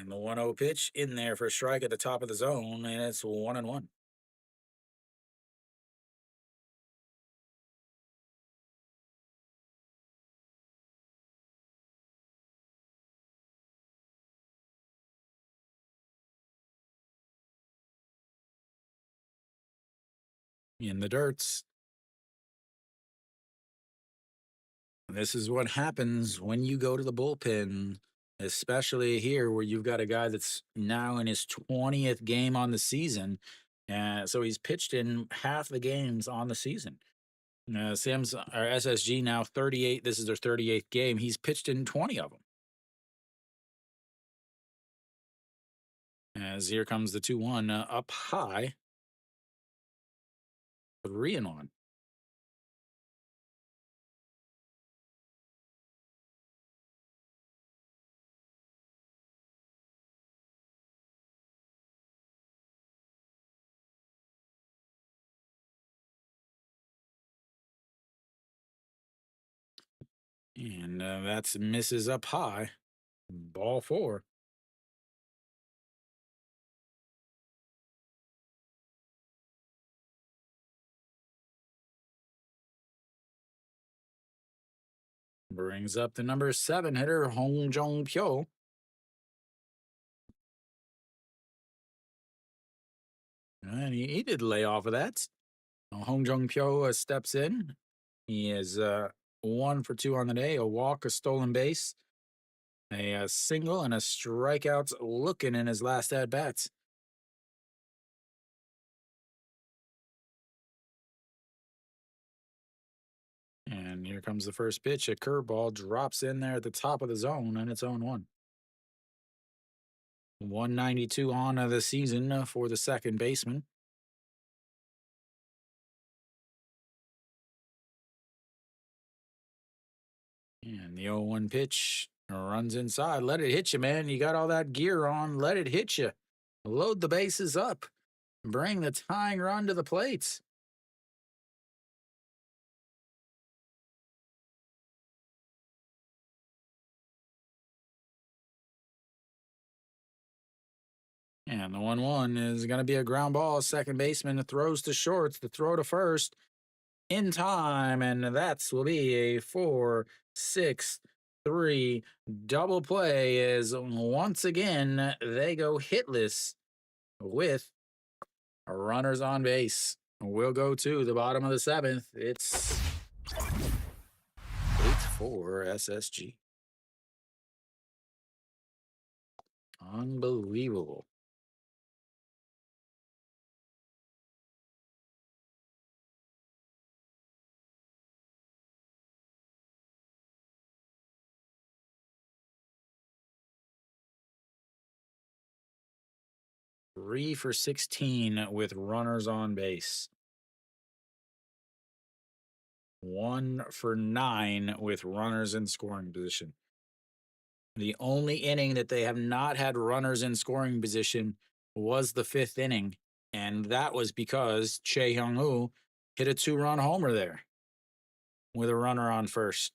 And the 1-0 pitch in there for a strike at the top of the zone, and it's 1-1. In the dirts. This is what happens when you go to the bullpen, especially here where you've got a guy that's now in his 20th game on the season. So he's pitched in half the games on the season. Sam's or SSG now 38. This is their 38th game. He's pitched in 20 of them. As here comes the 2-1 up high, 3-1. And that's misses up high. Ball four. Brings up the number 7 hitter, Hong Jong Pyo. And he did lay off of that. Hong Jong Pyo steps in. He is 1 for 2 on the day, a walk, a stolen base, a single, and a strikeout looking in his last at bats. And here comes the first pitch. A curveball drops in there at the top of the zone, and it's 0-1. 192 on the season for the second baseman. And the 0-1 pitch runs inside. Let it hit you, man. You got all that gear on. Let it hit you. Load the bases up. Bring the tying run to the plate. And the 1-1 is going to be a ground ball. Second baseman throws to shorts, the throw to first in time. And that will be a 4-6-3 double play as once again they go hitless with runners on base. We'll go to the bottom of the 7th. It's 8-4 SSG. Unbelievable. Three for 16 with runners on base. 1 for 9 with runners in scoring position. The only inning that they have not had runners in scoring position was the 5th inning, and that was because Chae Hyung-woo hit a 2-run homer there with a runner on first.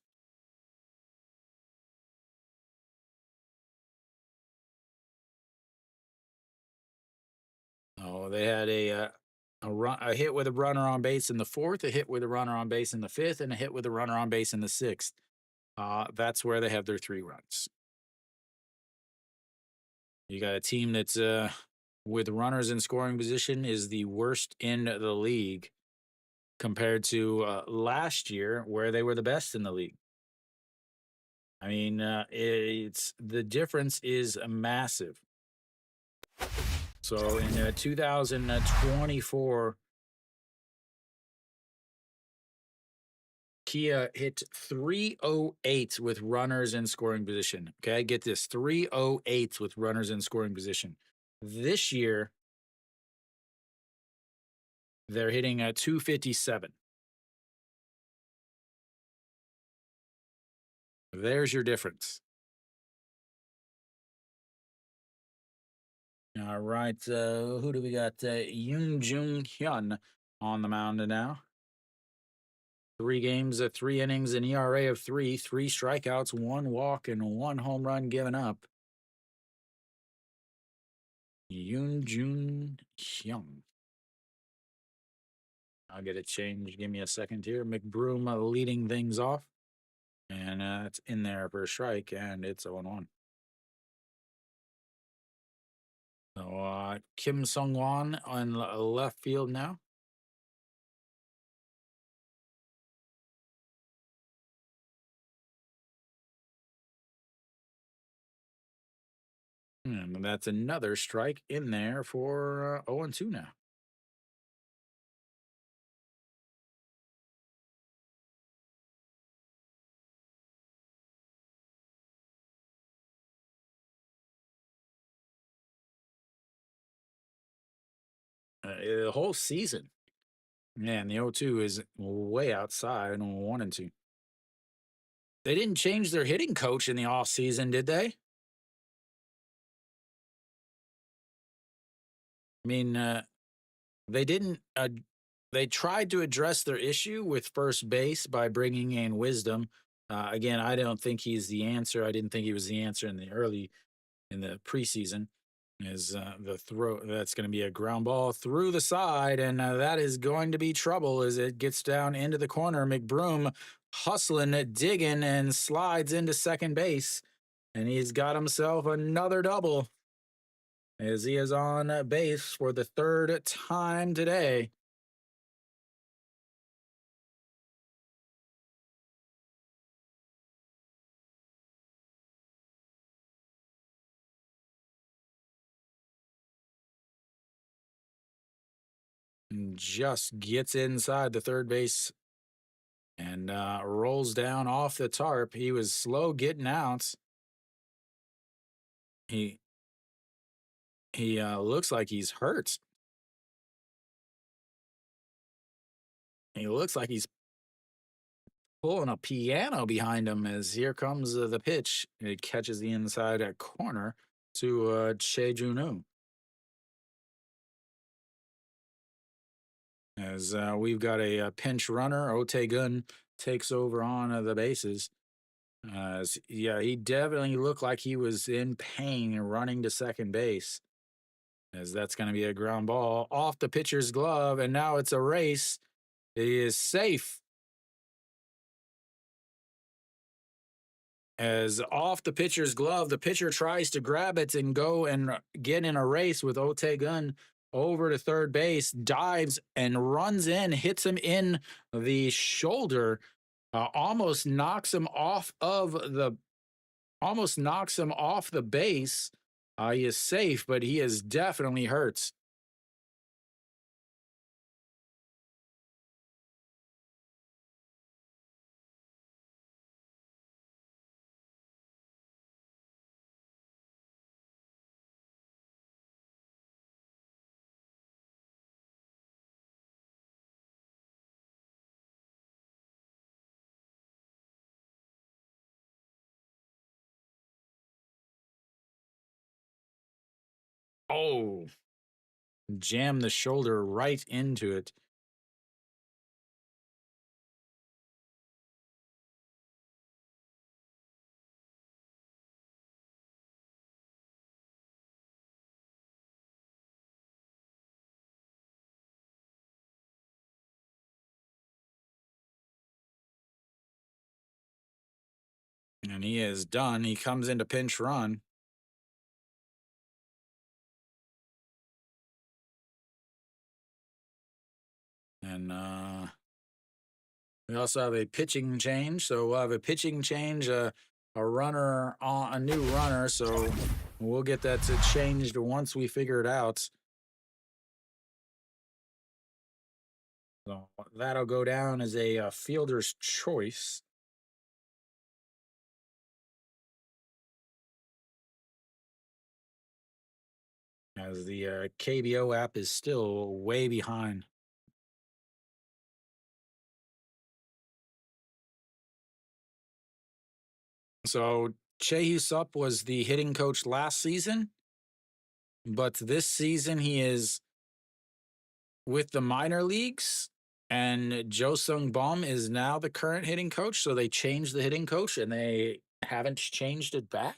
Oh, they had a hit with a runner on base in the 4th, a hit with a runner on base in the 5th, and a hit with a runner on base in the 6th. That's where they have their 3 runs. You got a team that's with runners in scoring position is the worst in the league compared to last year where they were the best in the league. I mean, it's the difference is massive. So in 2024, Kia hit 308 with runners in scoring position. Okay, get this 308 with runners in scoring position. This year, they're hitting a 257. There's your difference. All right, who do we got? Yoon Jung Hyun on the mound now. 3 games, 3 innings, an ERA of 3, 3 strikeouts, 1 walk, and 1 home run given up. Yoon Jun Hyung. I'll get it changed. Give me a second here. McBroom leading things off. And it's in there for a strike, and it's 0-1. So Kim Sung Won on left field now. And that's another strike in there for 0-2 now. The whole season. Man, the 0-2 is way outside on 1-2. They didn't change their hitting coach in the off season, did they? I mean, they didn't. They tried to address their issue with first base by bringing in Wisdom. Again, I don't think he's the answer. I didn't think he was the answer in the preseason. Is the throw that's going to be a ground ball through the side, and that is going to be trouble as it gets down into the corner. McBroom hustling, digging, and slides into second base, and he's got himself another double as he is on base for the third time today. And just gets inside the third base and rolls down off the tarp. He was slow getting out. He he looks like he's hurt. He looks like he's pulling a piano behind him as here comes the pitch. It catches the inside at corner to Che Junu. As we've got a pinch runner, Otegun takes over on the bases. Yeah, he definitely looked like he was in pain running to second base. As that's going to be a ground ball off the pitcher's glove, and now it's a race. He is safe. As off the pitcher's glove, the pitcher tries to grab it and go and get in a race with Otegun over to third base, dives and runs in, hits him in the shoulder, almost knocks him off the base. He is safe, but he is definitely hurt. Oh, jam the shoulder right into it. And he is done. He comes into pinch run. And we also have a pitching change. So we'll have a pitching change, a runner on a new runner. So we'll get that changed once we figure it out. So that'll go down as a fielder's choice. As the KBO app is still way behind. So Che Sup was the hitting coach last season, but this season he is with the minor leagues, and Jo Sung Bum is now the current hitting coach. So they changed the hitting coach, and they haven't changed it back.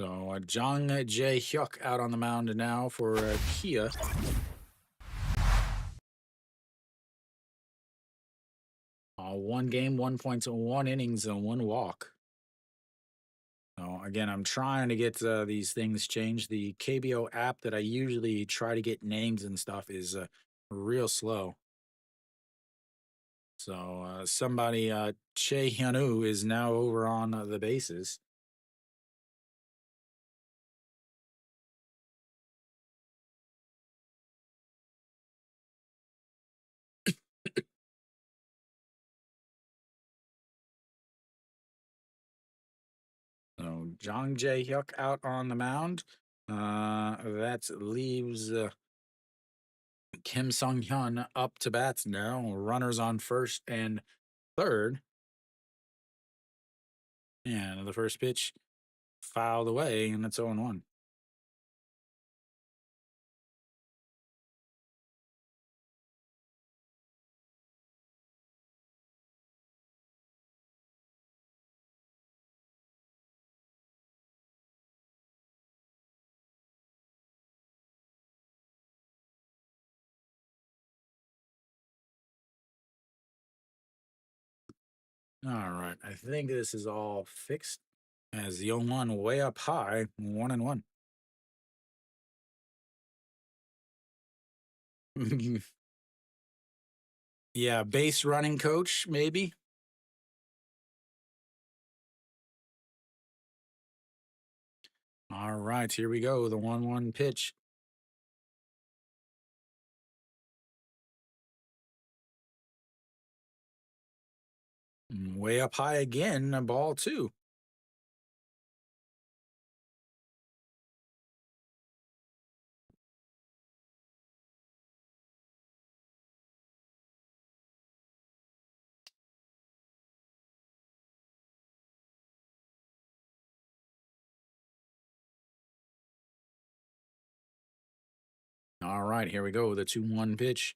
So Jang Jae Hyuk out on the mound now for Kia. One game, 1.1 innings, and one walk. So again, I'm trying to get these things changed. The KBO app that I usually try to get names and stuff is real slow. So somebody, Che Hyunu, is now over on the bases. So Jang Jae Hyuk out on the mound. That leaves Kim Sung Hyun up to bats now. Runners on first and third. And the first pitch fouled away, and it's 0-1. All right. I think this is all fixed as the 0-1 way up high, 1-1. Yeah, base running coach, maybe. All right, here we go. The 1-1 pitch. Way up high again, a ball two. All right, here we go. The 2-1 pitch.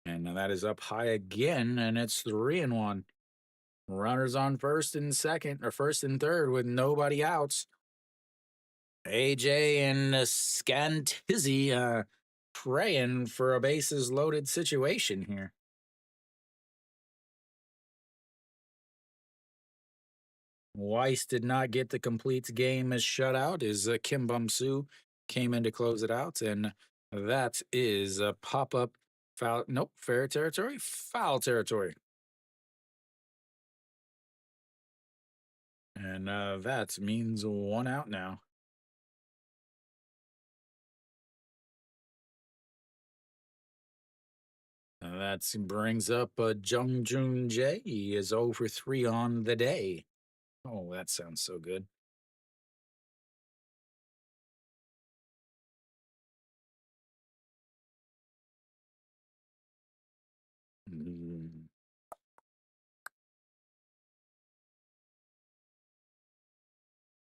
And that is up high again, and it's 3-1. Runners on first and second, or first and third with nobody outs. AJ and Scantizzi praying for a bases loaded situation here. Weiss did not get the complete game as shutout as Kim Bum Soo came in to close it out. And that is a pop up foul. Nope, fair territory, foul territory. And that means one out now. That brings up Jung Joon Jae. He is 0 for 3 on the day. Oh, that sounds so good. Mm.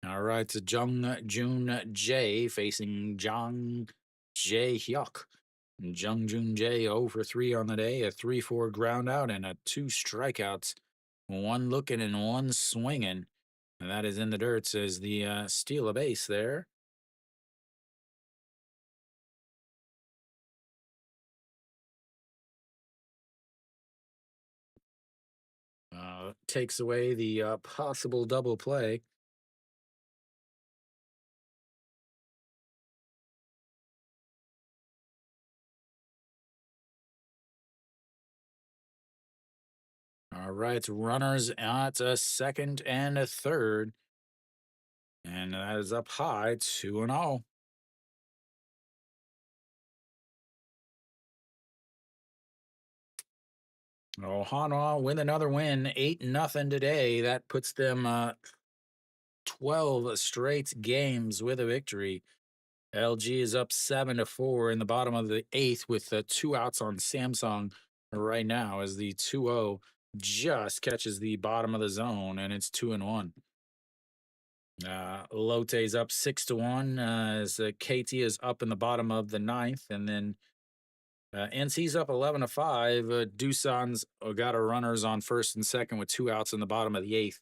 All right, so Jung Joon Jae facing Jang Jae Hyuk. Jung Joon Jae 0 for 3 on the day, a 3-4 ground out, and a 2 strikeouts. One looking and one swinging. And that is in the dirt, says the steal a base there. Takes away the possible double play. All right, runners at a second and a third. And that is up high, 2-0. Oh, Hanwha win another win, 8-0 today. That puts them 12 straight games with a victory. LG is up 7-4 in the bottom of the eighth with 2 outs on Samsung right now as the 2-0 just catches the bottom of the zone and it's 2-1. Lotte's up 6-1 as KT is up in the bottom of the ninth, and then NC's up 11-5. Doosan's got a runners on first and second with 2 outs in the bottom of the eighth.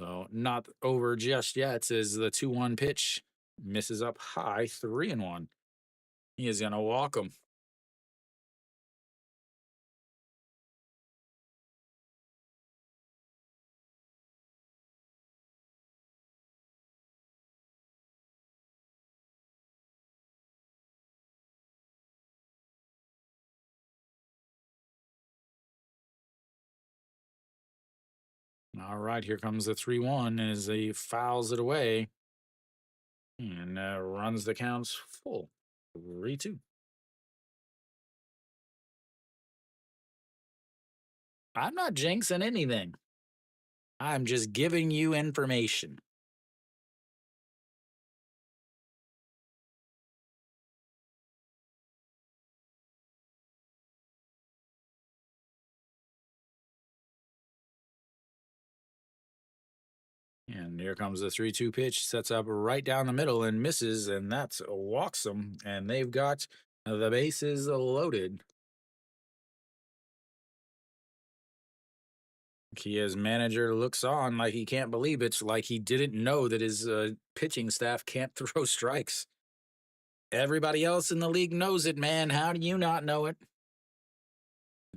So not over just yet as the 2-1 pitch misses up high, 3-1. He is going to walk him. All right, here comes the 3-1 as he fouls it away and runs the counts full. 3-2. I'm not jinxing anything. I'm just giving you information. And here comes the 3-2 pitch, sets up right down the middle and misses, and that's walks them. And they've got the bases loaded. Kia's manager looks on like he can't believe it, like he didn't know that his pitching staff can't throw strikes. Everybody else in the league knows it, man. How do you not know it?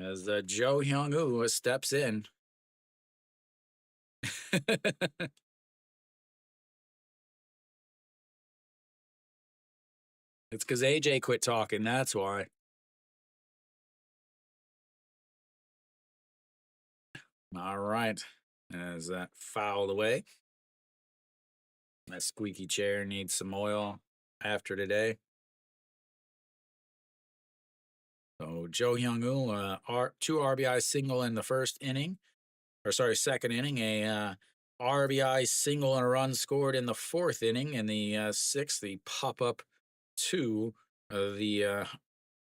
As Joe Hyung-woo steps in. It's because AJ quit talking. That's why. All right. As that fouled away. That squeaky chair needs some oil after today. So Joe Hyung-woo, 2 RBI single in the first inning, or sorry, second inning. A RBI single and a run scored in the fourth inning. In the sixth, the pop up to the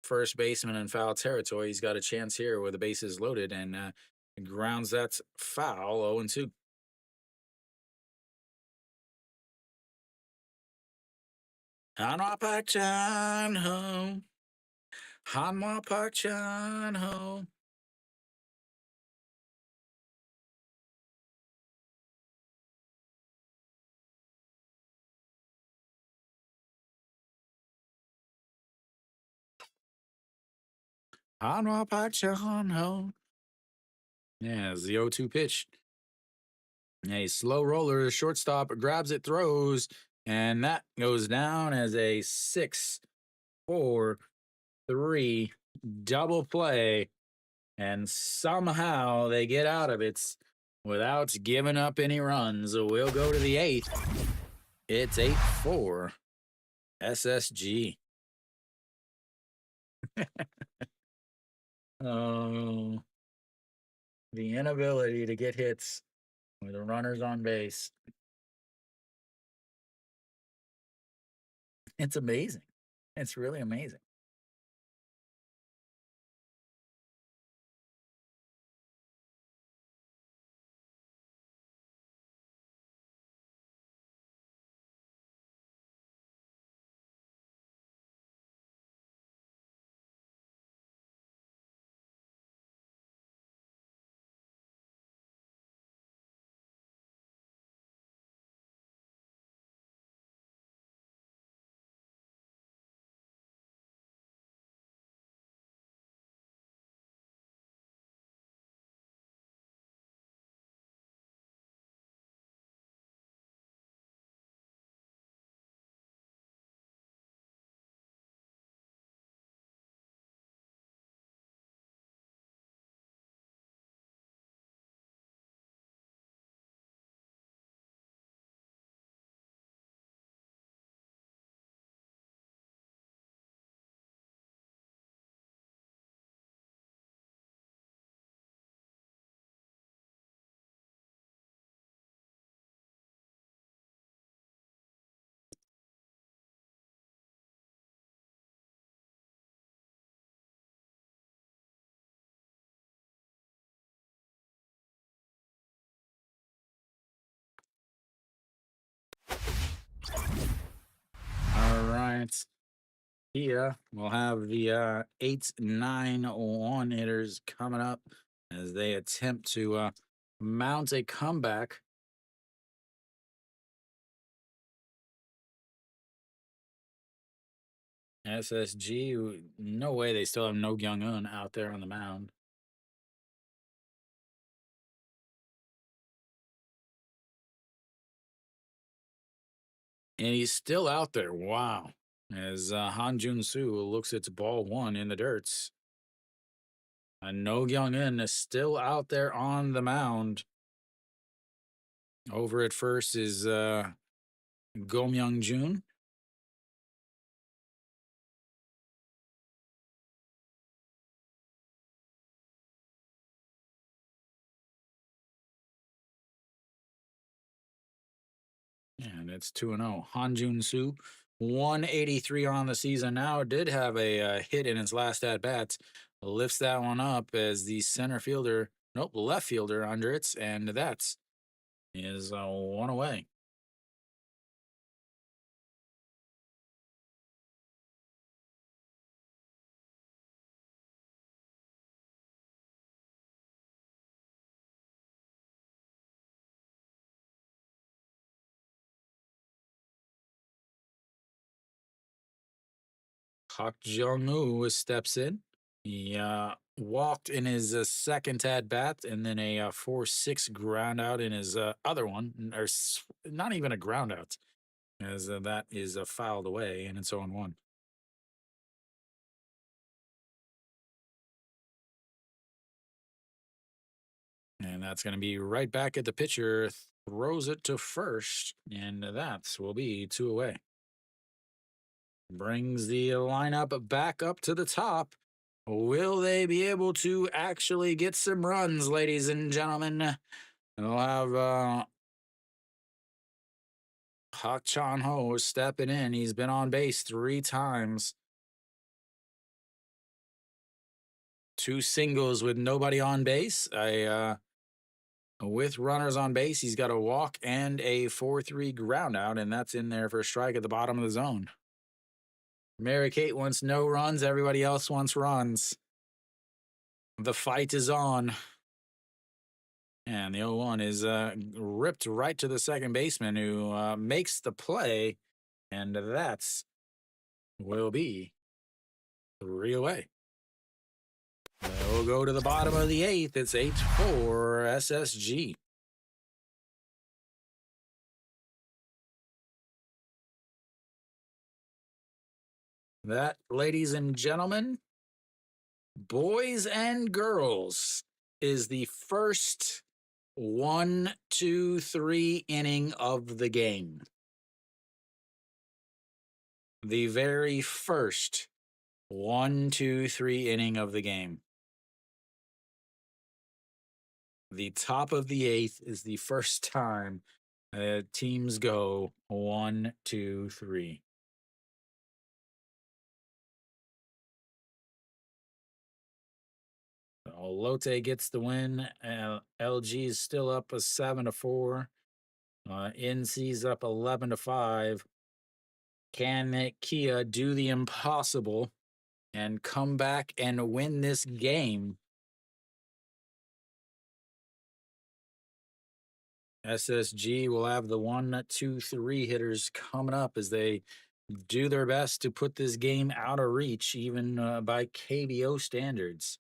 first baseman in foul territory. He's got a chance here with the bases loaded and grounds that foul 0-2. Hanwha Park Chan Ho. Hanwha Park Chan Ho. Hanwha Park Chan Ho. Yeah, it's the 0-2 pitch. A slow roller, shortstop grabs it, throws, and that goes down as a 6-4-3 double play. And somehow they get out of it without giving up any runs. So we'll go to the 8th. It's 8-4 SSG. Oh, the inability to get hits with the runners on base. It's amazing. It's really amazing. All right. Here we'll have the 8-9-1 hitters coming up as they attempt to mount a comeback SSG, no way they still have No Young-un out there on the mound. And he's still out there. Wow. As Han Jun-soo looks at ball one in the dirts. No Young-in is still out there on the mound. Over at first is Go Myung-jun. And it's 2-0. Han Jun-soo, 183 on the season now. Did have a hit in his last at bats. Lifts that one up as the center fielder, nope, left fielder under it, and that's is one away. Hak Jung-woo steps in. He walked in his second at bat, and then a 4-6 ground out in his other one, or not even a ground out, as that is fouled away, and it's 0-1. And that's going to be right back at the pitcher, throws it to first, and that will be two away. Brings the lineup back up to the top. Will they be able to actually get some runs, ladies and gentlemen? They'll have Hak Chan Ho stepping in. He's been on base 3 times. 2 singles with nobody on base. With runners on base, he's got a walk and a 4-3 ground out, and that's in there for a strike at the bottom of the zone. Mary Kate wants no runs. Everybody else wants runs. The fight is on. And the 0-1 is ripped right to the second baseman who makes the play. And that's will be 3 away. We'll go to the bottom of the 8th. It's 8-4 SSG. That, ladies and gentlemen, boys and girls, is the first 1-2-3 inning of the game. The very first 1-2-3 inning of the game. The top of the 8th is the first time teams go 1-2-3. Lotte gets the win. LG is still up a 7-4. NC's up 11-5. Can Kia do the impossible and come back and win this game? SSG will have the 1-2-3 hitters coming up as they do their best to put this game out of reach, even by KBO standards.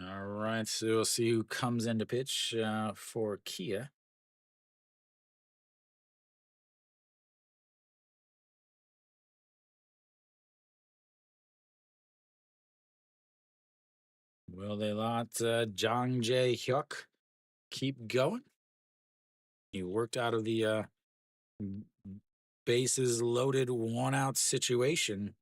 All right, so we'll see who comes into pitch for Kia. Will they let Jang Jae Hyuk keep going? He worked out of the bases loaded 1-out situation.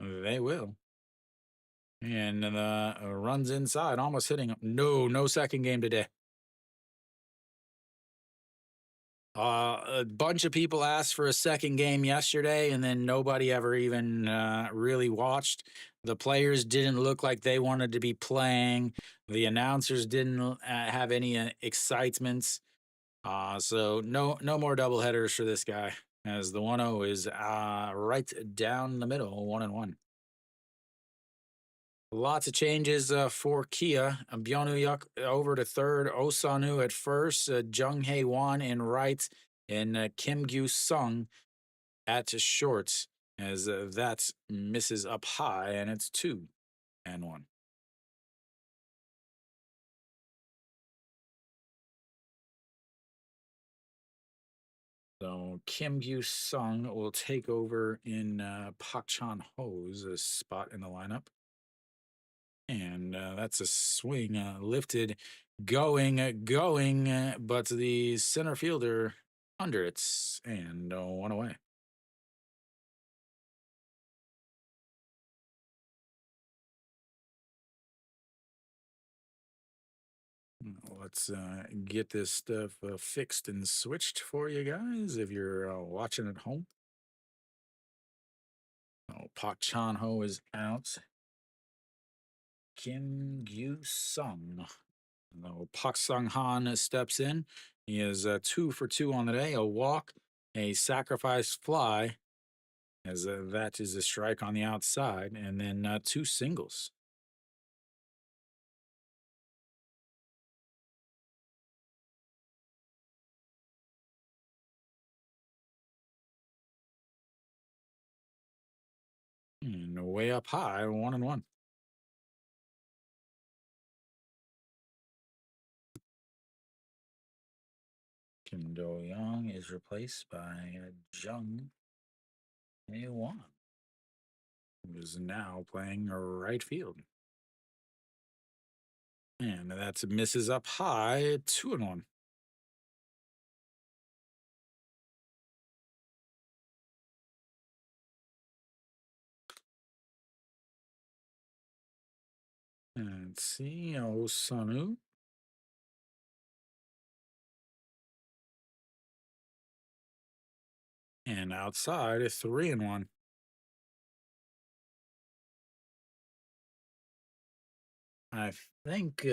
They will. And runs inside, almost hitting him. No second game today. A bunch of people asked for a second game yesterday, and then nobody ever even really watched. The players didn't look like they wanted to be playing. The announcers didn't have any excitements. So no more double headers for this guy, as the 1-0 is right down the middle, 1-1. Lots of changes for Kia. Byonu Yuk over to third, Osanu at first, Jung Hae Won in right, and Kim Gyu Sung at short, as that misses up high, and it's 2-1. So Kim Gyu Sung will take over in Pak Chan Ho's spot in the lineup. And that's a swing lifted, going, but the center fielder under it and one away. Let's get this stuff fixed and switched for you guys if you're watching at home. Oh, Pak Chan Ho is out. Kim Gyu Sung. No, Pak Sung Han steps in. He is 2 for 2 on the day, a walk, a sacrifice fly, as that is a strike on the outside, and then 2 singles. And way up high, 1-1. Kim Do Young is replaced by Jung Hae Won, who is now playing right field. And that's misses up high, 2-1. And let's see, Osanu. And outside, a 3-1. I think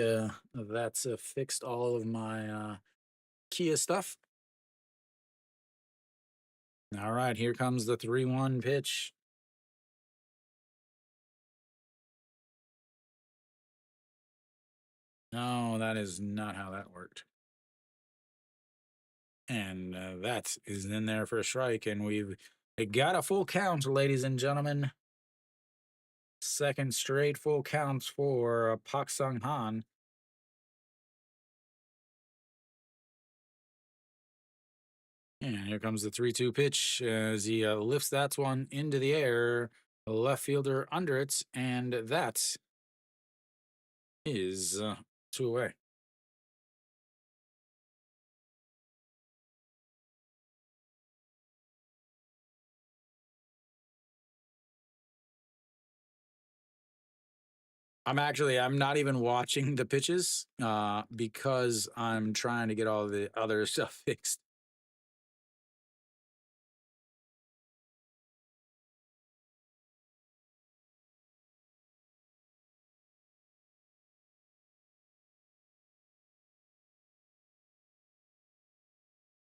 that's fixed all of my Kia stuff. All right, here comes the 3-1 pitch. No, that is not how that worked. And that is in there for a strike, and we've got a full count, ladies and gentlemen. Second straight full counts for Pak Sung Han. And here comes the 3-2 pitch as he lifts that one into the air. Left fielder under it, and that is 2 away. I'm not even watching the pitches because I'm trying to get all the other stuff fixed.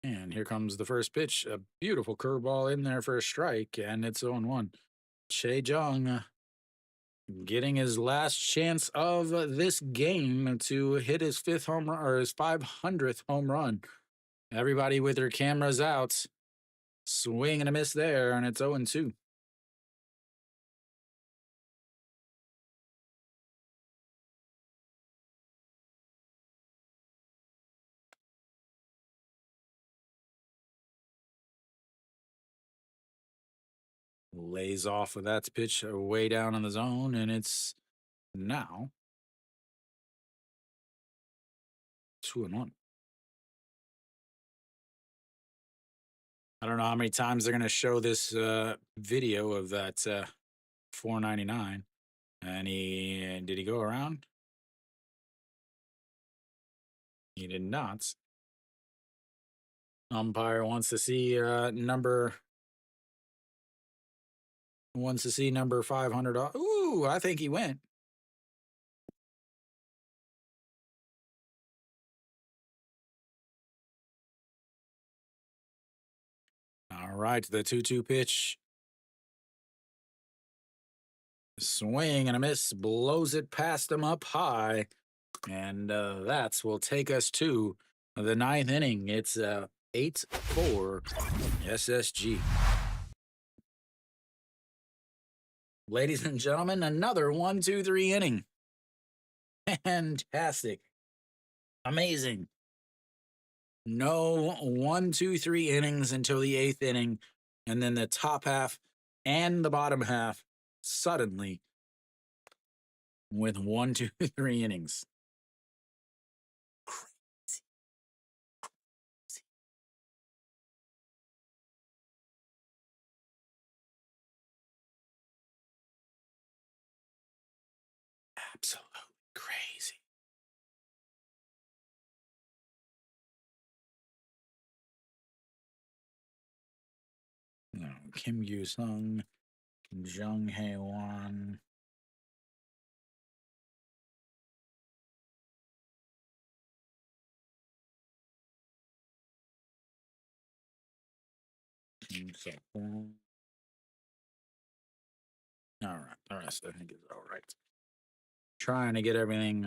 And here comes the first pitch. A beautiful curveball in there for a strike, and it's 0-1. Che Jung getting his last chance of this game to hit his 5th home run or his 500th home run. Everybody with their cameras out. Swing and a miss there, and it's 0-2. Lays off of that pitch way down in the zone, and it's now 2-1. I don't know how many times they're going to show this video of that 499. And did he go around? He did not. Umpire wants to see number 500. Ooh, I think he went. All right, the 2-2 pitch. Swing and a miss, blows it past him up high. And that's will take us to the ninth inning. It's 8-4 SSG. Ladies and gentlemen, another 1-2-3 inning. Fantastic. Amazing. No 1-2-3 innings until the eighth inning. And then the top half and the bottom half suddenly with 1-2-3 innings. Crazy. Absolutely crazy. No, Kim Yu Sung, Jung Hae Won. All right, the rest I think is all right. Trying to get everything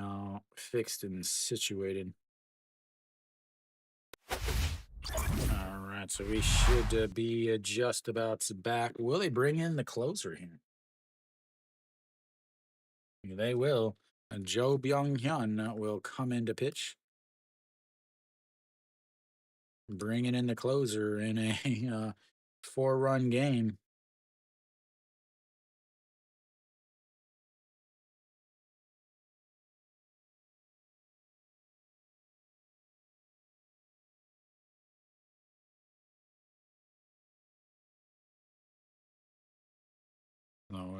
fixed and situated. All right, so we should be just about back. Will they bring in the closer here? They will. Jo Byung Hyun will come into pitch, bringing in the closer in a 4-run game.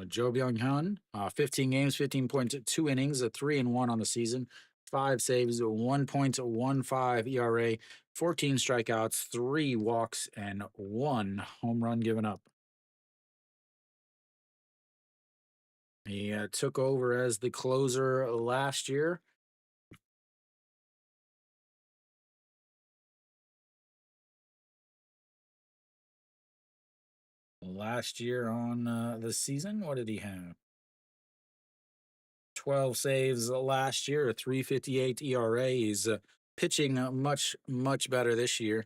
Jo Byung Hyun, 15 games, 15.2 innings, a 3-1 on the season, 5 saves, 1.15 ERA, 14 strikeouts, 3 walks, and 1 home run given up. He took over as the closer last year. Last year on the season, what did he have? 12 saves last year, a 3.58 ERA. He's pitching much, much better this year,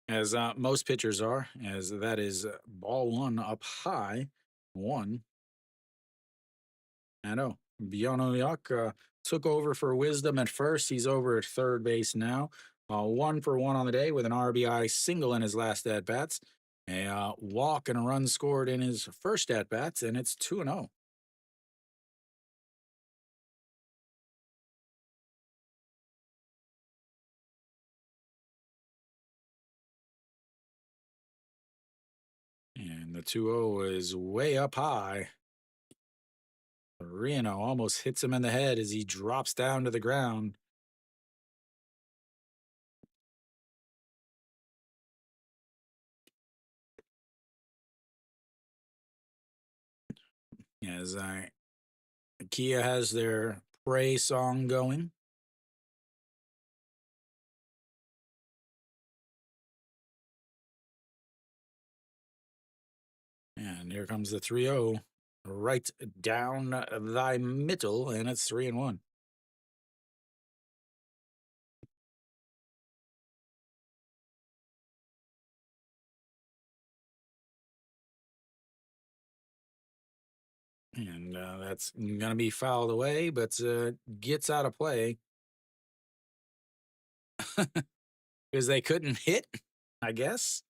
as most pitchers are, as that is ball one up high. One. I know. Bionoyak took over for Wisdom at first. He's over at third base now. 1-for-1 on the day with an RBI single in his last at bats. A walk and a run scored in his first at bats, and it's 2-0. And the 2-0 is way up high. Reno almost hits him in the head as he drops down to the ground. As Kia has their Pray song going. And here comes the 3-0 right down thy middle, and it's 3-1. And that's going to be fouled away, but gets out of play because they couldn't hit, I guess.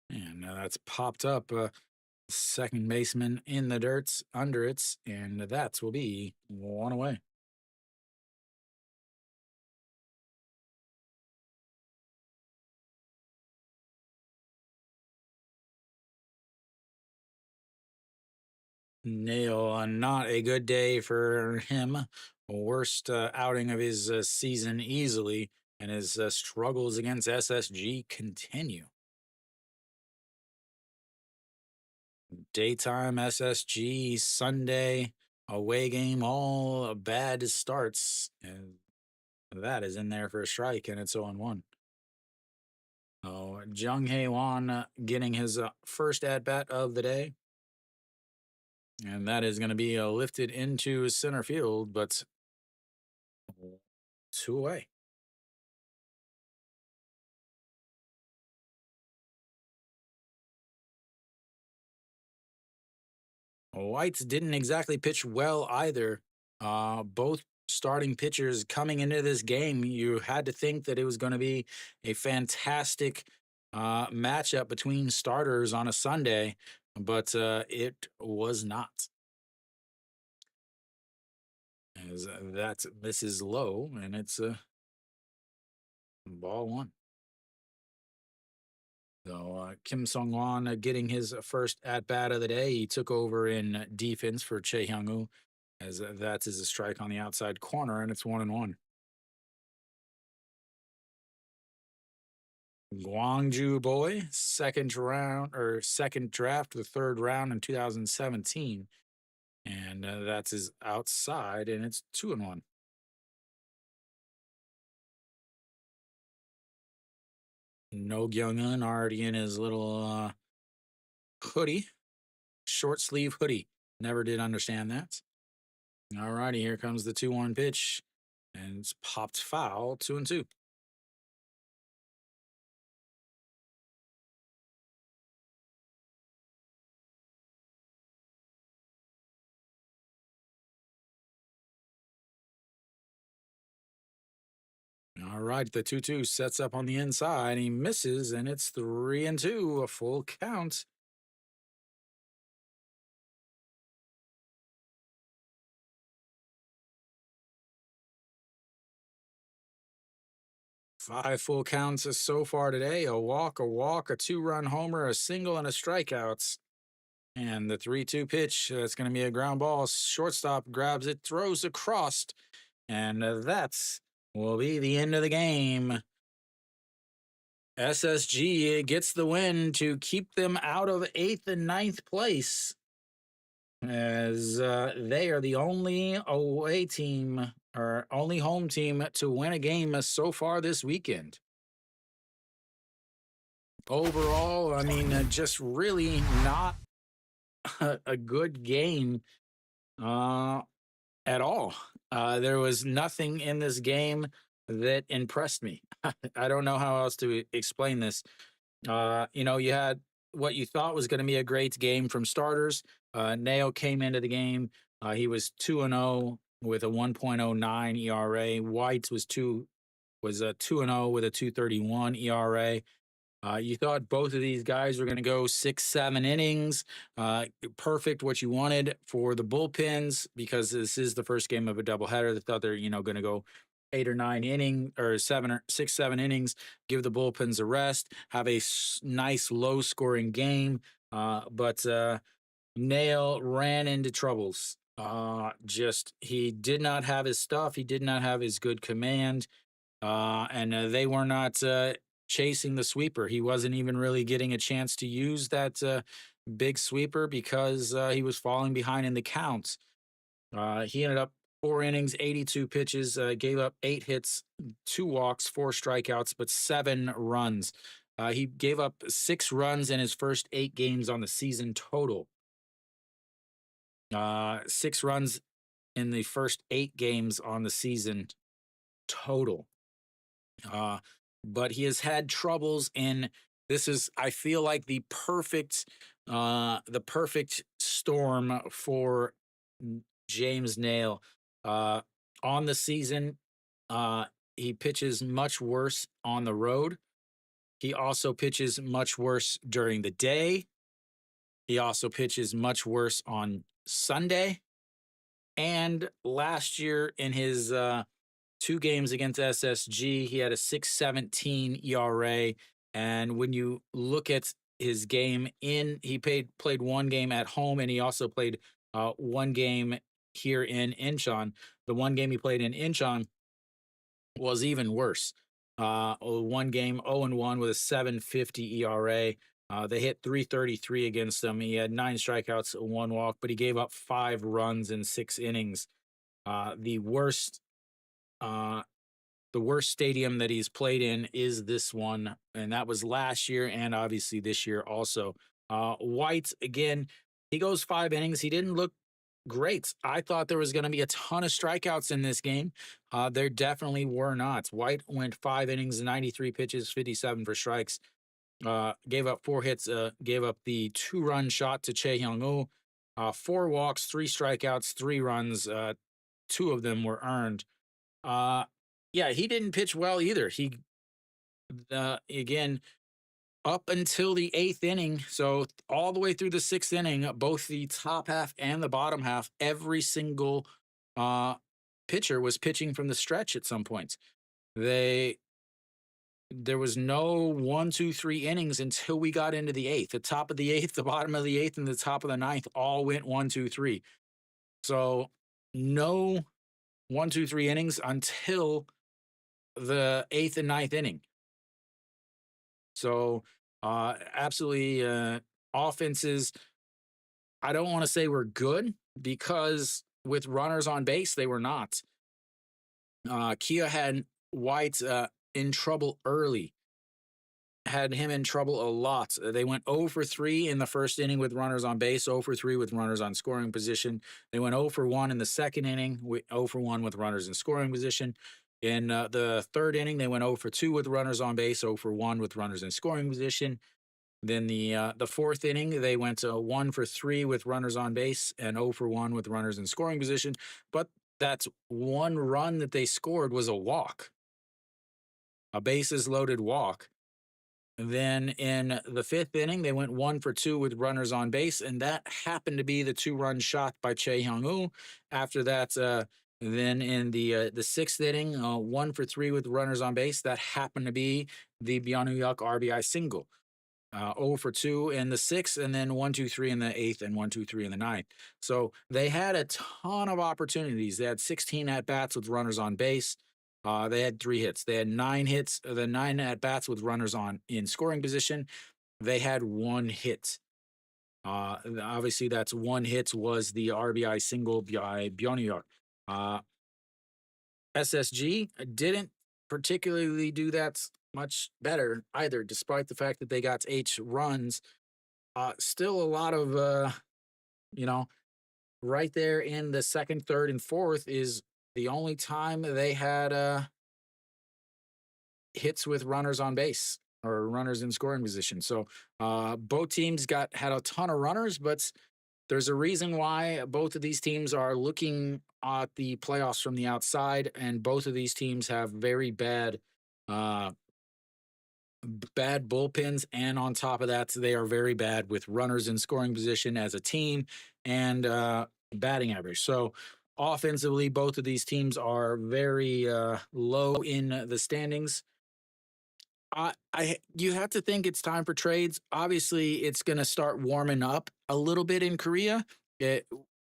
And that's popped up. Second baseman in the dirt under it, and that will be 1 away. Nail, not a good day for him. Worst outing of his season easily, and his struggles against SSG continue. Daytime SSG Sunday away game, all bad starts, and that is in there for a strike, and it's 0-1. Oh, Jung Hae Won getting his first at bat of the day, and that is going to be lifted into center field, but two away. Whites didn't exactly pitch well either. Both starting pitchers coming into this game, you had to think that it was going to be a fantastic matchup between starters on a Sunday, but it was not. As that misses low, and it's ball one. So Kim Sung Won getting his first at bat of the day. He took over in defense for Che Hyung Woo, as that is a strike on the outside corner, and it's 1-1. Gwangju Boy, second round or second draft, the third round in 2017, and that's his outside, and it's 2-1. No Kyung Un already in his little hoodie, short sleeve hoodie. Never did understand that. All righty, here comes the 2-1 pitch, and it's popped foul, 2-2. All right, the 2-2 sets up on the inside. He misses, and it's 3-2, a full count. Five full counts so far today: a walk, a two-run homer, a single, and a strikeout. And the 3-2 pitch, that's going to be a ground ball. Shortstop grabs it, throws across, and that will be the end of the game. SSG gets the win to keep them out of 8th and 9th place, as they are the only away team or only home team to win a game so far this weekend. Overall, I mean, just really not a good game uh, at all. There was nothing in this game that impressed me. I don't know how else to explain this. You had what you thought was going to be a great game from starters. Nao came into the game. He was 2-0 with a 1.09 ERA. Whites was a 2-0 with a 2.31 ERA. You thought both of these guys were going to go 6-7 innings. Perfect, what you wanted for the bullpens, because this is the first game of a doubleheader. They thought they're going to go 8 or 9 inning or 7 or 6-7 innings. Give the bullpens a rest. Have a nice low scoring game. But Nail ran into troubles. Just he did not have his stuff. He did not have his good command. And they were not chasing the sweeper. He wasn't even really getting a chance to use that big sweeper, because he was falling behind in the counts. He ended up 4 innings, 82 pitches, gave up 8 hits, 2 walks, 4 strikeouts, but 7 runs. He gave up 6 runs in his first 8 games on the season total. 6 runs in the first 8 games on the season total. Uh, but he has had troubles in this is I feel like the perfect storm for James Nail. Uh on the season, uh he pitches much worse on the road. He also pitches much worse during the day. He also pitches much worse on Sunday. And last year in his 2 games against SSG, he had a 6.17 ERA. And when you look at his game he played 1 game at home, and he also played one game here in Incheon. The one game he played in Incheon was even worse. One game 0-1 with a 7.50 ERA. They hit 333 against him. He had 9 strikeouts, one walk, but he gave up 5 runs in 6 innings. The worst uh, the worst stadium that he's played in is this one, and that was last year and obviously this year also. White, again, he goes 5 innings. He didn't look great. I thought there was going to be a ton of strikeouts in this game. There definitely were not. White went 5 innings, 93 pitches, 57 for strikes. Gave up 4 hits, gave up the 2-run shot to Chae Hyung-woo, 4 walks, 3 strikeouts, 3 runs. Two of them were earned. Uh, yeah, he didn't pitch well either. Again, up until the 8th inning, so all the way through the 6th inning, both the top half and the bottom half, every single uh, pitcher was pitching from the stretch at some points. There was no 1, 2, 3 innings until we got into the 8th. The top of the 8th, the bottom of the 8th, and the top of the 9th all went 1, 2, 3. So no 1, 2, 3 innings until the 8th and 9th inning. So absolutely offenses, I don't want to say we're good because with runners on base, they were not. Kia had White in trouble early, had him in trouble a lot. They went 0 for 3 in the first inning with runners on base, 0 for 3 with runners on scoring position. They went 0 for 1 in the second inning, 0 for 1 with runners in scoring position. In the third inning, they went 0 for 2 with runners on base, 0 for 1 with runners in scoring position. Then the fourth inning, they went 1 for 3 with runners on base and 0 for 1 with runners in scoring position. But that's one run that they scored was a walk, a bases loaded walk. Then in the 5th inning, they went 1 for 2 with runners on base, and that happened to be the 2-run shot by Chae Hyung-woo. After that, then in the 6th inning, 1 for 3 with runners on base, that happened to be the Byung-hyuk RBI single. 0 for 2 in the 6th, and then 1, 2, 3 in the 8th, and 1, 2, 3 in the 9th. So they had a ton of opportunities. They had 16 at bats with runners on base. They had 3 hits. They had 9 hits, the 9 at bats with runners on in scoring position. They had 1 hit. Obviously, that's 1 hit was the RBI single by Byung-hyuk. SSG didn't particularly do that much better either, despite the fact that they got 8 runs. Still a lot of, you know, right there in the second, third, and fourth is the only time they had hits with runners on base or runners in scoring position. So both teams had a ton of runners, but there's a reason why both of these teams are looking at the playoffs from the outside, and both of these teams have very uh, bad bullpens, and on top of that, they are very bad with runners in scoring position as a team and batting average. So offensively, both of these teams are very low in the standings. You have to think it's time for trades. Obviously, it's going to start warming up a little bit in Korea.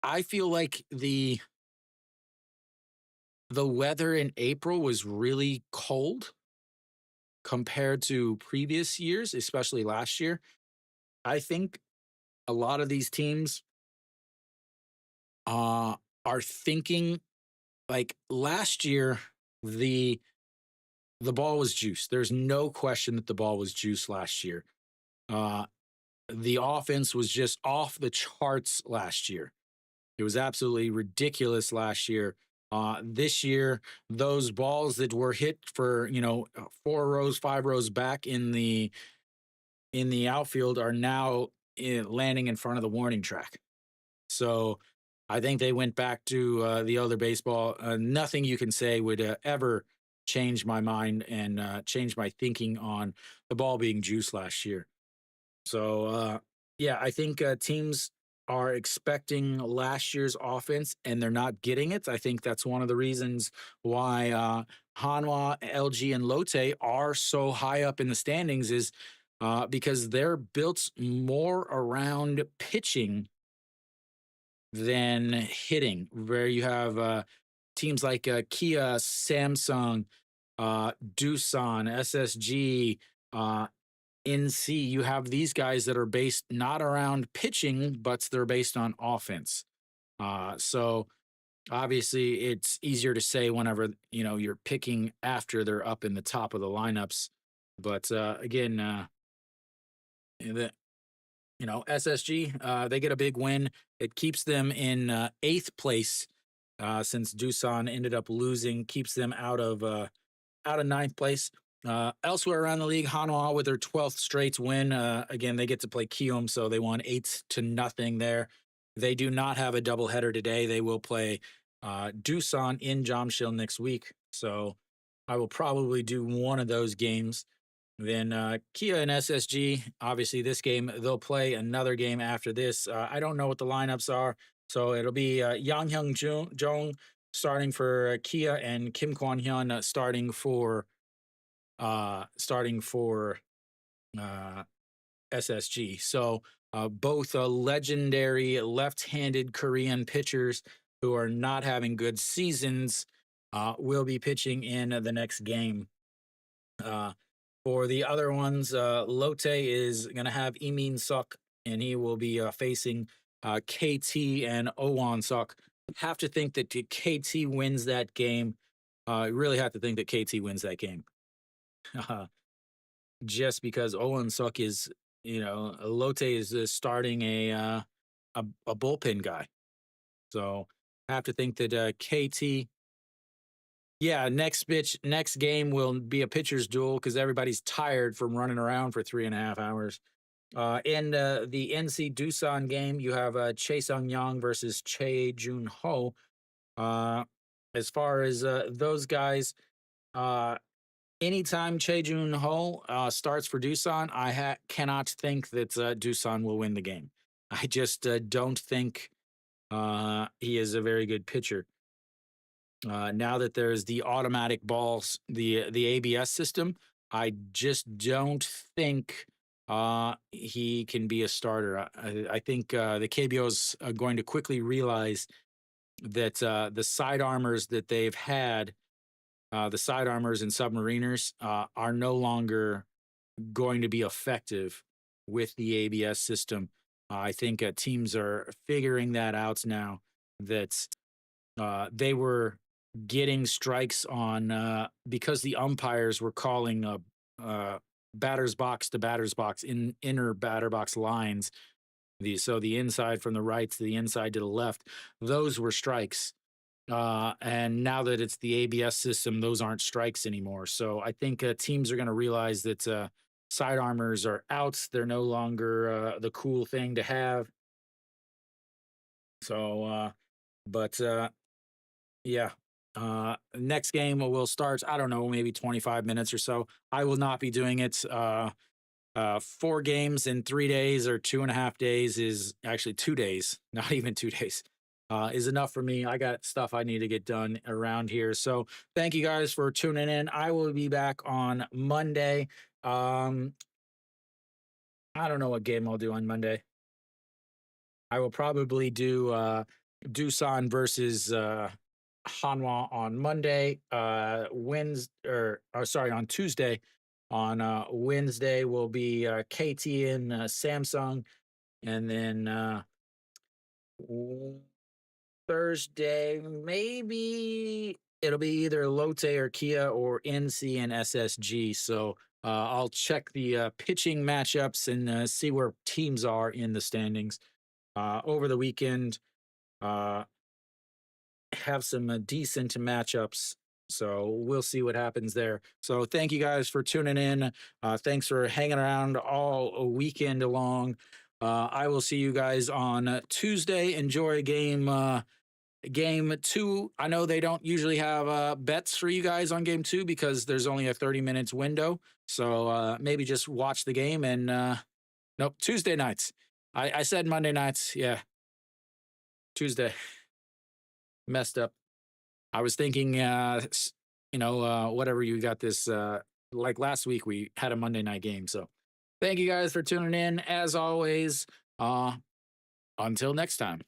I feel like the weather in April was really cold compared to previous years, especially last year. I think a lot of these teams are thinking like last year the ball was juiced. There's no question that the ball was juiced last year. The offense was just off the charts last year. It was absolutely ridiculous last year. This year, those balls that were hit for 4 rows, 5 rows back in the outfield are now landing in front of the warning track. So I think they went back to the other baseball. Nothing you can say would ever change my mind and change my thinking on the ball being juiced last year. So yeah, I think teams are expecting last year's offense and they're not getting it. I think that's one of the reasons why Hanwha, LG, and Lotte are so high up in the standings is because they're built more around pitching than hitting, where you have teams like Kia, Samsung, Doosan, SSG, NC. You have these guys that are based not around pitching, but they're based on offense. So obviously, it's easier to say whenever you're picking after they're up in the top of the lineups. But again, the SSG, they get a big win. It keeps them in eighth place since Doosan ended up losing, keeps them out of ninth place. Elsewhere around the league, Hanwha with their 12th straight win. Again, they get to play Kium, so they won 8-0 there. They do not have a doubleheader today. They will play Doosan in Jamshil next week. So I will probably do one of those games. Then Kia and SSG, obviously this game, they'll play another game after this. I don't know what the lineups are. So it'll be Yang Hyung Jong starting for Kia and Kim Kwon Hyun starting for SSG. So both legendary left-handed Korean pitchers who are not having good seasons will be pitching in the next game. For the other ones, Lotte is going to have Imin Suk, and he will be facing KT and Owan Suk. Have to think that KT wins that game. Really have to think that KT wins that game. Just because Owen Suk is, Lotte is starting a bullpen guy. So have to think that KT. Yeah, next game will be a pitcher's duel because everybody's tired from running around for 3.5 hours. In the NC Doosan game, you have Chae Sung Young versus Chae Jun Ho. As far as those guys, anytime Chae Jun Ho starts for Doosan, I cannot think that Doosan will win the game. I just don't think he is a very good pitcher. Now that there's the automatic balls, the ABS system, I just don't think he can be a starter. I think the KBO is going to quickly realize that the side armors that they've had, the side armors and submariners, are no longer going to be effective with the ABS system. I think teams are figuring that out now, that they were getting strikes on because the umpires were calling batter's box to batter's box in inner batter box lines. So the inside from the right to the inside to the left, those were strikes. And now that it's the ABS system, those aren't strikes anymore. So I think teams are going to realize that side armors are out. They're no longer the cool thing to have. So, but yeah. Next game will start, I don't know, maybe 25 minutes or so. I will not be doing it. 4 games in 3 days or 2.5 days is actually 2 days, not even 2 days, is enough for me. I got stuff I need to get done around here. So thank you guys for tuning in. I will be back on Monday. I don't know what game I'll do on Monday. I will probably do Doosan versus Hanwha on Monday. On Tuesday. On Wednesday will be KT and Samsung, and then Thursday maybe it'll be either Lotte or Kia or NC and SSG. So I'll check the pitching matchups and see where teams are in the standings over the weekend. Have some decent matchups. So we'll see what happens there. So thank you guys for tuning in. Thanks for hanging around all weekend long. I will see you guys on Tuesday. Enjoy game 2. I know they don't usually have bets for you guys on game 2 because there's only a 30 minutes window. So maybe just watch the game and nope, Tuesday nights. I said Monday nights. Yeah. Tuesday. Messed up. I was thinking, whatever you got this, like last week, we had a Monday night game. So thank you guys for tuning in. As always, until next time.